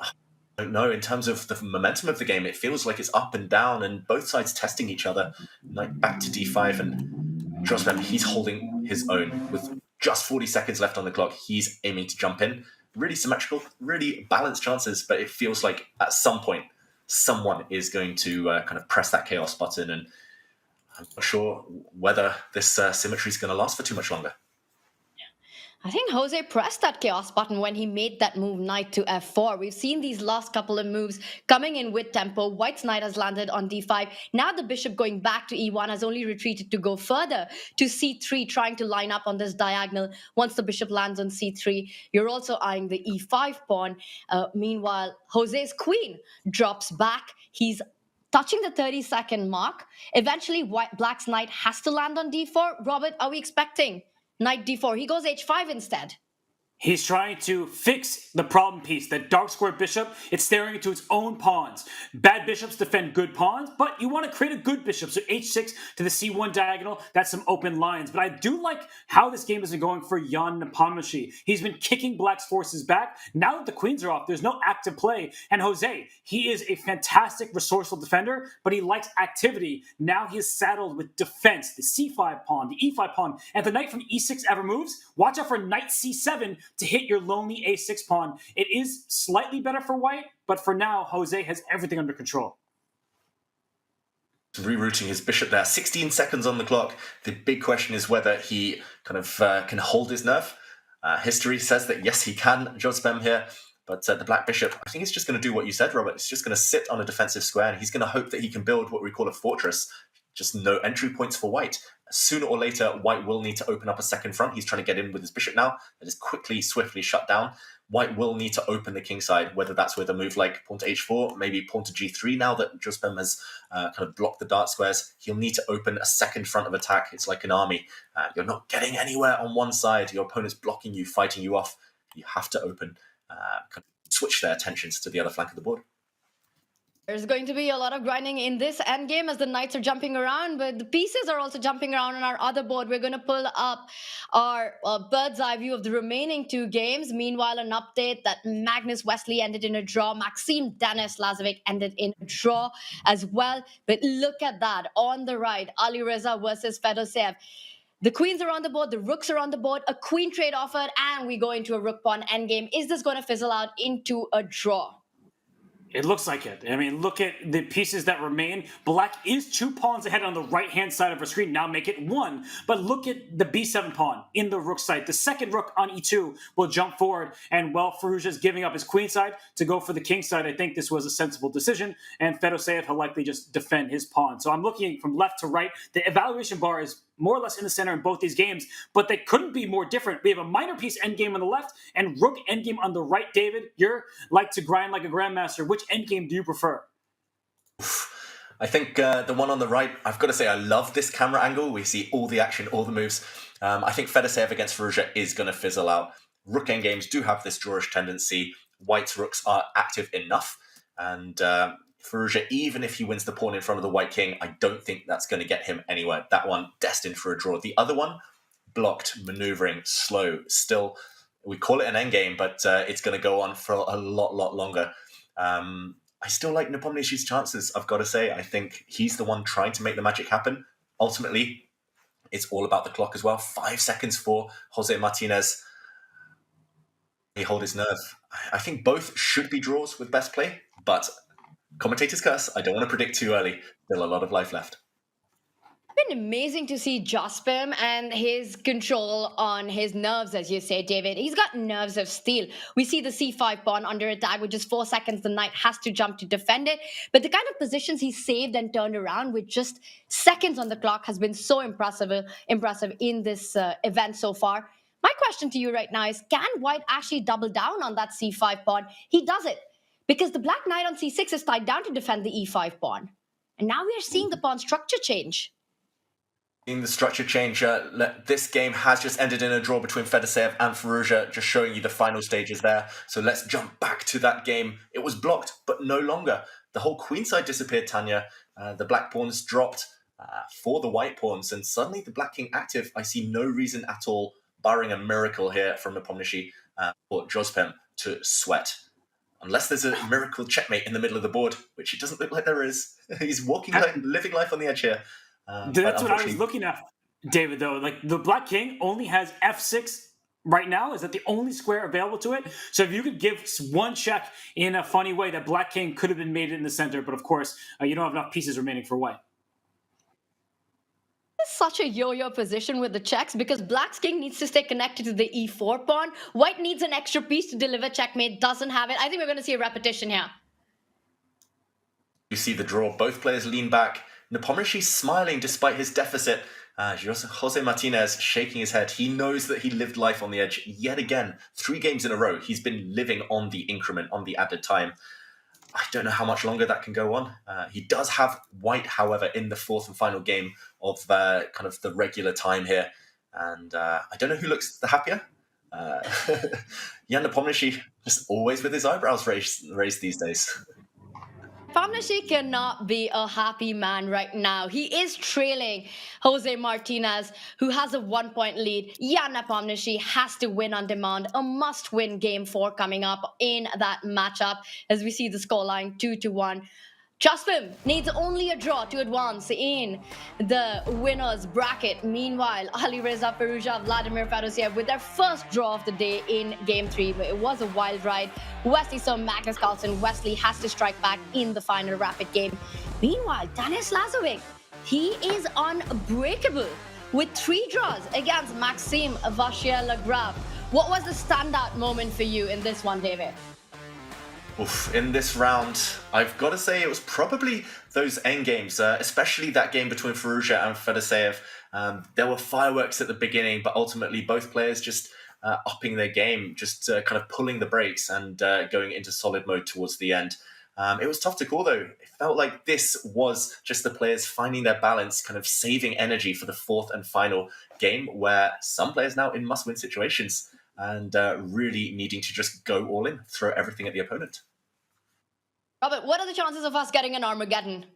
[SPEAKER 1] I don't know. In terms of the momentum of the game, it feels like it's up and down and both sides testing each other. Like back to d5, and Jospem, he's holding his own with just 40 seconds left on the clock. He's aiming to jump in. Really symmetrical, really balanced chances, but it feels like at some point someone is going to kind of press that chaos button, and I'm not sure whether this symmetry is going to last for too much longer.
[SPEAKER 3] I think Jose pressed that chaos button when he made that move knight to f4. We've seen these last couple of moves coming in with tempo. White's knight has landed on d5. Now the bishop going back to e1 has only retreated to go further to c3, trying to line up on this diagonal. Once the bishop lands on c3, you're also eyeing the e5 pawn. Meanwhile, Jose's queen drops back. He's touching the 30-second mark. Eventually, Black's knight has to land on d4. Robert, are we expecting knight d4? He goes h5 instead.
[SPEAKER 2] He's trying to fix the problem piece. That dark square bishop, it's staring into its own pawns. Bad bishops defend good pawns, but you want to create a good bishop. So h6 to the c1 diagonal, that's some open lines. But I do like how this game has been going for Jan Nepomniachtchi. He's been kicking Black's forces back. Now that the queens are off, there's no active play. And Jose, he is a fantastic resourceful defender, but he likes activity. Now he is saddled with defense, the c5 pawn, the e5 pawn. And if the knight from e6 ever moves, watch out for knight c7 to hit your lonely a6 pawn. It is slightly better for white, but for now, Jose has everything under control.
[SPEAKER 1] Rerouting his bishop there. 16 seconds on the clock. The big question is whether he kind of can hold his nerve. History says that yes, he can, Josbem here, but the black bishop, I think he's just going to do what you said, Robert. He's just going to sit on a defensive square, and he's going to hope that he can build what we call a fortress. Just no entry points for white. Sooner or later, white will need to open up a second front. He's trying to get in with his bishop now. That is quickly, swiftly shut down. White will need to open the king side, whether that's with a move like pawn to h4, maybe pawn to g3 now that Josbem has kind of blocked the dart squares. He'll need to open a second front of attack. It's like an army. You're not getting anywhere on one side. Your opponent's blocking you, fighting you off. You have to open, kind of switch their attentions to the other flank of the board.
[SPEAKER 3] There's going to be a lot of grinding in this endgame as the knights are jumping around, but the pieces are also jumping around on our other board. We're going to pull up our bird's eye view of the remaining two games. Meanwhile, an update that Magnus Wesley ended in a draw. Maxim DenLaz ended in a draw as well. But look at that. On the right, Ali Reza versus Fedoseev. The queens are on the board, the rooks are on the board, a queen trade offered, and we go into a rook pawn endgame. Is this going to fizzle out into a draw?
[SPEAKER 2] It looks like it. I mean, look at the pieces that remain. Black is 2 pawns ahead on the right-hand side of our screen. Now make it 1. But look at the b7 pawn in the rook side. The second rook on e2 will jump forward. And while Firouzja is giving up his queen side to go for the king side, I think this was a sensible decision. And Fedoseev will likely just defend his pawn. So I'm looking from left to right. The evaluation bar is more or less in the center in both these games, but they couldn't be more different. We have a minor piece endgame on the left and rook endgame on the right. David, you're like to grind like a grandmaster. Which endgame do you prefer?
[SPEAKER 1] I think the one on the right, I've got to say, I love this camera angle. We see all the action, all the moves. I think Fedoseev against Firouzja is going to fizzle out. Rook endgames do have this drawish tendency. White's rooks are active enough, and Firouzja, even if he wins the pawn in front of the white king, I don't think that's going to get him anywhere. That one, destined for a draw. The other one, blocked, maneuvering, slow. Still, we call it an endgame, but it's going to go on for a lot longer. I still like Nepomniachtchi's chances, I've got to say. I think he's the one trying to make the magic happen. Ultimately, it's all about the clock as well. 5 seconds for Jose Martinez. He hold his nerve. I think both should be draws with best play, but commentator's curse. I don't want to predict too early. Still a lot of life left.
[SPEAKER 3] It's been amazing to see Jospim and his control on his nerves, as you say, David. He's got nerves of steel. We see the c5 pawn under attack with just 4 seconds. The knight has to jump to defend it. But the kind of positions he saved and turned around with just seconds on the clock has been so impressive in this event so far. My question to you right now is, can White actually double down on that c5 pawn? He does it, because the black knight on c6 is tied down to defend the e5 pawn. And now we are seeing the pawn structure change.
[SPEAKER 1] In the structure change, this game has just ended in a draw between Fedoseev and Firouzja, just showing you the final stages there. So let's jump back to that game. It was blocked, but no longer. The whole queenside disappeared, Tanya. The black pawns dropped for the white pawns, and suddenly the black king active. I see no reason at all, barring a miracle here from Nepomniachtchi or Jospem, to sweat. Unless there's a miracle checkmate in the middle of the board, which it doesn't look like there is. He's walking, living life on the edge here.
[SPEAKER 2] That's what I was looking at, David, though. Like, the black king only has f6 right now is that the only square available to it. So if you could give one check in a funny way, that Black King could have been made in the center, but of course, you don't have enough pieces remaining for White.
[SPEAKER 3] Such a yo-yo position with the checks because Black's king needs to stay connected to the e4 pawn. White needs an extra piece to deliver checkmate, doesn't have it. I think we're going to see a repetition here.
[SPEAKER 1] You see the draw. Both players lean back. Nepomniachtchi smiling despite his deficit. Jose Martinez shaking his head. He knows that he lived life on the edge yet again. 3 games in a row, he's been living on the increment, on the added time. I don't know how much longer that can go on. He does have White, however, in the 4th and final game of kind of the regular time here. And I don't know who looks the happier. Jan Nepomniachtchi just always with his eyebrows raised these days.
[SPEAKER 3] Nepomniachtchi cannot be a happy man right now. He is trailing Jose Martinez, who has a 1-point lead. Jan Nepomniachtchi has to win on demand. A must-win game 4 coming up in that matchup as we see the scoreline 2-1. Chessable needs only a draw to advance in the winner's bracket. Meanwhile, Alireza Firouzja, Vladimir Fedoseev with their first draw of the day in Game 3. But it was a wild ride. Wesley saw Magnus Carlsen. Wesley has to strike back in the final rapid game. Meanwhile, DenLaz, he is unbreakable with 3 draws against Maxime Vachier-Lagrave. What was the standout moment for you in this one, David?
[SPEAKER 1] Oof, in this round, I've got to say it was probably those endgames, especially that game between Firouzja and Fedoseev. There were fireworks at the beginning, but ultimately both players just upping their game, just kind of pulling the brakes and going into solid mode towards the end. It was tough to call, though. It felt like this was just the players finding their balance, kind of saving energy for the 4th and final game, where some players now in must-win situations and really needing to just go all in, throw everything at the opponent.
[SPEAKER 3] Robert, what are the chances of us getting an Armageddon?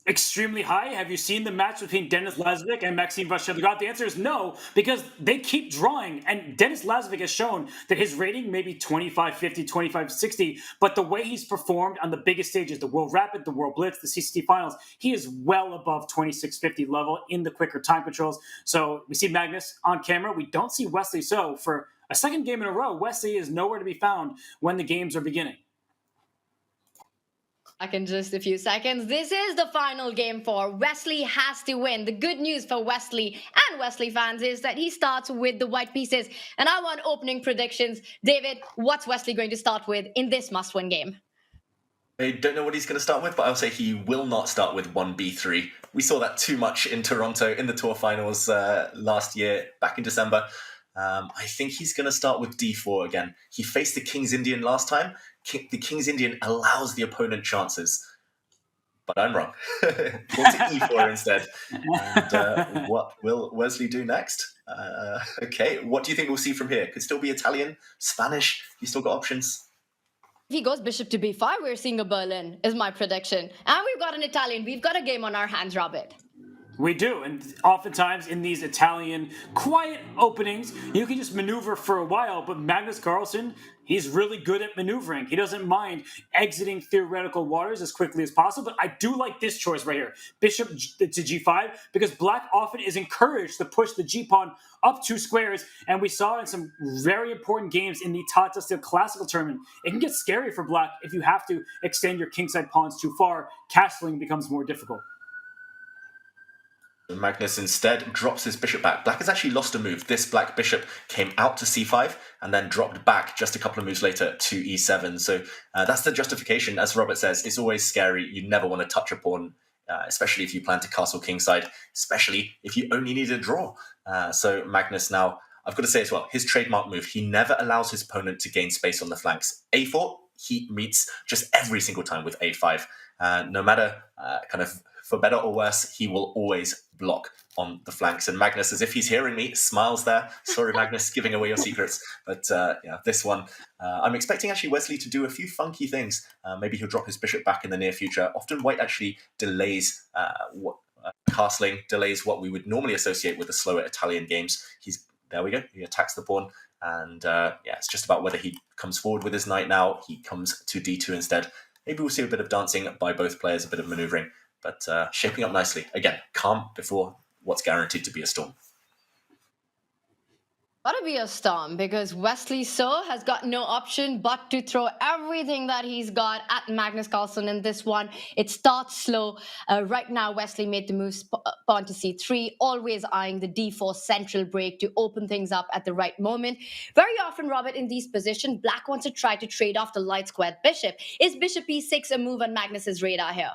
[SPEAKER 2] Extremely high. Have you seen the match between DenLaz and Maxime Vachier-Lagrave? The answer is no, because they keep drawing. And DenLaz has shown that his rating may be 25-50, 25-60, but the way he's performed on the biggest stages, the World Rapid, the World Blitz, the CCT Finals, he is well above 26-50 level in the quicker time controls. So we see Magnus on camera. We don't see Wesley. So for a second game in a row, Wesley is nowhere to be found when the games are beginning.
[SPEAKER 3] Back in just a few seconds. This is the final game 4. Wesley has to win. The good news for Wesley and Wesley fans is that he starts with the white pieces. And I want opening predictions. David, what's Wesley going to start with in this must-win game?
[SPEAKER 1] I don't know what he's going to start with, but I'll say he will not start with 1b3. We saw that too much in Toronto in the Tour Finals last year, back in December. I think he's going to start with d4 again. He faced the King's Indian last time. The King's Indian allows the opponent chances. But I'm wrong. Go to e4 instead. And what will Wesley do next? Okay, what do you think we'll see from here? Could still be Italian, Spanish. He's still got options.
[SPEAKER 3] If he goes bishop to b5, we're seeing a Berlin, is my prediction. And we've got an Italian. We've got a game on our hands, Robert.
[SPEAKER 2] We do, and oftentimes in these Italian quiet openings, you can just maneuver for a while, but Magnus Carlsen, he's really good at maneuvering. He doesn't mind exiting theoretical waters as quickly as possible, but I do like this choice right here, bishop to g5, because black often is encouraged to push the g-pawn up 2 squares, and we saw in some very important games in the Tata Steel Classical Tournament, it can get scary for black if you have to extend your kingside pawns too far. Castling becomes more difficult.
[SPEAKER 1] Magnus instead drops his bishop back. Black has actually lost a move. This black bishop came out to c5 and then dropped back just a couple of moves later to e7. So that's the justification. As Robert says, it's always scary. You never want to touch a pawn, especially if you plan to castle kingside, especially if you only need a draw. So Magnus now, I've got to say as well, his trademark move, he never allows his opponent to gain space on the flanks. a4, he meets just every single time with a5. No matter kind of for better or worse, he will always block on the flanks. And Magnus, as if he's hearing me, smiles there. Sorry, Magnus, giving away your secrets. But yeah, this one, I'm expecting actually Wesley to do a few funky things. Maybe he'll drop his bishop back in the near future. Often White actually delays castling, delays what we would normally associate with the slower Italian games. There we go. He attacks the pawn. And yeah, it's just about whether he comes forward with his knight now. He comes to d2 instead. Maybe we'll see a bit of dancing by both players, a bit of maneuvering. But shaping up nicely. Again, calm before what's guaranteed to be a storm.
[SPEAKER 3] Gotta be a storm because Wesley So has got no option but to throw everything that he's got at Magnus Carlsen in this one. It starts slow. Right now, Wesley made the move pawn to c3, always eyeing the d4 central break to open things up at the right moment. Very often, Robert, in these positions, Black wants to try to trade off the light squared bishop. Is bishop e6 a move on Magnus's radar here?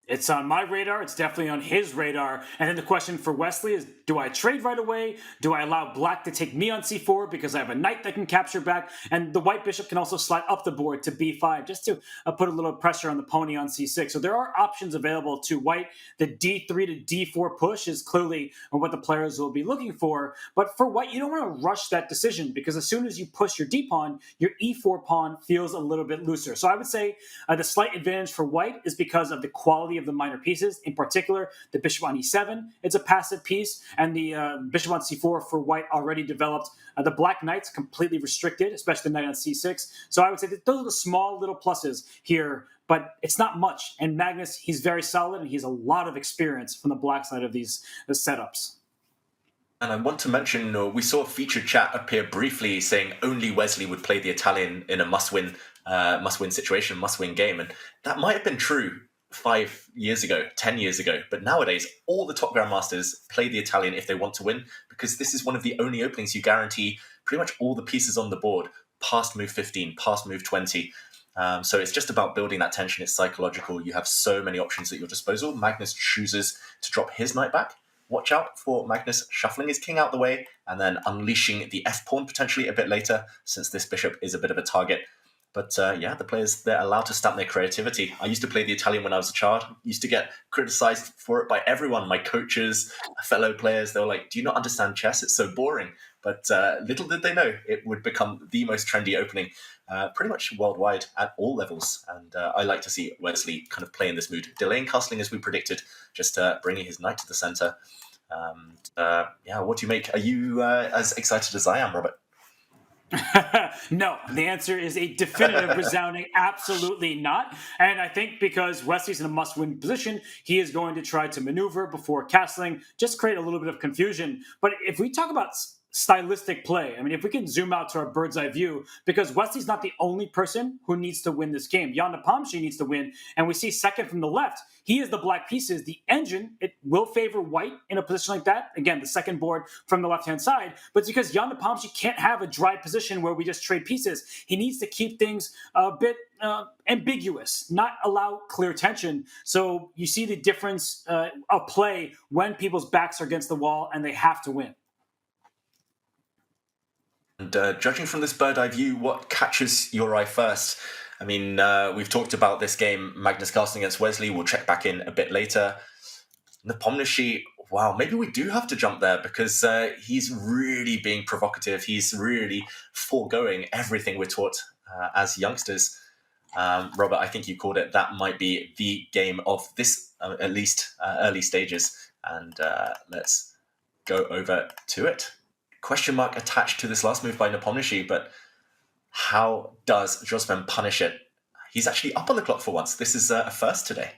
[SPEAKER 2] It's on my radar. It's definitely on his radar. And then the question for Wesley is, do I trade right away? Do I allow Black to take me on c4 because I have a knight that can capture back? And the white bishop can also slide up the board to b5 just to put a little pressure on the pony on c6. So there are options available to white. The d3 to d4 push is clearly what the players will be looking for. But for white, you don't want to rush that decision because as soon as you push your d-pawn, your e4 pawn feels a little bit looser. So I would say the slight advantage for white is because of the quality of the minor pieces, in particular the bishop on e7. It's a passive piece, and the bishop on c4 for white already developed. The black knight's completely restricted, especially the knight on c6. So I would say that those are the small little pluses here, but it's not much. And Magnus, he's very solid, and he has a lot of experience from the black side of these setups.
[SPEAKER 1] And I want to mention, we saw a featured chat appear briefly saying only Wesley would play the Italian in a must-win situation, must-win game. And that might have been true 5 years ago, 10 years ago. But nowadays, all the top grandmasters play the Italian if they want to win, because this is one of the only openings you guarantee pretty much all the pieces on the board, past move 15, past move 20. So it's just about building that tension. It's psychological. You have so many options at your disposal. Magnus chooses to drop his knight back. Watch out for Magnus shuffling his king out the way and then unleashing the f-pawn potentially a bit later, since this bishop is a bit of a target. But the players, they're allowed to stamp their creativity. I used to play the Italian when I was a child. Used to get criticized for it by everyone, my coaches, fellow players. They were like, do you not understand chess? It's so boring. But little did they know it would become the most trendy opening pretty much worldwide at all levels. And I like to see Wesley kind of play in this mood, delaying castling as we predicted, just bringing his knight to the center. What do you make? Are you as excited as I am, Robert?
[SPEAKER 2] No, the answer is a definitive, resounding absolutely not. And I think because Wesley's in a must-win position, he is going to try to maneuver before castling, just create a little bit of confusion. But if we talk about stylistic play, I mean, if we can zoom out to our bird's eye view, because Wesley's not the only person who needs to win this game. Jan Nepomniachtchi needs to win, and we see second from the left, he is the black pieces. The engine, it will favor white in a position like that. Again, the second board from the left-hand side, but it's because Jan Nepomniachtchi can't have a dry position where we just trade pieces. He needs to keep things a bit ambiguous, not allow clear tension. So you see the difference of play when people's backs are against the wall and they have to win.
[SPEAKER 1] And judging from this bird eye view, what catches your eye first? I mean, we've talked about this game, Magnus Carlsen against Wesley. We'll check back in a bit later. Nepomniachtchi, wow, maybe we do have to jump there because he's really being provocative. He's really foregoing everything we're taught as youngsters. Robert, I think you called it. That might be the game of this, at least early stages. And let's go over to it. Question mark attached to this last move by Nepomniachtchi, but how does Josepin punish it? He's actually up on the clock for once. This is a first today.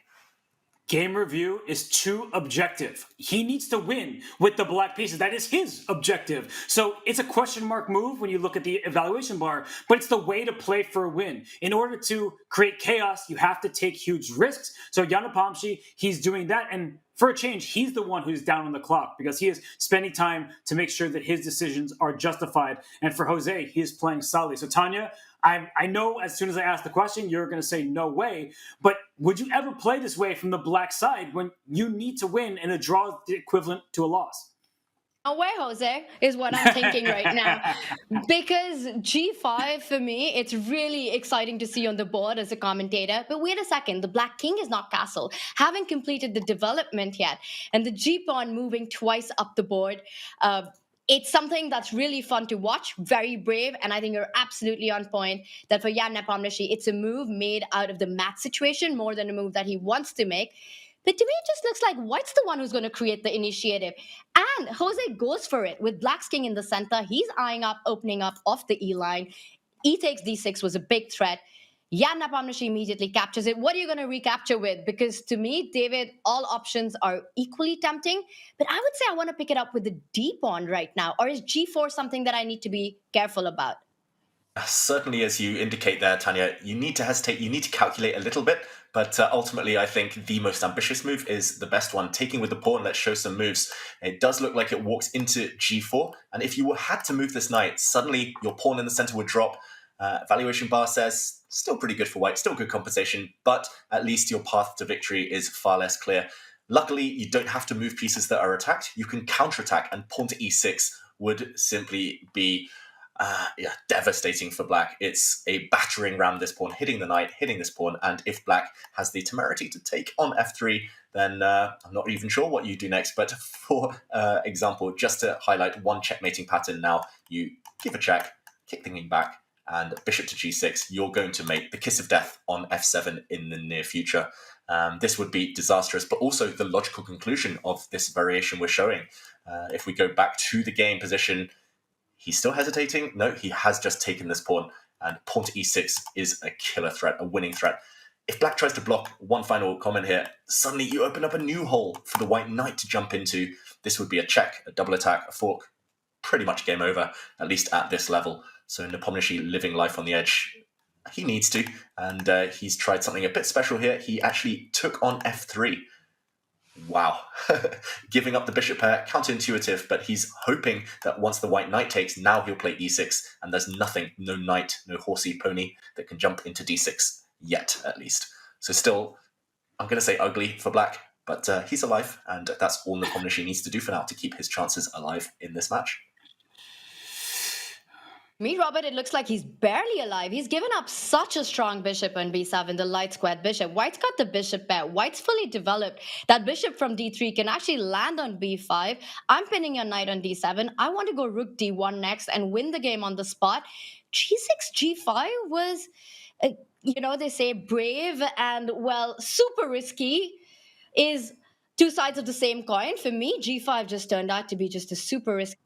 [SPEAKER 2] Game review is too objective. He needs to win with the black pieces. That is his objective. So it's a question mark move when you look at the evaluation bar, but it's the way to play for a win. In order to create chaos, you have to take huge risks. So Jan Nepomniachtchi, he's doing that. And for a change, he's the one who's down on the clock because he is spending time to make sure that his decisions are justified. And for Jose, he is playing solidly. So Tanya, I know as soon as I ask the question, you're going to say no way. But would you ever play this way from the black side when you need to win and a draw is the equivalent to a loss?
[SPEAKER 3] No way, Jose, is what I'm thinking right now. Because G5, for me, it's really exciting to see on the board as a commentator. But wait a second, the black king is not castle. Haven't completed the development yet. And the G-pawn moving twice up the board. It's something that's really fun to watch, very brave, and I think you're absolutely on point that for Jan Nepomniachtchi, it's a move made out of the mat situation more than a move that he wants to make. But to me, it just looks like White's the one who's going to create the initiative. And Jose goes for it with Black's king in the center. He's eyeing up, opening up off the E line. E takes D6 was a big threat. Jan Nepomniachtchi immediately captures it. What are you going to recapture with? Because to me, David, all options are equally tempting. But I would say I want to pick it up with the D pawn right now. Or is G4 something that I need to be careful about?
[SPEAKER 1] Certainly, as you indicate there, Tanya, you need to hesitate, you need to calculate a little bit, but ultimately I think the most ambitious move is the best one. Taking with the pawn, let's show some moves. It does look like it walks into g4, and if you had to move this knight, suddenly your pawn in the center would drop. Valuation bar says, still pretty good for white, still good compensation, but at least your path to victory is far less clear. Luckily, you don't have to move pieces that are attacked. You can counterattack, and pawn to e6 would simply be devastating for black. It's a battering ram, this pawn, hitting the knight, hitting this pawn, and if black has the temerity to take on f3, then I'm not even sure what you do next. But for example, just to highlight one checkmating pattern now, you give a check, kick the king back, and bishop to g6, you're going to make the kiss of death on f7 in the near future. This would be disastrous, but also the logical conclusion of this variation we're showing. If we go back to the game position, he's still hesitating. No, he has just taken this pawn, and pawn to e6 is a killer threat, a winning threat. If black tries to block, one final comment here, suddenly you open up a new hole for the white knight to jump into. This would be a check, a double attack, a fork, pretty much game over, at least at this level. So Nepomniachtchi living life on the edge. He needs to, and he's tried something a bit special here. He actually took on f3. Wow. Giving up the bishop pair, counterintuitive, but he's hoping that once the white knight takes, now he'll play e6, and there's nothing, no knight, no horsey pony that can jump into d6, yet at least. So still, I'm going to say ugly for black, but he's alive, and that's all Nepomniachtchi needs to do for now to keep his chances alive in this match.
[SPEAKER 3] Me, Robert, it looks like he's barely alive. He's given up such a strong bishop on b7, the light squared bishop. White's got the bishop pair. White's fully developed. That bishop from d3 can actually land on b5. I'm pinning your knight on d7. I want to go rook d1 next and win the game on the spot. g6, g5 was, they say brave and, well, super risky is two sides of the same coin. For me, g5 just turned out to be just a super risky.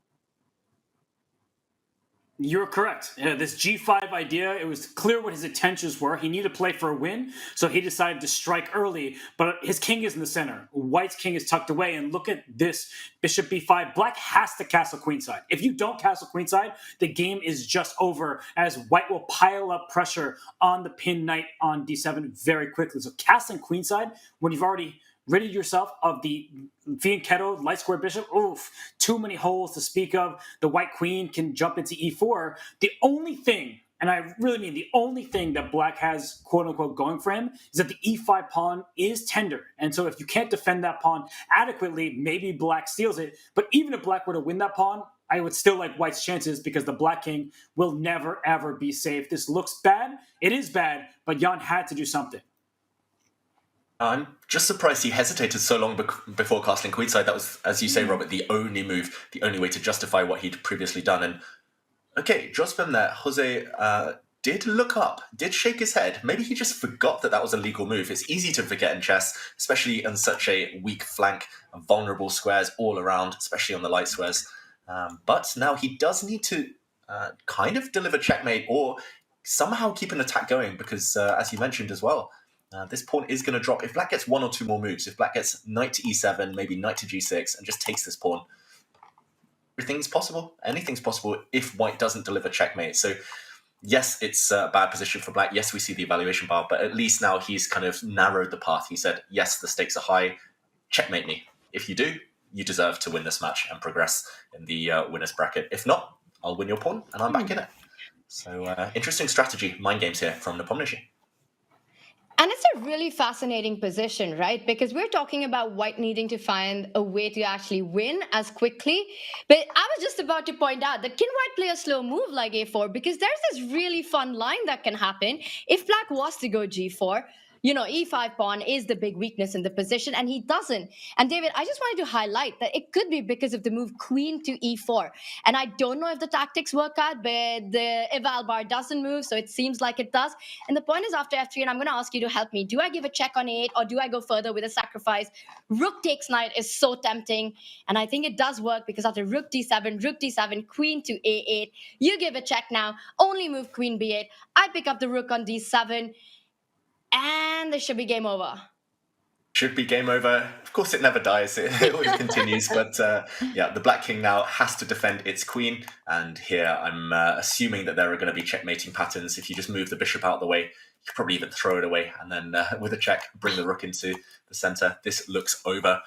[SPEAKER 2] You're correct. This g5 idea, it was clear what his intentions were. He needed to play for a win, so he decided to strike early, but his king is in the center. White's king is tucked away, and look at this, bishop b5. Black has to castle queenside. If you don't castle queenside, the game is just over, as white will pile up pressure on the pinned knight on d7 very quickly. So castling queenside, when you've already ridded yourself of the fianchetto light square bishop. Oof, too many holes to speak of. The white queen can jump into e4. The only thing, and I really mean the only thing that black has, quote unquote, going for him is that the e5 pawn is tender. And so if you can't defend that pawn adequately, maybe black steals it. But even if black were to win that pawn, I would still like white's chances because the black king will never, ever be safe. This looks bad. It is bad, but Jan had to do something.
[SPEAKER 1] I'm just surprised he hesitated so long before castling queenside. That was, as you say, Robert, the only move, the only way to justify what he'd previously done. And okay, Jospin there, Jose did look up, did shake his head. Maybe he just forgot that that was a legal move. It's easy to forget in chess, especially on such a weak flank and vulnerable squares all around, especially on the light squares. But now he does need to kind of deliver checkmate or somehow keep an attack going because, as you mentioned as well, this pawn is going to drop. If black gets one or two more moves, if black gets knight to e7, maybe knight to g6, and just takes this pawn, everything's possible. Anything's possible if white doesn't deliver checkmate. So yes, it's a bad position for black. Yes, we see the evaluation bar, but at least now he's kind of narrowed the path. He said, yes, the stakes are high. Checkmate me. If you do, you deserve to win this match and progress in the winner's bracket. If not, I'll win your pawn, and I'm back in it. So interesting strategy, mind games here from Nepomniachtchi.
[SPEAKER 3] And it's a really fascinating position, right? Because we're talking about white needing to find a way to actually win as quickly. But I was just about to point out that can white play a slow move like a4? Because there's this really fun line that can happen. If black was to go g4, e5 pawn is the big weakness in the position, and he doesn't. And David, I just wanted to highlight that it could be because of the move queen to e4. And I don't know if the tactics work out, but the eval bar doesn't move, so it seems like it does. And the point is, after f3, and I'm going to ask you to help me, do I give a check on a8 or do I go further with a sacrifice? Rook takes knight is so tempting, and I think it does work because after rook d7, queen to a8, you give a check now, only move queen b8. I pick up the rook on d7, and this should be game over.
[SPEAKER 1] Should be game over. Of course, it never dies. It always continues. But yeah, the Black King now has to defend its queen. And here I'm assuming that there are going to be checkmating patterns. If you just move the bishop out of the way, you could probably even throw it away. And then with a check, bring the rook into the center. This looks over.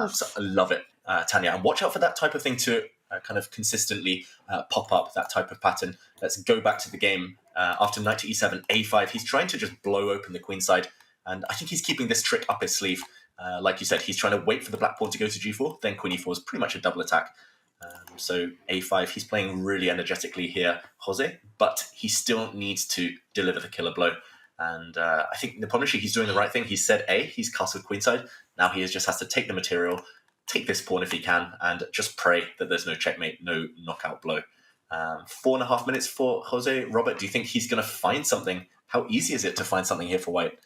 [SPEAKER 1] So I love it, Tanya. And watch out for that type of thing to kind of consistently pop up, that type of pattern. Let's go back to the game. After knight to e7, a5, he's trying to just blow open the queen side. And I think he's keeping this trick up his sleeve. Like you said, he's trying to wait for the black pawn to go to g4, then queen e4 is pretty much a double attack. So a5, he's playing really energetically here, Jose, but he still needs to deliver the killer blow. And I think Nepomniachtchi, he's doing the right thing. He said A, he's castled queenside. Now he just has to take the material, take this pawn if he can, and just pray that there's no checkmate, no knockout blow. 4.5 minutes for Jose. Robert, do you think he's going to find something? How easy is it to find something here for white?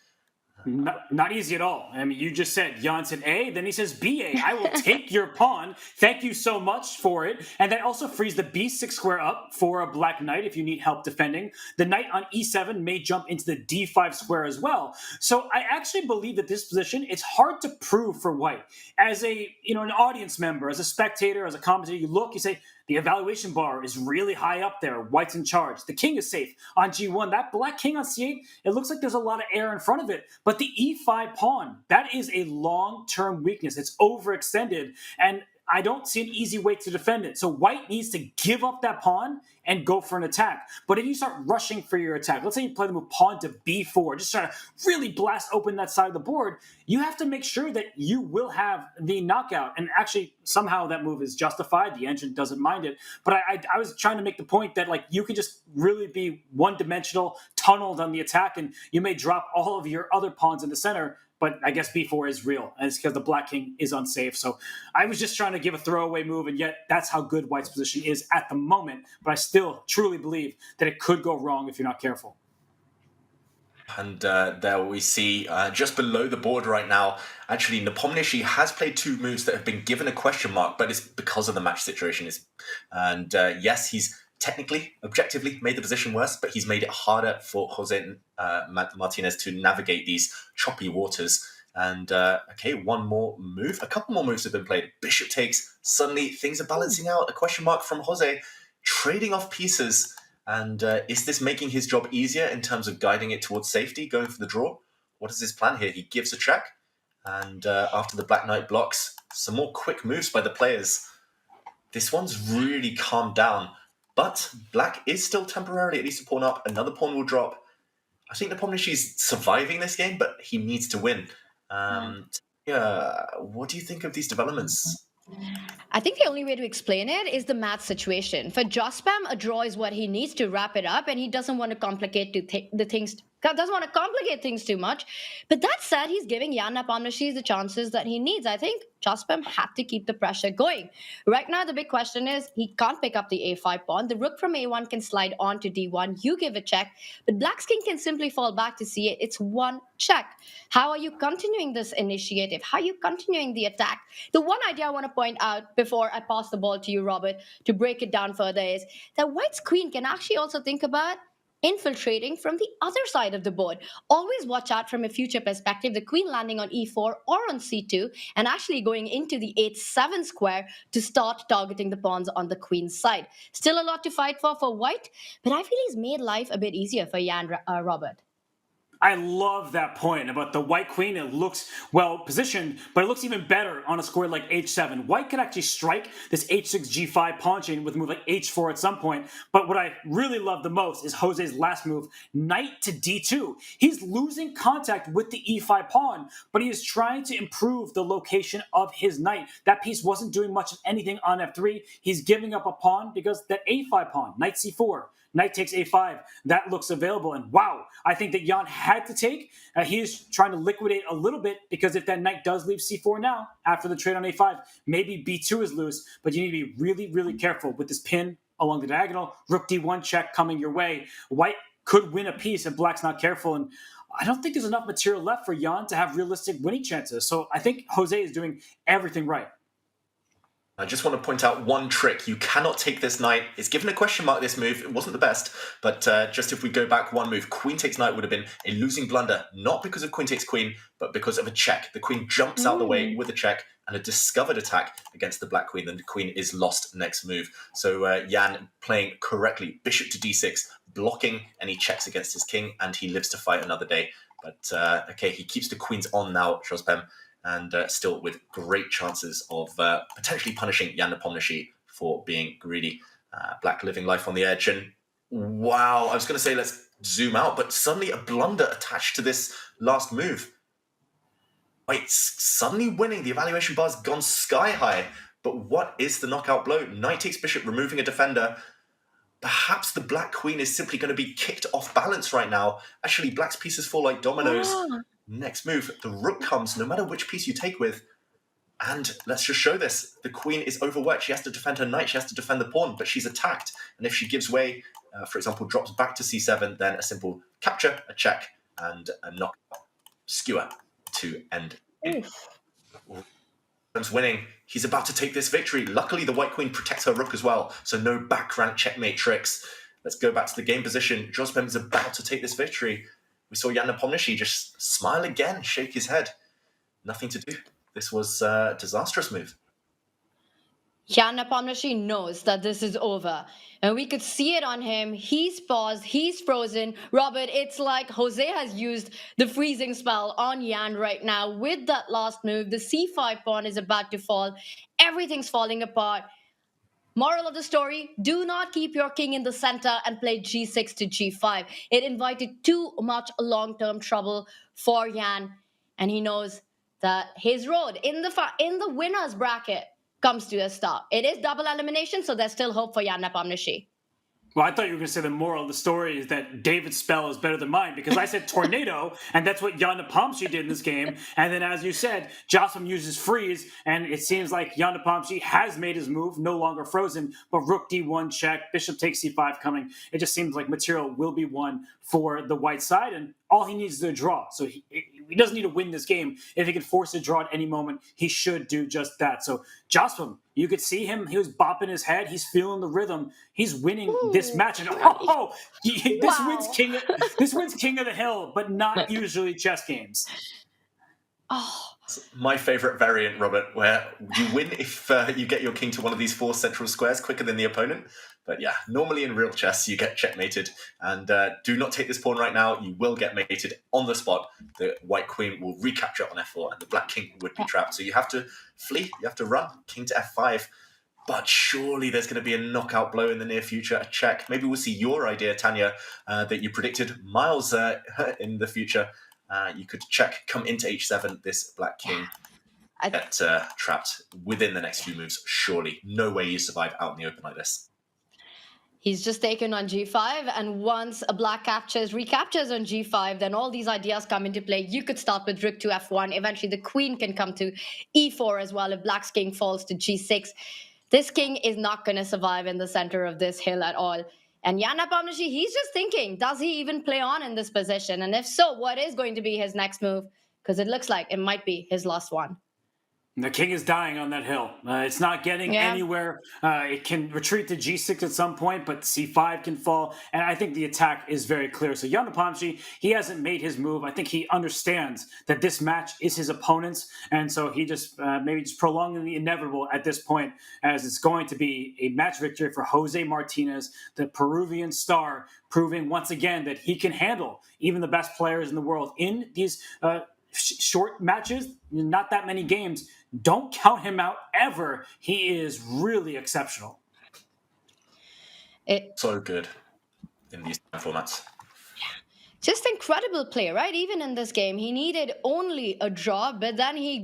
[SPEAKER 2] Not easy at all. I mean, you just said Jan said A, then he says BA. I will take your pawn. Thank you so much for it. And that also frees the B6 square up for a black knight if you need help defending. The knight on E7 may jump into the D5 square as well. So I actually believe that this position, it's hard to prove for white. As an audience member, as a spectator, as a commentator, you look, you say, the evaluation bar is really high up there. White's in charge. The king is safe on g1. That black king on c8, it looks like there's a lot of air in front of it. But the e5 pawn, that is a long-term weakness. It's overextended, and I don't see an easy way to defend it. So white needs to give up that pawn and go for an attack. But if you start rushing for your attack, let's say you play the move pawn to b4, just trying to really blast open that side of the board, you have to make sure that you will have the knockout. And actually, somehow that move is justified. The engine doesn't mind it. But I was trying to make the point that you can just really be one-dimensional, tunneled on the attack, and you may drop all of your other pawns in the center. But I guess b4 is real, and it's because the black king is unsafe. So I was just trying to give a throwaway move, and yet that's how good white's position is at the moment. But I still truly believe that it could go wrong if you're not careful.
[SPEAKER 1] And there we see, just below the board right now, actually Nepomniachtchi has played two moves that have been given a question mark, but it's because of the match situation. And yes, he's technically, objectively, made the position worse, but he's made it harder for Jose Martinez to navigate these choppy waters. And okay, one more move. A couple more moves have been played. Bishop takes. Suddenly, things are balancing out. A question mark from Jose, trading off pieces. And is this making his job easier in terms of guiding it towards safety, going for the draw? What is his plan here? He gives a check. And after the black knight blocks, some more quick moves by the players. This one's really calmed down. But black is still temporarily at least a pawn up. Another pawn will drop. I think Nepomniachtchi's surviving this game, but he needs to win. Yeah, what do you think of these developments?
[SPEAKER 3] I think the only way to explain it is the math situation. For Jospam, a draw is what he needs to wrap it up, and he doesn't want to complicate things too much. But that said, he's giving Jan Nepomniachtchi the chances that he needs. I think Jospam had to keep the pressure going. Right now, the big question is he can't pick up the a5 pawn. The rook from a1 can slide on to d1. You give a check, but black's king can simply fall back to c8. It's one check. How are you continuing this initiative? How are you continuing the attack? The one idea I want to point out before I pass the ball to you, Robert, to break it down further is that white's queen can actually also think about infiltrating from the other side of the board. Always watch out from a future perspective, the queen landing on e4 or on c2 and actually going into the 8-7 square to start targeting the pawns on the queen's side. Still a lot to fight for white, but I feel he's made life a bit easier for Jan, Robert.
[SPEAKER 2] I love that point about the white queen. It looks well positioned, but it looks even better on a square like h7. White could actually strike this h6, g5 pawn chain with a move like h4 at some point. But what I really love the most is Jose's last move, knight to d2. He's losing contact with the e5 pawn, but he is trying to improve the location of his knight. That piece wasn't doing much of anything on f3. He's giving up a pawn because that a5 pawn, knight c4, knight takes a5. That looks available. And wow, I think that Jan had to take. He is trying to liquidate a little bit, because if that knight does leave c4 now, after the trade on a5, maybe b2 is loose. But you need to be really, really careful with this pin along the diagonal. Rook d1 check coming your way. White could win a piece if black's not careful. And I don't think there's enough material left for Jan to have realistic winning chances. So I think Jose is doing everything right.
[SPEAKER 1] I just want to point out one trick. You cannot take this knight. It's given a question mark, this move. It wasn't the best, but just if we go back one move, queen takes knight would have been a losing blunder, not because of queen takes queen, but because of a check. The queen jumps out the way with a check and a discovered attack against the black queen. Then the queen is lost next move. So Jan playing correctly. Bishop to d6, blocking any checks against his king, and he lives to fight another day. But okay, he keeps the queens on now, Jospem, and still with great chances of potentially punishing Jan Nepomniachtchi for being greedy. Black living life on the edge. And wow, I was going to say let's zoom out, but suddenly a blunder attached to this last move. Wait, suddenly winning. The evaluation bar's gone sky high. But what is the knockout blow? Knight takes bishop, removing a defender. Perhaps the black queen is simply going to be kicked off balance right now. Actually, black's pieces fall like dominoes. Next move, the rook comes, no matter which piece you take with. And let's just show this. The queen is overworked. She has to defend her knight. She has to defend the pawn, but she's attacked. And if she gives way, for example, drops back to c7, then a simple capture, a check, and a knockout skewer to end it. Winning. He's about to take this victory. Luckily, the white queen protects her rook as well, so no back rank checkmate tricks. Let's go back to the game position. Jospem is about to take this victory. We saw Jan Nepomniachtchi just smile again, shake his head. Nothing to do. This was a disastrous move.
[SPEAKER 3] Jan Nepomniachtchi knows that this is over. And we could see it on him. He's paused. He's frozen. Robert, it's like Jose has used the freezing spell on Jan right now with that last move. The c5 pawn is about to fall. Everything's falling apart. Moral of the story, do not keep your king in the center and play g6 to g5. It invited too much long-term trouble for Jan. And he knows that his road in the winner's bracket comes to a stop. It is double elimination, so there's still hope for Jan Nepomniachtchi.
[SPEAKER 2] Well, I thought you were going to say the moral of the story is that David's spell is better than mine, because I said tornado, and that's what Jan Nepomniachtchi did in this game. And then, as you said, Jocelyn uses freeze, and it seems like Jan Nepomniachtchi has made his move, no longer frozen, but rook d1 check, bishop takes c5 coming. It just seems like material will be won for the white side, and all he needs is a draw. So he doesn't need to win this game. If he can force a draw at any moment, he should do just that. So Jocelyn, you could see him. He was bopping his head. He's feeling the rhythm. He's winning this match. And this wins King of the Hill, but not usually chess games.
[SPEAKER 3] Oh,
[SPEAKER 1] My favorite variant, Robert, where you win if you get your king to one of these 4 central squares quicker than the opponent. But yeah, normally in real chess, you get checkmated. And do not take this pawn right now. You will get mated on the spot. The white queen will recapture on f4, and the black king would be trapped. So you have to flee. You have to run. King to f5. But surely there's going to be a knockout blow in the near future, a check. Maybe we'll see your idea, Tanya, that you predicted miles in the future. You could check, come into h7, this black king get trapped within the next few moves, surely. No way you survive out in the open like this.
[SPEAKER 3] he's just taken on g5, and once a black recaptures on g5, then all these ideas come into play. You could start with rook to f1. Eventually, the queen can come to e4 as well if black's king falls to g6. This king is not going to survive in the center of this hill at all. And Jan Nepomniachtchi, he's just thinking, does he even play on in this position? And if so, what is going to be his next move? Because it looks like it might be his last one.
[SPEAKER 2] The king is dying on that hill. It's not getting anywhere. It can retreat to g6 at some point, but c5 can fall. And I think the attack is very clear. So Jan Nepomniachtchi, he hasn't made his move. I think he understands that this match is his opponent's. And so he just maybe just prolonging the inevitable at this point, as it's going to be a match victory for Jose Martinez, the Peruvian star, proving once again that he can handle even the best players in the world in these short matches, not that many games. Don't count him out ever. He is really exceptional.
[SPEAKER 1] So good in these formats.
[SPEAKER 3] Just incredible play, right? Even in this game, he needed only a draw, but then he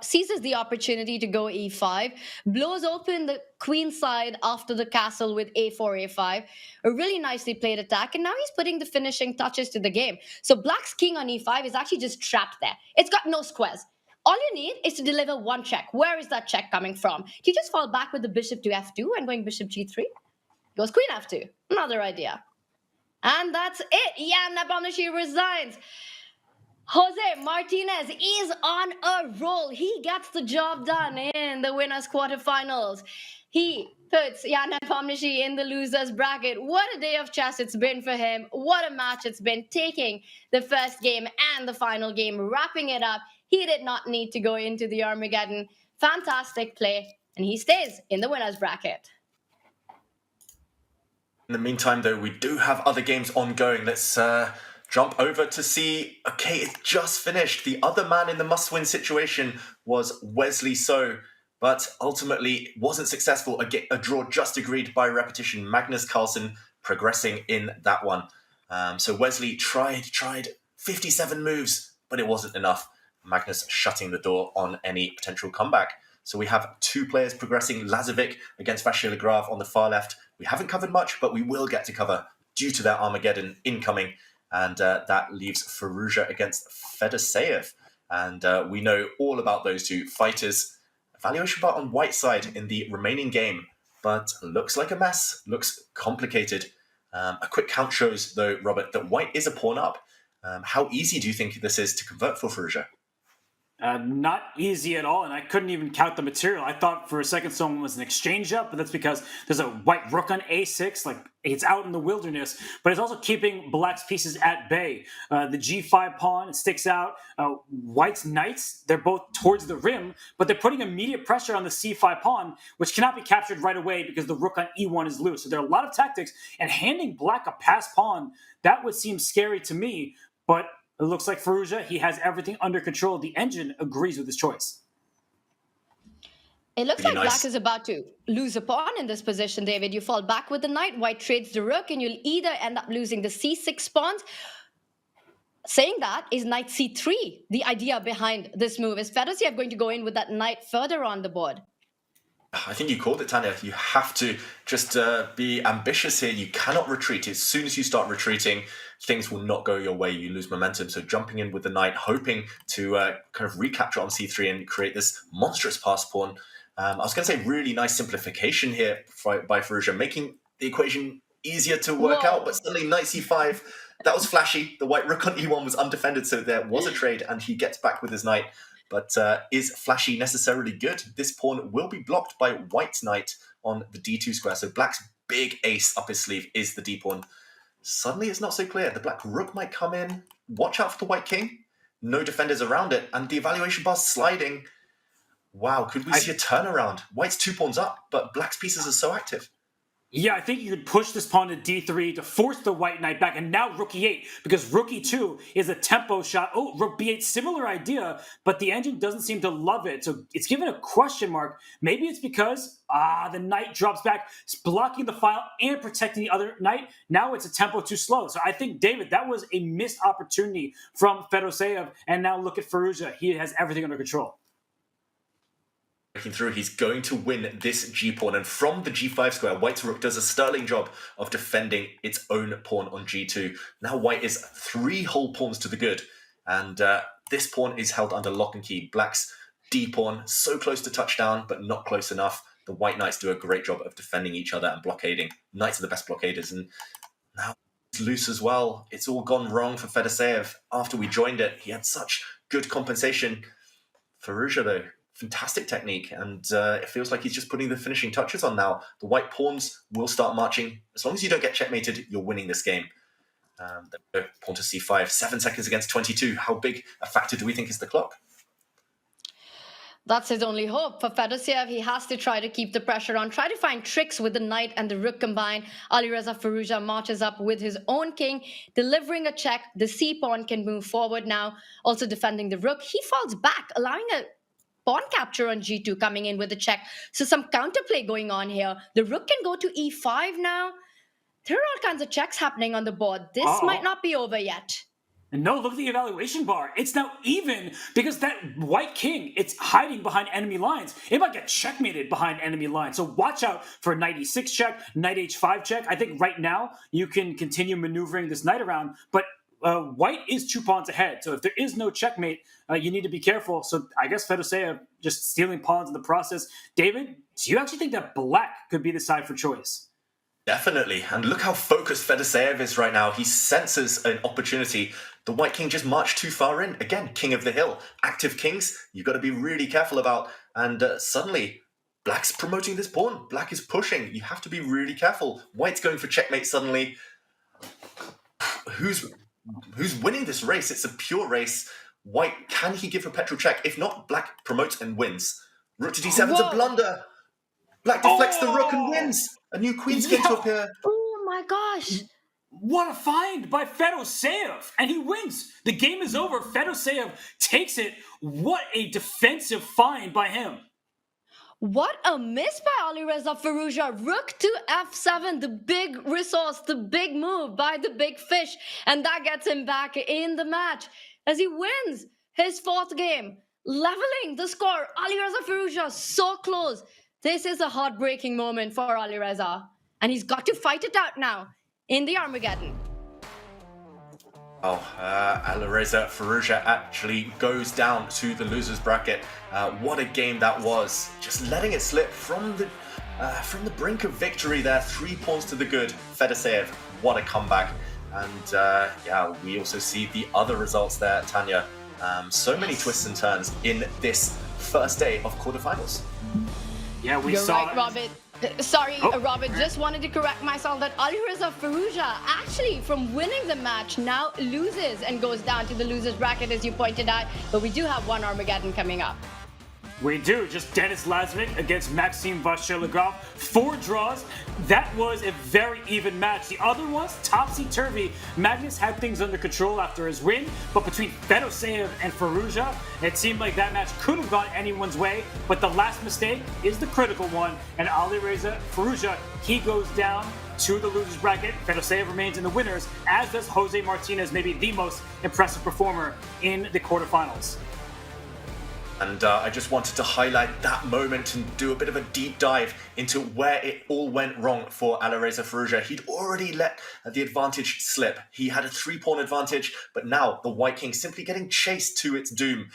[SPEAKER 3] seizes the opportunity to go e5, blows open the queen side after the castle with a4, a5. A really nicely played attack, and now he's putting the finishing touches to the game. So black's king on e5 is actually just trapped there. It's got no squares. All you need is to deliver one check. Where is that check coming from? Do you just fall back with the bishop to f2 and going bishop g3? Goes queen f2. Another idea. And that's it. Jan Nepomuceno resigns. Jose Martinez is on a roll. He gets the job done in the winners' quarterfinals. He puts Jan Nepomuceno in the losers' bracket. What a day of chess it's been for him. What a match it's been, taking the first game and the final game, wrapping it up. He did not need to go into the Armageddon. Fantastic play, and he stays in the winners' bracket.
[SPEAKER 1] In the meantime, though, we do have other games ongoing. Let's jump over to see, okay, it's just finished. The other man in the must-win situation was Wesley So, but ultimately wasn't successful. A draw just agreed by repetition. Magnus Carlsen progressing in that one. So Wesley tried 57 moves, but it wasn't enough. Magnus shutting the door on any potential comeback. So we have two players progressing, Lazovic against Vachier-Lagrave on the far left. We haven't covered much, but we will get to cover due to their Armageddon incoming. And that leaves Firouzja against Fedoseev. And we know all about those two fighters. Evaluation bar on white side in the remaining game, but looks like a mess, looks complicated. A quick count shows, though, Robert, that white is a pawn up. How easy do you think this is to convert for Firouzja?
[SPEAKER 2] Not easy at all, and I couldn't even count the material. I thought for a second someone was an exchange up, but that's because there's a white rook on a6, like it's out in the wilderness, but it's also keeping black's pieces at bay. The g5 pawn sticks out. White's knights, they're both towards the rim, but they're putting immediate pressure on the c5 pawn, which cannot be captured right away because the rook on e1 is loose. So there are a lot of tactics, and handing black a pass pawn, that would seem scary to me, but it looks like Firouzja, he has everything under control. The engine agrees with his choice.
[SPEAKER 3] It looks like black is about to lose a pawn in this position, David. You fall back with the knight, white trades the rook, and you'll either end up losing the c6 pawns. Saying that, is knight c3 the idea behind this move? Is Fedoseev going to go in with that knight further on the board?
[SPEAKER 1] I think you called it, Tanya. You have to just be ambitious here. You cannot retreat. As soon as you start retreating, things will not go your way. You lose momentum. So jumping in with the knight, hoping to kind of recapture on c3 and create this monstrous pass pawn. I was going to say really nice simplification here by Firouzja, making the equation easier to work out, but suddenly knight c5, that was flashy. The white rook on e1 was undefended, so there was a trade, and he gets back with his knight. But is flashy necessarily good? This pawn will be blocked by white's knight on the d2 square. So black's big ace up his sleeve is the d pawn. Suddenly it's not so clear. The black rook might come in. Watch out for the white king. No defenders around it. And the evaluation bar's sliding. Wow, could we see a turnaround? White's 2 pawns up, but black's pieces are so active.
[SPEAKER 2] Yeah, I think you could push this pawn to d3 to force the white knight back, and now rook e8, because rook e2 is a tempo shot. Oh, rook b8, similar idea, but the engine doesn't seem to love it, so it's given a question mark. Maybe it's because, the knight drops back, it's blocking the file and protecting the other knight. Now it's a tempo too slow. So I think, David, that was a missed opportunity from Fedoseev, and now look at Firouzja. He has everything under control.
[SPEAKER 1] Breaking through, he's going to win this g-pawn, and from the g5 square, white's rook does a sterling job of defending its own pawn on g2. Now white is 3 whole pawns to the good, and this pawn is held under lock and key. Black's d-pawn, so close to touchdown, but not close enough. The white knights do a great job of defending each other and blockading. Knights are the best blockaders, and now it's loose as well. It's all gone wrong for Fedoseev. After we joined it, he had such good compensation. Firouzja, though, fantastic technique, and it feels like he's just putting the finishing touches on now. The white pawns will start marching. As long as you don't get checkmated, you're winning this game. Pawn to c5, 7 seconds against 22. How big a factor do we think is the clock?
[SPEAKER 3] That's his only hope. For Fedoseev, he has to try to keep the pressure on, try to find tricks with the knight and the rook combined. Alireza Firouzja marches up with his own king, delivering a check. The c-pawn can move forward now, also defending the rook. He falls back, allowing a pawn capture on g2, coming in with a check. So some counterplay going on here. The rook can go to e5 now. There are all kinds of checks happening on the board. This might not be over yet.
[SPEAKER 2] And no, look at the evaluation bar. It's now even because that white king, it's hiding behind enemy lines. It might get checkmated behind enemy lines. So watch out for knight e6 check, knight h5 check. I think right now you can continue maneuvering this knight around, but white is 2 pawns ahead. So if there is no checkmate, you need to be careful. So I guess Fedoseev just stealing pawns in the process. David, do you actually think that black could be the side for choice?
[SPEAKER 1] Definitely. And look how focused Fedoseev is right now. He senses an opportunity. The white king just marched too far in. Again, king of the hill. Active kings, you've got to be really careful about. And suddenly, black's promoting this pawn. Black is pushing. You have to be really careful. White's going for checkmate suddenly. Who's winning this race? It's a pure race. White, can he give a petrol check? If not, black promotes and wins. Rook to d7's a blunder. Black deflects the rook and wins. A new queen's going to appear.
[SPEAKER 3] Oh my gosh.
[SPEAKER 2] What a find by Fedoseev. And he wins. The game is over. Fedoseev takes it. What a defensive find by him.
[SPEAKER 3] What a miss by Alireza Firouzja. Rook to f7, the big resource, the big move by the big fish. And that gets him back in the match as he wins his 4th game, leveling the score. Alireza Firouzja so close. This is a heartbreaking moment for Alireza. And he's got to fight it out now in the Armageddon.
[SPEAKER 1] Alireza Firouzja actually goes down to the loser's bracket. What a game that was. Just letting it slip from the brink of victory there. 3 pawns to the good. Fedoseev, what a comeback. And we also see the other results there, Tanya. So many twists and turns in this first day of quarterfinals.
[SPEAKER 2] Yeah, we
[SPEAKER 3] You're
[SPEAKER 2] saw
[SPEAKER 3] right, Robert. Sorry, Robert, just wanted to correct myself that Alireza Firouzja actually from winning the match now loses and goes down to the loser's bracket as you pointed out, but we do have one Armageddon coming up.
[SPEAKER 2] We do. Just Denis Lazovic against Maxime Vachier-Lagrave. 4 draws. That was a very even match. The other ones, topsy-turvy. Magnus had things under control after his win, but between Fedoseev and Firouzja, it seemed like that match could have gone anyone's way, but the last mistake is the critical one, and Alireza Firouzja, he goes down to the losers bracket. Fedoseev remains in the winners, as does Jose Martinez, maybe the most impressive performer in the quarterfinals.
[SPEAKER 1] And I just wanted to highlight that moment and do a bit of a deep dive into where it all went wrong for Alireza Firouzja. He'd already let the advantage slip. He had a 3-pawn advantage, but now the white king simply getting chased to its doom.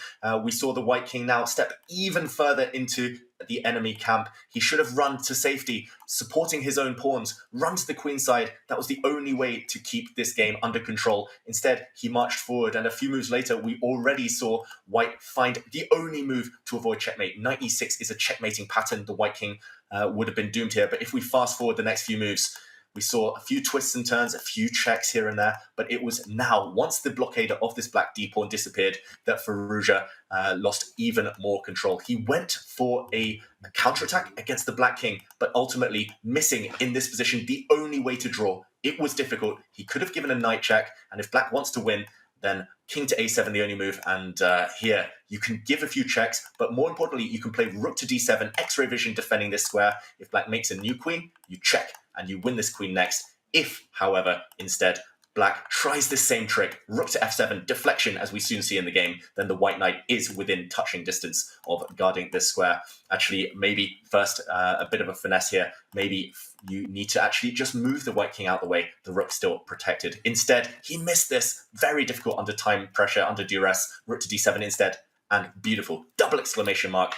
[SPEAKER 1] We saw the white king now step even further into the enemy camp. He should have run to safety, supporting his own pawns, run to the queen side. That was the only way to keep this game under control. Instead, he marched forward, and a few moves later, we already saw white find the only move to avoid checkmate. Knight e6 is a checkmating pattern. The white king would have been doomed here, but if we fast forward the next few moves, we saw a few twists and turns, a few checks here and there, but it was now, once the blockader of this black d-pawn disappeared, that Firouzja lost even more control. He went for a counterattack against the black king, but ultimately missing in this position the only way to draw. It was difficult. He could have given a knight check, and if black wants to win, then king to a7 the only move, and here you can give a few checks, but more importantly, you can play rook to d7, x-ray vision defending this square. If black makes a new queen, you check, and you win this queen next. If, however, instead, black tries this same trick, rook to f7, deflection, as we soon see in the game, then the white knight is within touching distance of guarding this square. Actually, maybe first, a bit of a finesse here. Maybe you need to actually just move the white king out the way. The rook's still protected. Instead, he missed this. Very difficult under time pressure, under duress. Rook to d7 instead, and beautiful. Double exclamation mark.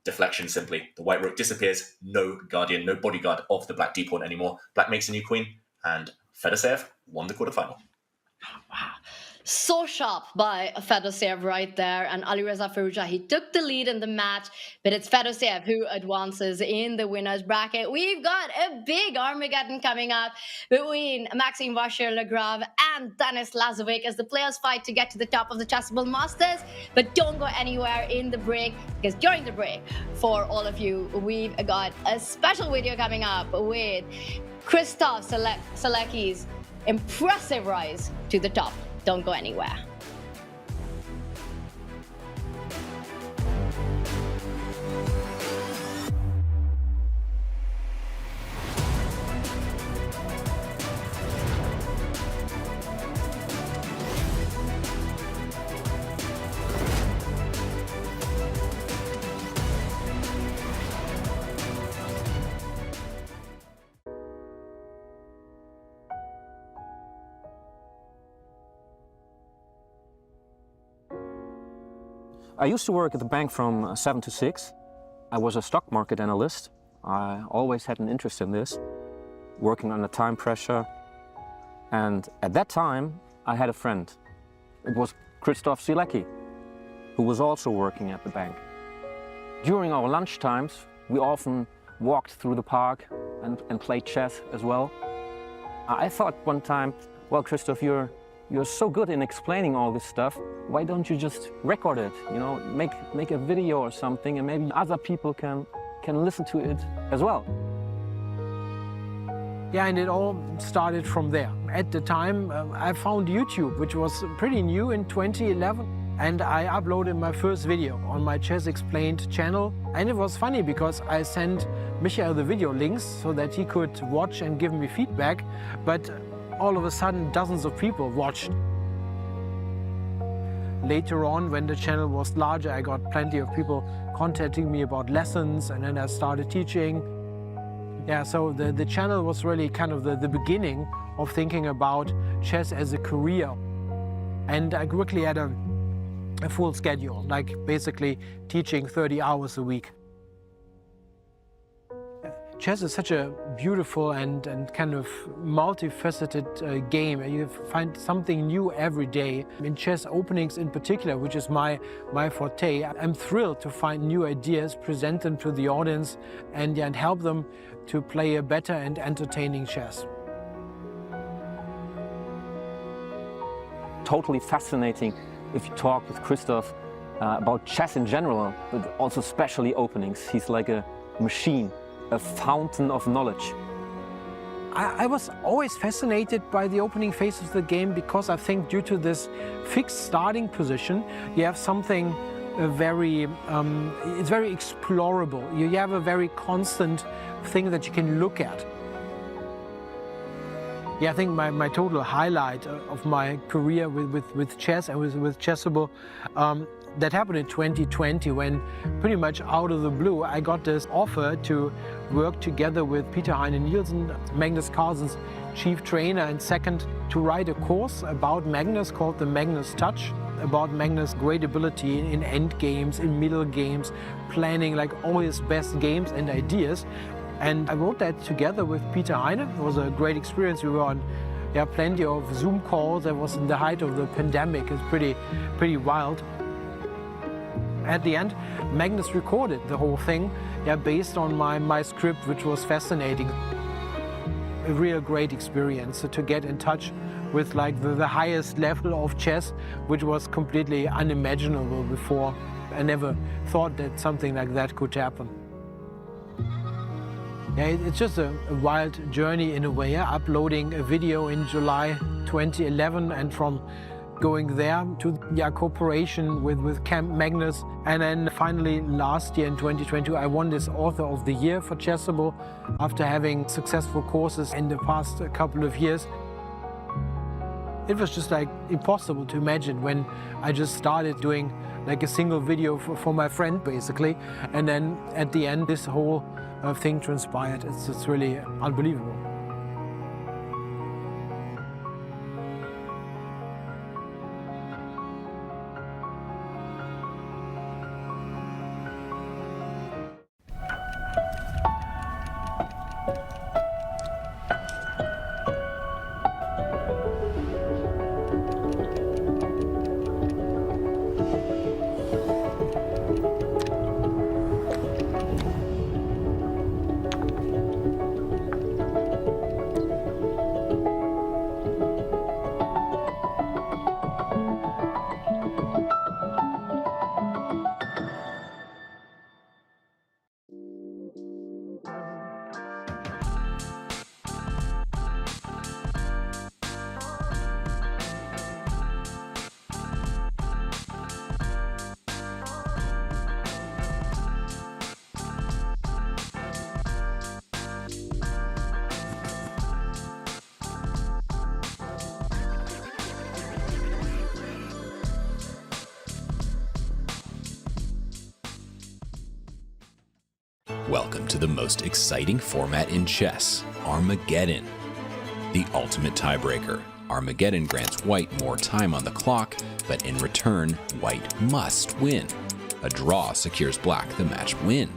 [SPEAKER 1] Deflection simply. The white rook disappears. No guardian, no bodyguard of the black d-pawn anymore. Black makes a new queen, and Fedoseev won the quarterfinal.
[SPEAKER 3] Wow. So sharp by Fedoseev right there. And Alireza Firouzja, he took the lead in the match, but it's Fedoseev who advances in the winner's bracket. We've got a big Armageddon coming up between Maxime Vachier-Lagrave and Denis Lazovic as the players fight to get to the top of the Chessable Masters. But don't go anywhere in the break, because during the break, for all of you, we've got a special video coming up with Christoph Selecki's impressive rise to the top. Don't go anywhere.
[SPEAKER 7] I used to work at the bank from 7 to 6. I was a stock market analyst. I always had an interest in this, working under time pressure. And at that time, I had a friend. It was Christoph Sielecki, who was also working at the bank. During our lunch times, we often walked through the park and played chess as well. I thought one time, well, Christoph, you're so good in explaining all this stuff. Why don't you just record it? You know, make a video or something, and maybe other people can listen to it as well.
[SPEAKER 8] Yeah, and it all started from there. At the time, I found YouTube, which was pretty new in 2011. And I uploaded my first video on my Chess Explained channel. And it was funny because I sent Michael the video links so that he could watch and give me feedback. But all of a sudden, dozens of people watched. Later on, when the channel was larger, I got plenty of people contacting me about lessons, and then I started teaching. Yeah, so the channel was really kind of the beginning of thinking about chess as a career. And I quickly had a full schedule, like basically teaching 30 hours a week. Chess is such a beautiful and kind of multifaceted game. You find something new every day. In chess openings in particular, which is my forte, I'm thrilled to find new ideas, present them to the audience, and help them to play a better and entertaining chess.
[SPEAKER 7] Totally fascinating if you talk with Christoph about chess in general, but also especially openings. He's like a machine, a fountain of knowledge.
[SPEAKER 8] I was always fascinated by the opening phase of the game because I think due to this fixed starting position, you have something it's very explorable. You have a very constant thing that you can look at. Yeah, I think my total highlight of my career with chess and with Chessable, that happened in 2020 when pretty much out of the blue I got this offer to work together with Peter Heine Nielsen, Magnus Carlsen's chief trainer, and second to write a course about Magnus called the Magnus Touch, about Magnus' great ability in end games, in middle games, planning like all his best games and ideas. And I wrote that together with Peter Heine. It was a great experience. We were on plenty of Zoom calls. That was in the height of the pandemic. It's pretty wild. At the end, Magnus recorded the whole thing based on my script, which was fascinating. A real great experience to get in touch with like the highest level of chess, which was completely unimaginable before. I never thought that something like that could happen. Yeah, it's just a wild journey in a way. Uploading a video in July 2011, and from going there to cooperation with Camp Magnus, and then finally last year in 2022 I won this Author of the Year for Chessable after having successful courses in the past couple of years. It was just like impossible to imagine when I just started doing like a single video for my friend basically, and then at the end this whole thing transpired. It's really unbelievable.
[SPEAKER 9] Welcome to the most exciting format in chess, Armageddon. The ultimate tiebreaker. Armageddon grants White more time on the clock, but in return, White must win. A draw secures black the match win.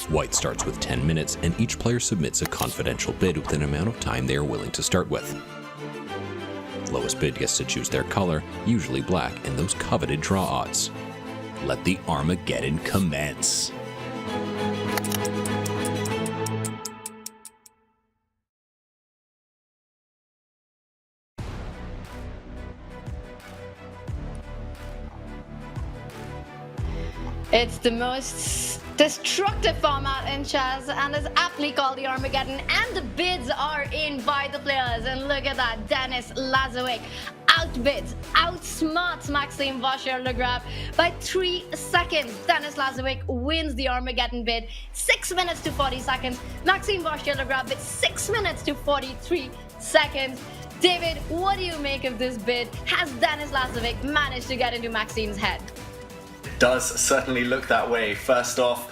[SPEAKER 9] White starts with 10 minutes, and each player submits a confidential bid with an amount of time they are willing to start with. Lowest bid gets to choose their color, usually black, and those coveted draw odds. Let the Armageddon commence.
[SPEAKER 3] It's the most destructive format in chess and is aptly called the Armageddon, and the bids are in by the players. And look at that, DenLaz outbids, outsmarts Maxime Vachier-Lagrave by 3 seconds. DenLaz wins the Armageddon bid 6 minutes to 40 seconds. Maxime Vachier-Lagrave bid 6 minutes to 43 seconds. David, what do you make of this bid? Has DenLaz managed to get into Maxime's head?
[SPEAKER 1] Does certainly look that way. First off,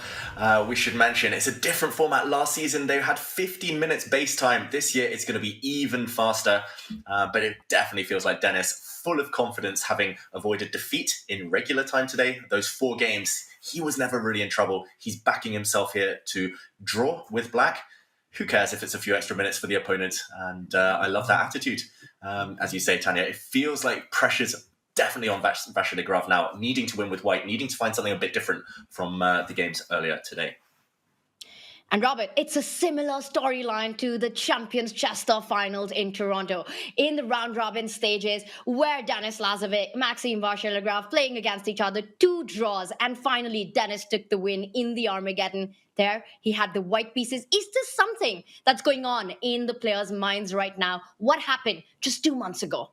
[SPEAKER 1] we should mention it's a different format. Last season they had 15 minutes base time. This year it's going to be even faster, but it definitely feels like Dennis, full of confidence, having avoided defeat in regular time today. Those 4 games, he was never really in trouble. He's backing himself here to draw with black. Who cares if it's a few extra minutes for the opponent? And I love that attitude. As you say, Tanya, it feels like pressure's definitely on Vachier-Lagrave now, needing to win with white, needing to find something a bit different from the games earlier today.
[SPEAKER 3] And Robert, it's a similar storyline to the Champions Chess Finals in Toronto. In the round-robin stages, where DenLaz, Maxime Vachier-Lagrave playing against each other, 2 draws, and finally Dennis took the win in the Armageddon. There, he had the white pieces. Is this something that's going on in the players' minds right now? What happened just 2 months ago?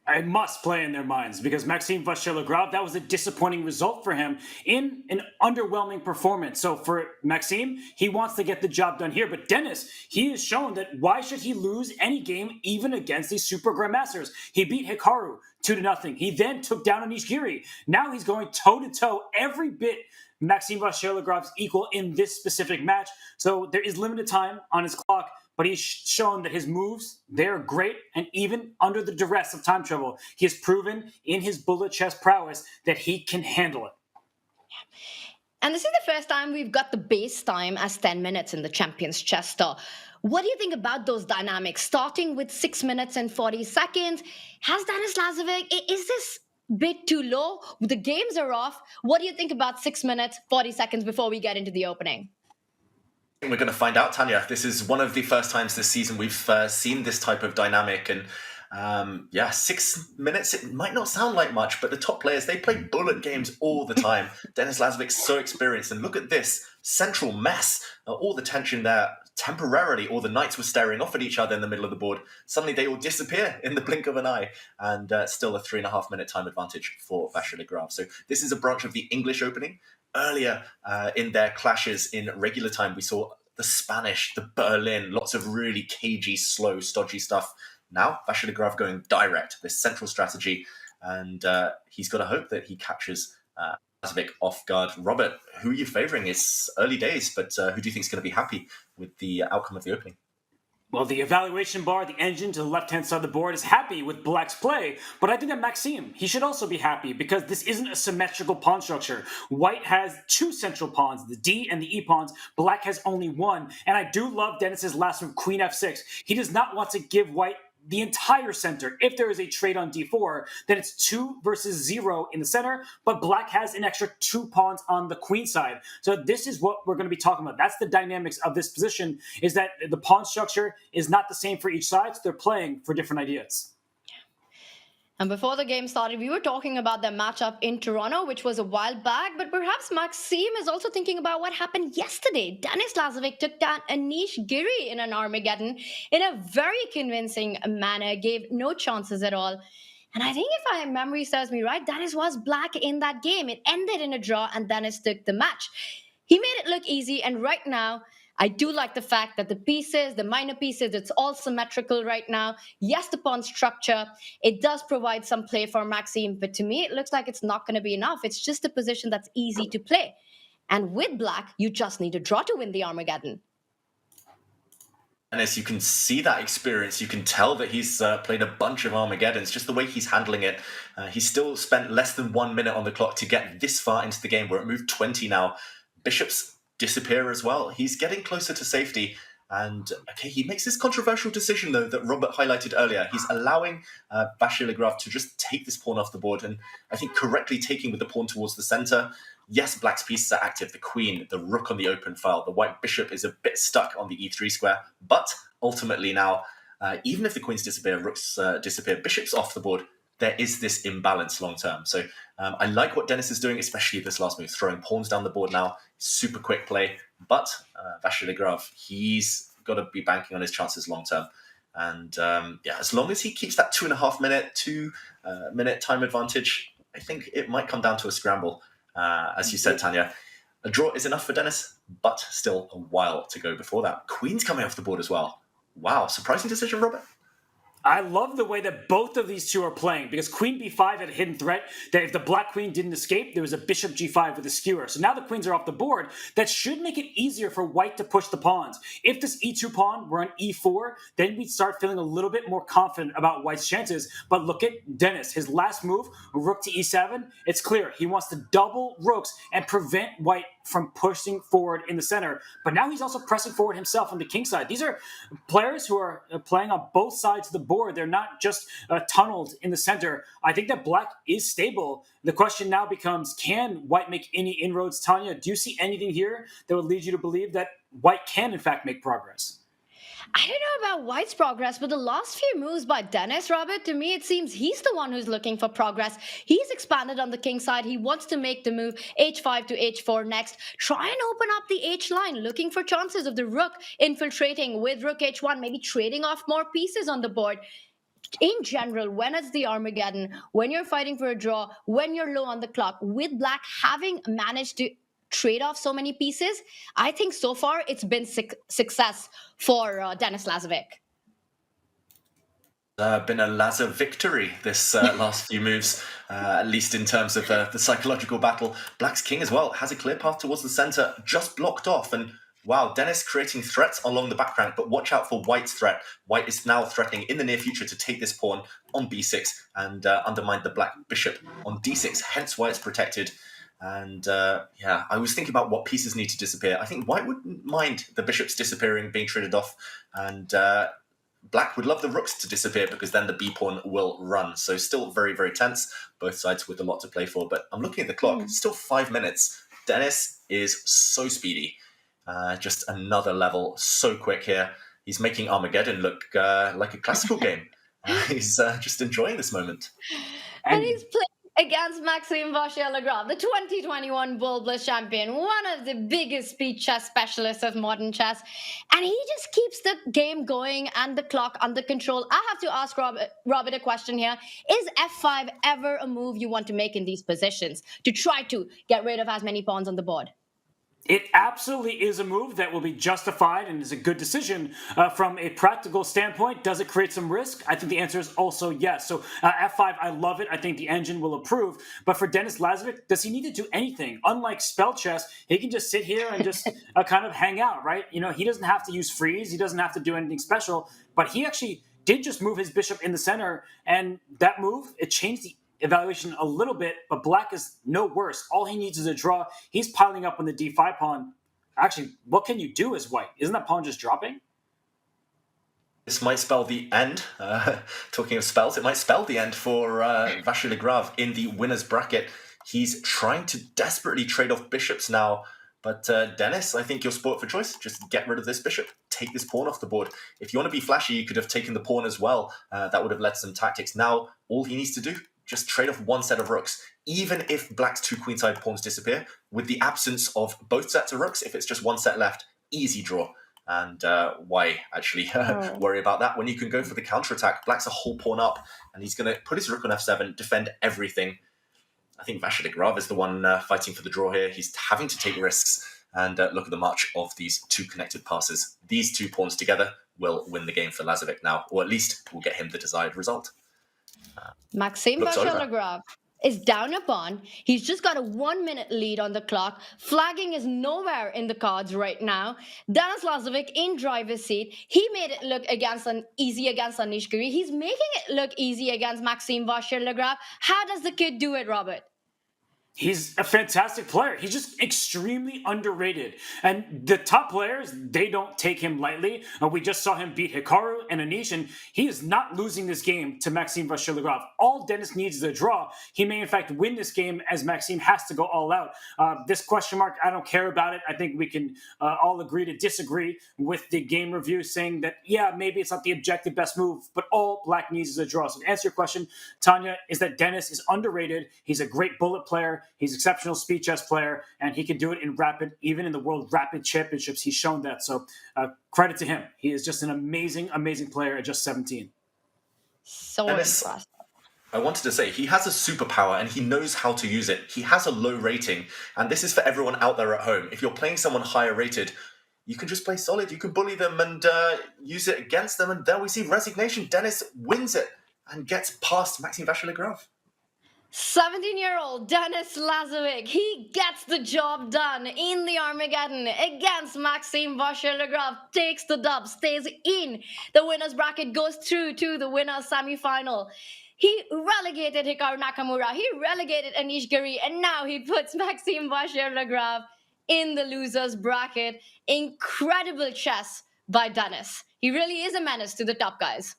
[SPEAKER 2] It must play in their minds because Maxime Vachier-Lagrave, that was a disappointing result for him in an underwhelming performance. So for Maxime, he wants to get the job done here. But Dennis, he has shown that why should he lose any game even against these super grandmasters? He beat Hikaru 2-0. He then took down Anish Giri. Now he's going toe-to-toe every bit Maxime Vachier-Lagrave's equal in this specific match. So there is limited time on his clock. But he's shown that his moves, they're great, and even under the duress of time trouble, he has proven in his bullet chess prowess that he can handle it.
[SPEAKER 3] And this is the first time we've got the base time as 10 minutes in the Champions Chess Tour. What do you think about those dynamics? Starting with 6 minutes and 40 seconds, has DenLaz, is this bit too low? The games are off. What do you think about 6 minutes, 40 seconds before we get into the opening?
[SPEAKER 1] We're going to find out, Tanya. This is one of the first times this season we've seen this type of dynamic. And 6 minutes, it might not sound like much, but the top players, they play bullet games all the time. DenLaz's so experienced. And look at this central mess. All the tension there temporarily, all the knights were staring off at each other in the middle of the board. Suddenly they all disappear in the blink of an eye. And still a 3.5 minute time advantage for Vachier-Lagrave. So this is a branch of the English opening. Earlier in their clashes in regular time, we saw the Spanish, the Berlin, lots of really cagey, slow, stodgy stuff. Now, Vachier-Lagrave going direct, this central strategy, and he's got to hope that he catches Lazovic off guard. Robert, who are you favouring? It's early days, but who do you think is going to be happy with the outcome of the opening?
[SPEAKER 2] Well, the evaluation bar, the engine to the left-hand side of the board is happy with Black's play, but I think that Maxime, he should also be happy because this isn't a symmetrical pawn structure. White has 2 central pawns, the D and the E pawns. Black has only 1, and I do love Dennis's last move, Queen F6. He does not want to give White the entire center. If there is a trade on d4, then it's 2 versus 0 in the center, but black has an extra 2 pawns on the queen side. So this is what we're going to be talking about. That's the dynamics of this position, is that the pawn structure is not the same for each side, so they're playing for different ideas.
[SPEAKER 3] And before the game started, we were talking about their matchup in Toronto, which was a while back, but perhaps Maxime is also thinking about what happened yesterday. DenLaz took down Anish Giri in an Armageddon in a very convincing manner, gave no chances at all. And I think if my memory serves me right, Dennis was black in that game. It ended in a draw and Dennis took the match. He made it look easy, and right now, I do like the fact that the pieces, the minor pieces, it's all symmetrical right now. Yes, the pawn structure, it does provide some play for Maxime, but to me, it looks like it's not going to be enough. It's just a position that's easy to play. And with black, you just need a draw to win the Armageddon.
[SPEAKER 1] And as you can see that experience, you can tell that he's played a bunch of Armageddons, just the way he's handling it. He's still spent less than 1 minute on the clock to get this far into the game. We're at move 20 now. Bishops disappear as well. He's getting closer to safety. And okay, he makes this controversial decision, though, that Robert highlighted earlier. He's allowing Vachier-Lagrave to just take this pawn off the board, and I think correctly taking with the pawn towards the center. Yes, black's pieces are active, the queen, the rook on the open file. The white bishop is a bit stuck on the e3 square, but ultimately now, even if the queens disappear, rooks disappear, bishops off the board, there is this imbalance long term. So I like what DenLaz is doing, especially this last move, throwing pawns down the board now. Super quick play, but Vachier-Lagrave, he's got to be banking on his chances long term. And yeah, as long as he keeps that 2.5 minute time advantage, I think it might come down to a scramble. As you said, Tanya, a draw is enough for DenLaz, but still a while to go before that. Queen's coming off the board as well. Wow, surprising decision, Robert.
[SPEAKER 2] I love the way that both of these two are playing, because queen b5 had a hidden threat that if the black queen didn't escape, there was a bishop g5 with a skewer. So now the queens are off the board. That should make it easier for white to push the pawns. If this e2 pawn were on e4, then we'd start feeling a little bit more confident about white's chances. But look at DenLaz. His last move, rook to e7, it's clear. He wants to double rooks and prevent white from pushing forward in the center. But now he's also pressing forward himself on the king side. These are players who are playing on both sides of the board. They're not just tunneled in the center. I think that black is stable. The question now becomes, can white make any inroads? Tanya, do you see anything here that would lead you to believe that white can, in fact, make progress?
[SPEAKER 3] I don't know about white's progress, but the last few moves by DenLaz, Robert, to me, it seems he's the one who's looking for progress. He's expanded on the king side. He wants to make the move h5 to h4 next. Try and open up the h line, looking for chances of the rook infiltrating with rook h1, maybe trading off more pieces on the board. In general, when it's the Armageddon, when you're fighting for a draw, when you're low on the clock, with black having managed to trade off so many pieces, I think so far it's been success for Denis Lazovic.
[SPEAKER 1] Been a Lazo victory this last few moves, at least in terms of the psychological battle. Black's king as well has a clear path towards the center, just blocked off. And wow, DenLaz creating threats along the back rank, but watch out for white's threat. White is now threatening in the near future to take this pawn on b6 and undermine the black bishop on d6, hence why it's protected. And yeah, I was thinking about what pieces need to disappear. I think white wouldn't mind the bishops disappearing, being traded off, and black would love the rooks to disappear because then the b pawn will run. So still very, very tense, both sides with a lot to play for. But I'm looking at the clock, still 5 minutes. DenLaz is so speedy, just another level, so quick here. He's making Armageddon look like a classical game. He's just enjoying this moment.
[SPEAKER 3] And he's playing against Maxime Vachier-Lagrave, the 2021 Bulbless champion, one of the biggest speed chess specialists of modern chess. And he just keeps the game going and the clock under control. I have to ask Robert a question here. Is f5 ever a move you want to make in these positions to try to get rid of as many pawns on the board?
[SPEAKER 2] It absolutely is a move that will be justified and is a good decision from a practical standpoint. Does it create some risk? I think the answer is also yes. So f5, I love it. I think the engine will approve. But for Denis Lazovic, does he need to do anything? Unlike spell chess, he can just sit here and just kind of hang out, right? You know, he doesn't have to use freeze. He doesn't have to do anything special. But he actually did just move his bishop in the center. And that move, it changed the evaluation a little bit, but black is no worse. All he needs is a draw. He's piling up on the d5 pawn. Actually, what can you do as white? Isn't that pawn just dropping?
[SPEAKER 1] This might spell the end. Talking of spells, it might spell the end for Vachier-Lagrave in the winner's bracket. He's trying to desperately trade off bishops now, but DenLaz, I think you're sport for choice. Just get rid of this bishop. Take this pawn off the board. If you want to be flashy, you could have taken the pawn as well. That would have led to some tactics. Now, all he needs to do, just trade off one set of rooks. Even if black's two queenside pawns disappear, with the absence of both sets of rooks, if it's just one set left, easy draw. And why actually worry about that when you can go for the counterattack? Black's a whole pawn up, and he's going to put his rook on f7, defend everything. I think Vachier-Lagrave is the one fighting for the draw here. He's having to take risks, and look at the march of these two connected passes. These two pawns together will win the game for Lazovic now, or at least will get him the desired result.
[SPEAKER 3] Maxime Vachier-Lagrave. is down a pawn. He's just got a 1-minute lead on the clock. Flagging is nowhere in the cards right now. Denis Lazovic in driver's seat. He made it look easy against Anish Giri. He's making it look easy against Maxime Vachier-Lagrave. How does the kid do it, Robert?
[SPEAKER 2] He's a fantastic player. He's just extremely underrated. And the top players, they don't take him lightly. We just saw him beat Hikaru and Anish, and he is not losing this game to Maxime Vachier-Lagrave. All Denis needs is a draw. He may, in fact, win this game as Maxime has to go all out. This question mark, I don't care about it. I think we can all agree to disagree with the game review saying that, yeah, maybe it's not the objective best move, but all Black needs is a draw. So to answer your question, Tanya, is that Denis is underrated. He's a great bullet player. He's an exceptional speed chess player, and he can do it in rapid, even in the World Rapid Championships. He's shown that. So credit to him. He is just an amazing, amazing player at just 17.
[SPEAKER 3] So impressive.
[SPEAKER 1] I wanted to say, he has a superpower and he knows how to use it. He has a low rating, and this is for everyone out there at home. If you're playing someone higher rated, you can just play solid. You can bully them and use it against them, and there we see resignation. Denis wins it and gets past Maxime Vachier-Lagrave.
[SPEAKER 3] 17-year-old Denis Lazovic, he gets the job done in the Armageddon against Maxime Vachier-Lagrave, takes the dub, stays in the winner's bracket, goes through to the winner's semi-final. He relegated Hikaru Nakamura, he relegated Anish Giri, and now he puts Maxime Vachier-Lagrave in the loser's bracket. Incredible chess by Denis. He really is a menace to the top guys.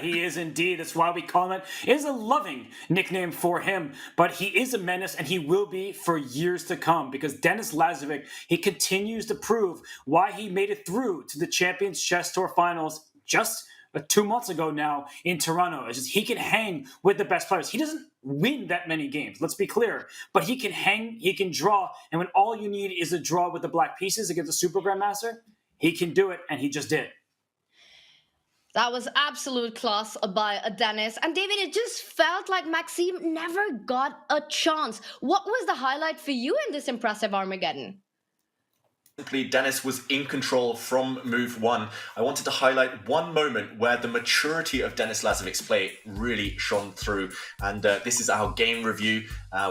[SPEAKER 2] He is indeed. That's why we call him. It is a loving nickname for him, but he is a menace, and he will be for years to come, because Denis Lazovic, he continues to prove why he made it through to the Champions Chess Tour Finals just 2 months ago now in Toronto. It's just he can hang with the best players. He doesn't win that many games, let's be clear, but he can hang, he can draw, and when all you need is a draw with the black pieces against the Super Grandmaster, he can do it, and he just did.
[SPEAKER 3] That was absolute class by Denis. And David, it just felt like Maxime never got a chance. What was the highlight for you in this impressive Armageddon?
[SPEAKER 1] Simply, Denis was in control from move one. I wanted to highlight one moment where the maturity of Denis Lazovic's play really shone through. And this is our game review.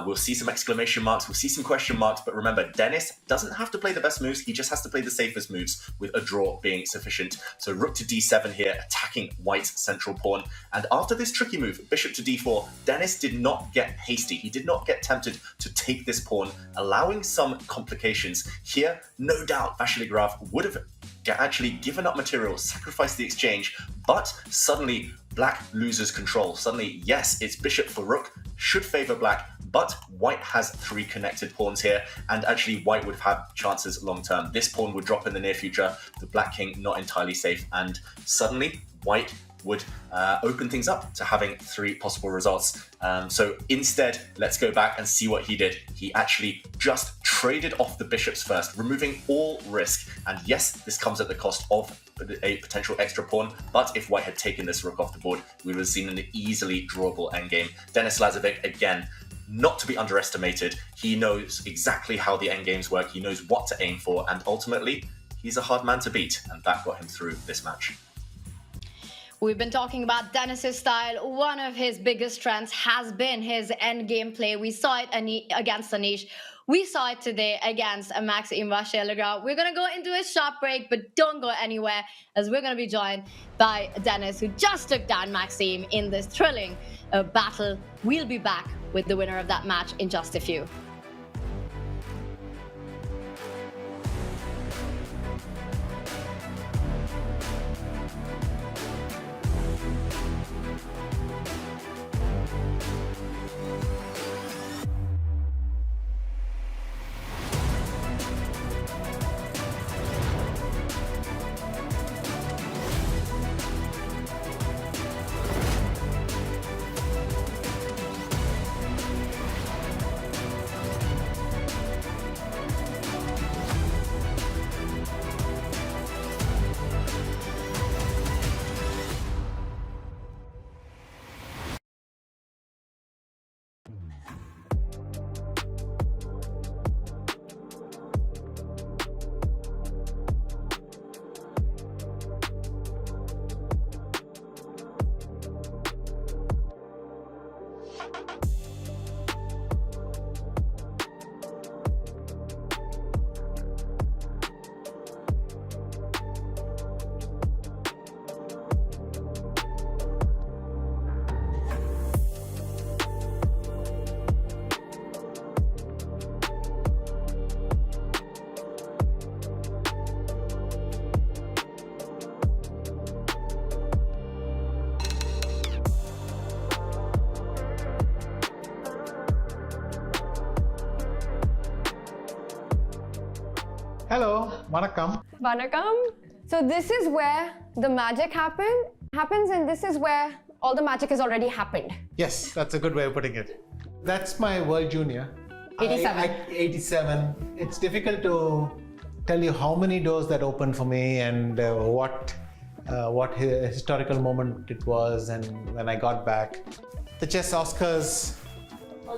[SPEAKER 1] We'll see some exclamation marks, we'll see some question marks, but remember, Denis doesn't have to play the best moves, he just has to play the safest moves, with a draw being sufficient. So rook to d7 here, attacking White's central pawn. And after this tricky move, bishop to d4, Denis did not get hasty. He did not get tempted to take this pawn, allowing some complications. Here, no doubt Vachier-Lagrave would have actually given up material, sacrificed the exchange, but suddenly Black loses control. Suddenly, yes, it's bishop for rook, should favor Black, but White has 3 connected pawns here, and actually White would have had chances long term. This pawn would drop in the near future, the Black king not entirely safe, and suddenly White would open things up to having 3 possible results. So instead, let's go back and see what he did. He actually just traded off the bishops first, removing all risk. And yes, this comes at the cost of a potential extra pawn, but if White had taken this rook off the board, we would have seen an easily drawable endgame. Denis Lazovic, again, not to be underestimated. He knows exactly how the endgames work, he knows what to aim for, and ultimately, he's a hard man to beat, and that got him through this match.
[SPEAKER 3] We've been talking about Denis's style. One of his biggest strengths has been his endgame play. We saw it against Anish. We saw it today against Maxime Vachier-Lagrave. We're going to go into a short break, but don't go anywhere, as we're going to be joined by Denis, who just took down Maxime in this thrilling battle. We'll be back with the winner of that match in just a few.
[SPEAKER 10] Hello, Vanakkam.
[SPEAKER 11] Vanakkam. So this is where the magic happens, and this is where all the magic has already happened.
[SPEAKER 10] Yes, that's a good way of putting it. That's my World Junior.
[SPEAKER 11] 87.
[SPEAKER 10] 87. It's difficult to tell you how many doors that opened for me and what historical moment it was, and when I got back. The chess Oscars,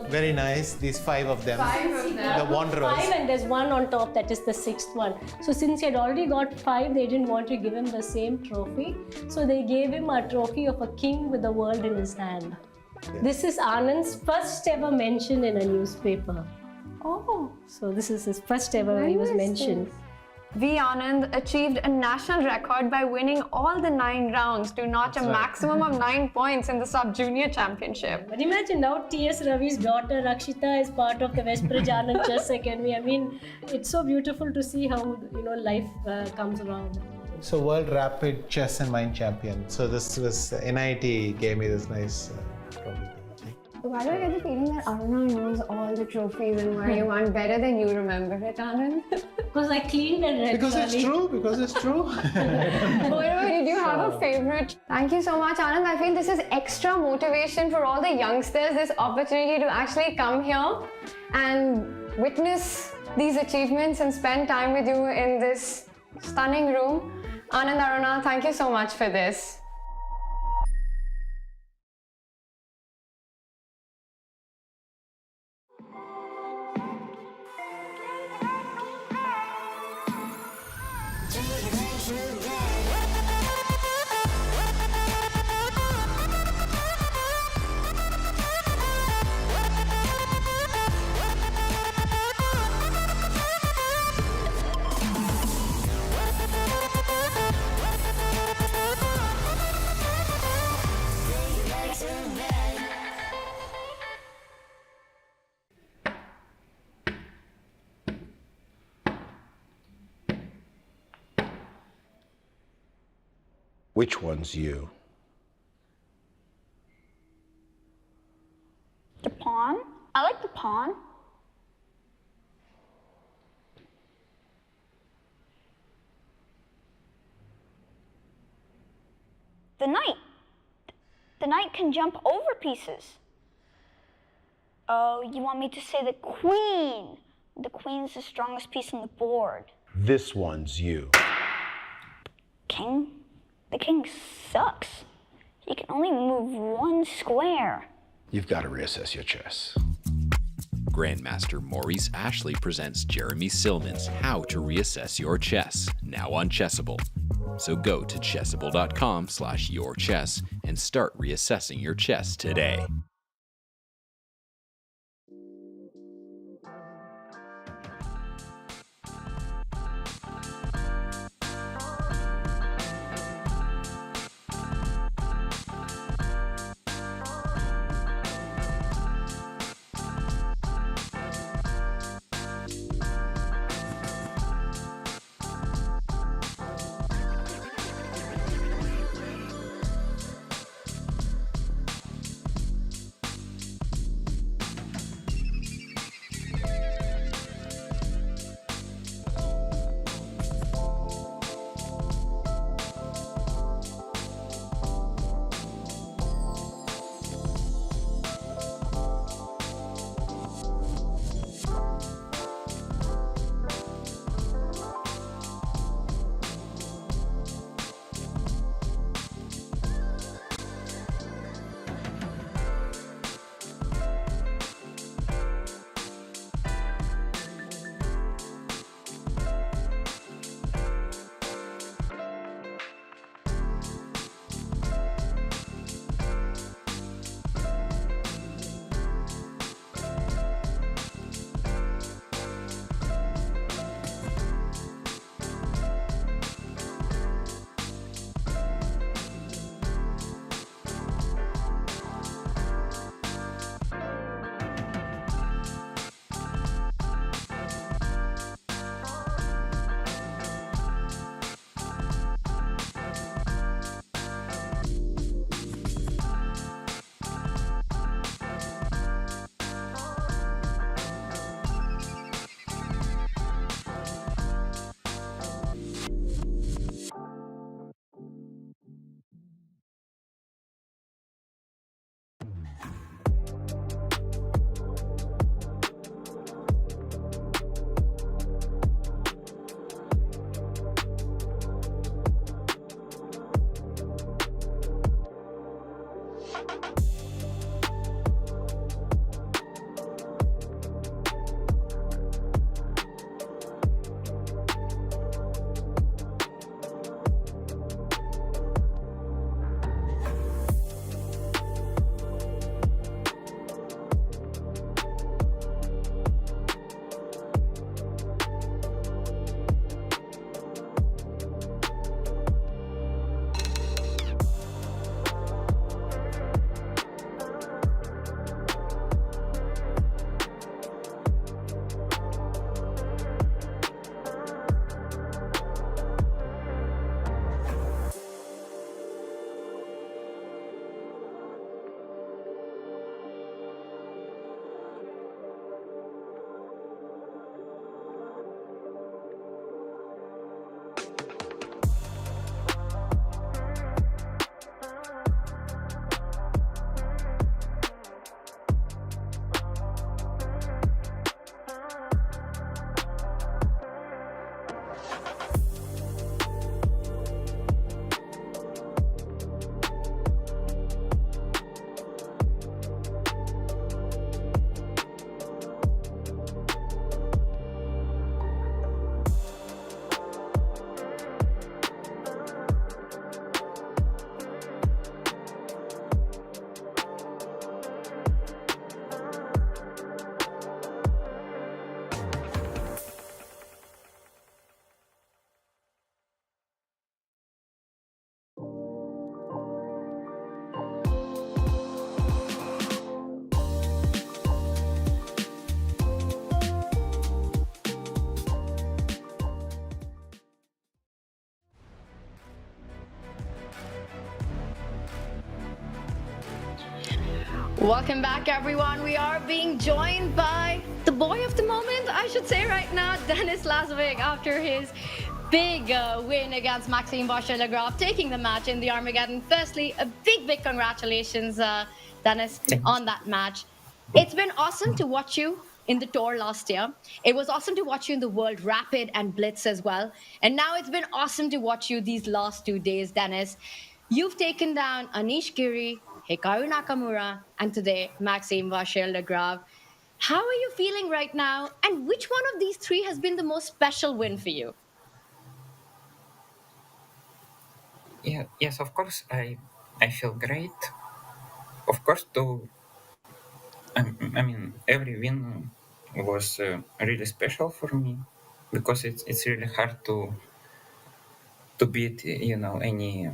[SPEAKER 10] very nice. These 5 of them.
[SPEAKER 11] 5 of them.
[SPEAKER 10] The Wanderers.
[SPEAKER 12] 5 and there's one on top that is the 6th one. So since he had already got 5, they didn't want to give him the same trophy. So they gave him a trophy of a king with the world in his hand.
[SPEAKER 10] Yeah.
[SPEAKER 12] This is Anand's first ever mention in a newspaper.
[SPEAKER 11] Oh.
[SPEAKER 12] So this is his first ever he was mentioned.
[SPEAKER 11] V. Anand achieved a national record by winning all the 9 rounds to notch a maximum of 9 points in the sub-junior championship.
[SPEAKER 12] But imagine now T.S. Ravi's daughter Rakshita is part of the Westbridge Anand Chess Academy. I mean, it's so beautiful to see how life comes around.
[SPEAKER 10] So World Rapid Chess and Mind Champion. So this was NIT gave me this nice trophy.
[SPEAKER 11] Why do I get the feeling that Aruna knows all the trophies and where you won better than you remember it, Anand?
[SPEAKER 12] Because I cleaned and read.
[SPEAKER 10] Because it's true.
[SPEAKER 11] Whatever, did you have a favorite? Thank you so much, Anand. I feel this is extra motivation for all the youngsters, this opportunity to actually come here and witness these achievements and spend time with you in this stunning room. Anand, Aruna, thank you so much for this.
[SPEAKER 13] Which one's you?
[SPEAKER 14] The pawn? I like the pawn. The knight. The knight can jump over pieces. Oh, you want me to say the queen? The queen's the strongest piece on the board.
[SPEAKER 13] This one's you.
[SPEAKER 14] King? The king sucks. He can only move 1 square.
[SPEAKER 13] You've got to reassess your chess.
[SPEAKER 9] Grandmaster Maurice Ashley presents Jeremy Silman's How to Reassess Your Chess, now on Chessable. So go to chessable.com/yourchess and start reassessing your chess today.
[SPEAKER 3] Welcome back, everyone. We are being joined by the boy of the moment, I should say right now, DenLaz after his big win against Maxime Vachier-Lagrave, taking the match in the Armageddon. Firstly, a big congratulations, Dennis, on that match. It's been awesome to watch you in the tour last year. It was awesome to watch you in the World Rapid and Blitz as well. And now it's been awesome to watch you these last 2 days, Dennis. You've taken down Anish Giri, Hikaru Nakamura, and today Maxime Vachier-Lagrave. How are you feeling right now? And which one of these three has been the most special win for you?
[SPEAKER 15] Yeah, yes, of course, I feel great. Of course, I mean, every win was really special for me because it's really hard to beat, any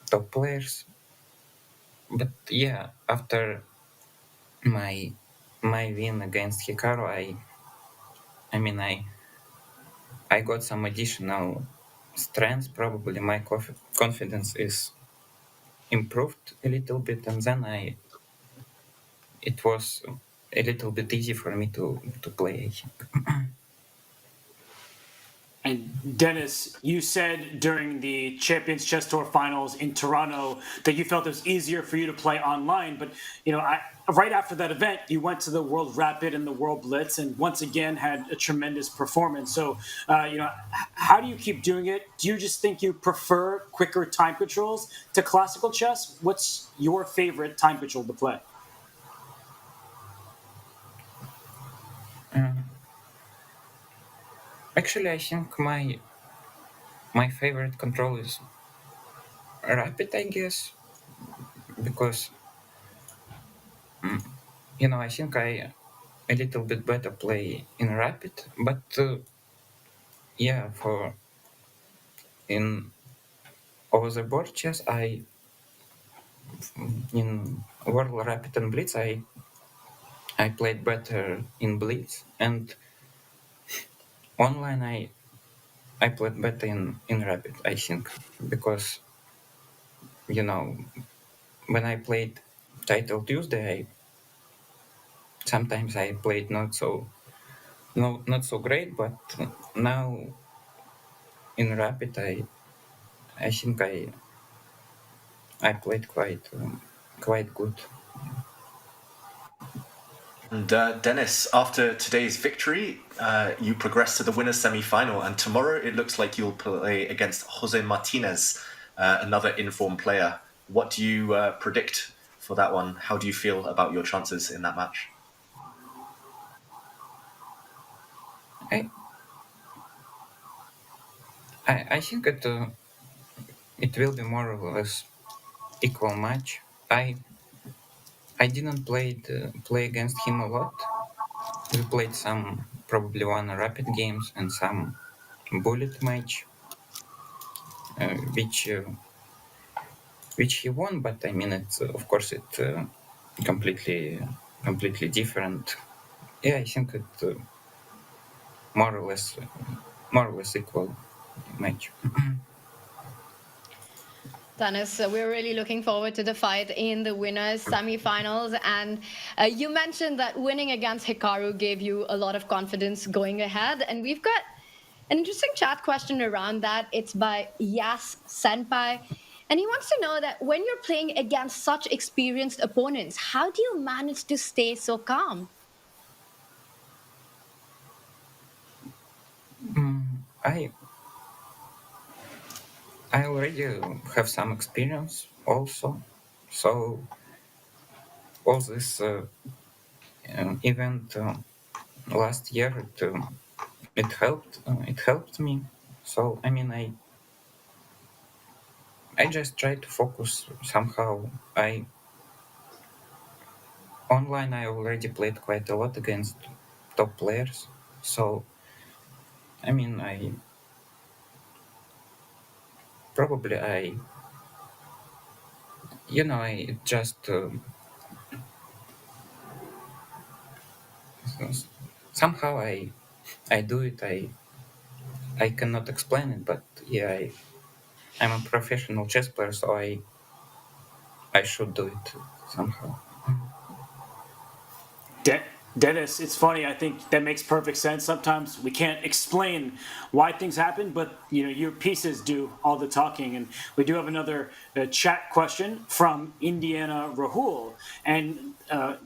[SPEAKER 15] top players. But yeah, after my win against Hikaru, I mean, I got some additional strength. Probably my confidence is improved a little bit, and then it was a little bit easy for me to play, I think.
[SPEAKER 2] And Dennis, you said during the Champions Chess Tour Finals in Toronto that you felt it was easier for you to play online. But right after that event, you went to the World Rapid and the World Blitz, and once again had a tremendous performance. So, how do you keep doing it? Do you just think you prefer quicker time controls to classical chess? What's your favorite time control to play?
[SPEAKER 15] Actually, I think my favorite control is Rapid, I guess, because I think I a little bit better play in Rapid, but yeah, for in over the board chess, in World Rapid and Blitz, I played better in Blitz, and online I played better in Rapid, I think, because when I played Title Tuesday, sometimes I played not so great, but now in Rapid I think I played quite good.
[SPEAKER 1] And Dennis, after today's victory, you progress to the winners' semi-final, and tomorrow it looks like you'll play against Jose Martinez, another informed player. What do you predict for that one? How do you feel about your chances in that match?
[SPEAKER 15] I think it will be more or less equal match. I didn't play against him a lot. We played probably one rapid games and some bullet match, which he won. But I mean, it's of course it completely different. Yeah, I think it more or less equal match.
[SPEAKER 3] Dennis, we're really looking forward to the fight in the winners semifinals. And you mentioned that winning against Hikaru gave you a lot of confidence going ahead. And we've got an interesting chat question around that. It's by Yas Senpai. And he wants to know that when you're playing against such experienced opponents, how do you manage to stay so calm?
[SPEAKER 15] I already have some experience also, so all this event last year it helped me. So I mean I just try to focus somehow. Online I already played quite a lot against top players, so I mean I just somehow I do it. I cannot explain it, but yeah, I'm a professional chess player, so I should do it somehow.
[SPEAKER 2] Dennis, it's funny. I think that makes perfect sense. Sometimes we can't explain why things happen, but your pieces do all the talking. And we do have another chat question from Indiana Rahul, and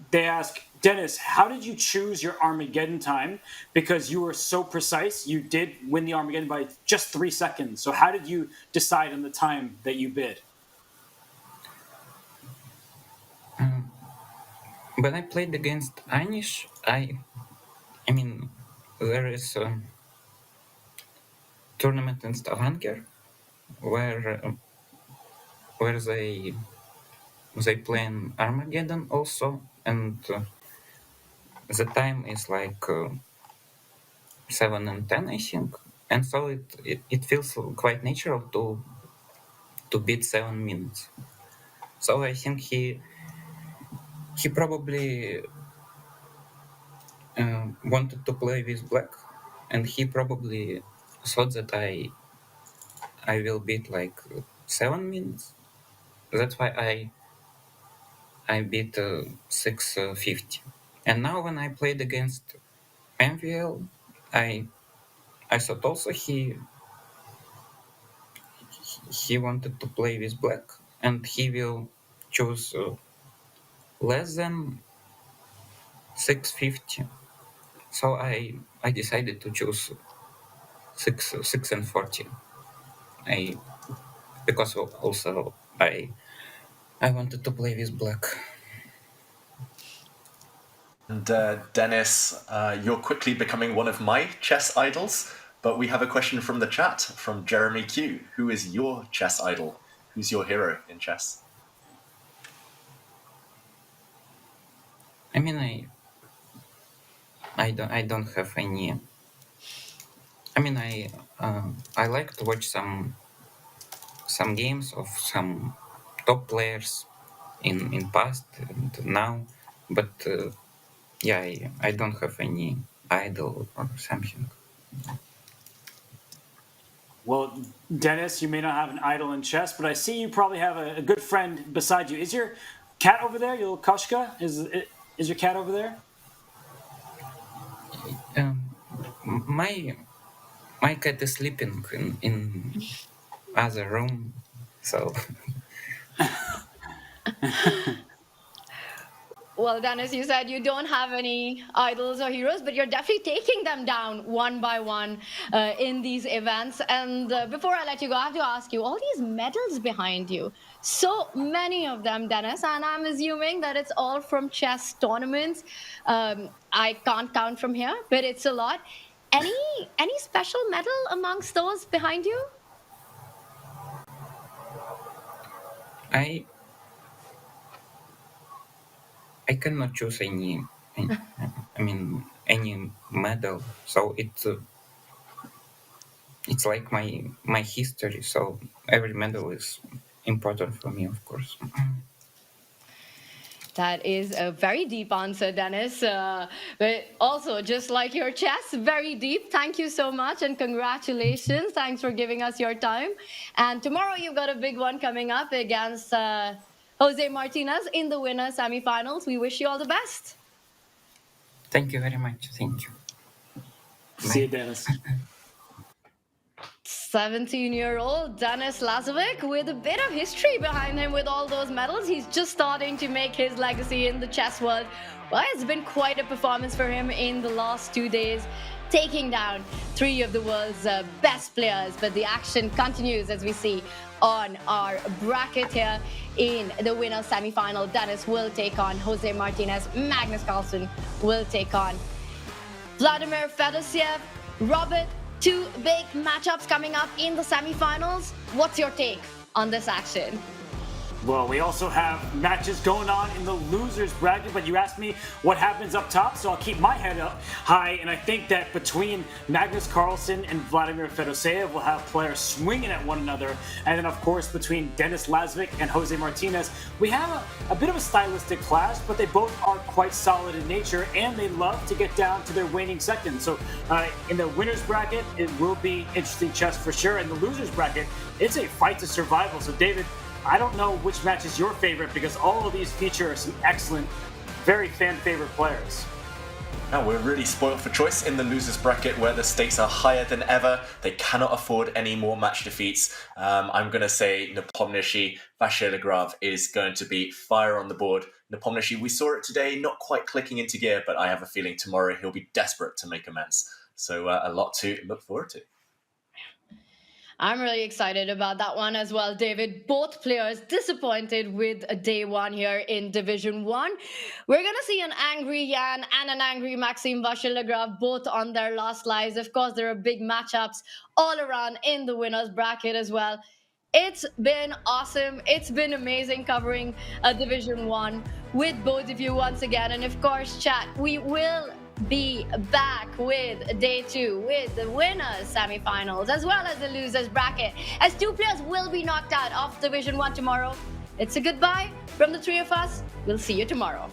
[SPEAKER 2] they ask, Dennis, how did you choose your Armageddon time? Because you were so precise. You did win the Armageddon by just 3 seconds. So how did you decide on the time that you bid?
[SPEAKER 15] When I played against Anish, I mean, there is a tournament in Stavanger where they play in Armageddon also, and the time is like 7 and 10, I think, and so it feels quite natural to beat 7 minutes. So I think he probably wanted to play with black, and he probably thought that I will beat like 7 minutes. That's why I beat 650. And now when I played against MVL, I thought also he wanted to play with black, and he will choose less than 650. So I decided to choose 6 and 40. Because also I wanted to play with black.
[SPEAKER 1] And Dennis, you're quickly becoming one of my chess idols, but we have a question from the chat from Jeremy Q. Who is your chess idol? Who's your hero in chess?
[SPEAKER 15] I mean, I don't have any. I mean, I like to watch some games of some top players in past and now, but yeah, I don't have any idol or something.
[SPEAKER 2] Well, Dennis, you may not have an idol in chess, but I see you probably have a good friend beside you. Is your cat over there, your little Koshka? Is your cat over there?
[SPEAKER 15] My cat is sleeping in other room, so.
[SPEAKER 3] Well, Dennis, you said you don't have any idols or heroes, but you're definitely taking them down one by one in these events. And before I let you go, I have to ask you, all these medals behind you, so many of them, Dennis, and I'm assuming that it's all from chess tournaments. I can't count from here, but it's a lot. Any special medal amongst those behind you?
[SPEAKER 15] I cannot choose any medal. So it's like my history. So every medal is important for me, of course.
[SPEAKER 3] That is a very deep answer, Dennis. But also, just like your chess, very deep. Thank you so much and congratulations. Thanks for giving us your time. And tomorrow you've got a big one coming up against Jose Martinez in the winner semifinals. We wish you all the best.
[SPEAKER 15] Thank you very much. Thank you.
[SPEAKER 2] See you, Dennis.
[SPEAKER 3] 17-year-old Denis Lazovic with a bit of history behind him with all those medals. He's just starting to make his legacy in the chess world. Well, it's been quite a performance for him in the last 2 days, taking down 3 of the world's best players. But the action continues as we see on our bracket here. In the winner's semi-final, Denis will take on Jose Martinez. Magnus Carlsen will take on Vladimir Fedoseev. Robert, 2 big matchups coming up in the semi-finals. What's your take on this action?
[SPEAKER 2] Well, we also have matches going on in the losers bracket, but you asked me what happens up top, so I'll keep my head up high. And I think that between Magnus Carlsen and Vladimir Fedoseev, we'll have players swinging at one another. And then, of course, between Denis Lazovic and Jose Martinez, we have a bit of a stylistic clash, but they both are quite solid in nature, and they love to get down to their waning seconds. So in the winners bracket, it will be interesting chess for sure. In the losers bracket, it's a fight to survival. So, David, I don't know which match is your favorite because all of these feature some excellent very fan favorite players.
[SPEAKER 1] Now, we're really spoiled for choice in the losers bracket where the stakes are higher than ever. They cannot afford any more match defeats. I'm going to say Nepomniachtchi, Vachier-Lagrave is going to be fire on the board. Nepomniachtchi, we saw it today, not quite clicking into gear, but I have a feeling tomorrow he'll be desperate to make amends. So a lot to look forward to.
[SPEAKER 3] I'm really excited about that one as well, David. Both players disappointed with day one here in Division 1. We're going to see an angry Jan and an angry Maxime Vachier-Lagrave both on their last lives. Of course, there are big matchups all around in the winners bracket as well. It's been awesome. It's been amazing covering Division 1 with both of you once again. And of course, chat, we will be back with day 2 with the winners semifinals as well as the losers bracket, as 2 players will be knocked out of Division 1 tomorrow. It's a goodbye from the 3 of us. We'll see you tomorrow.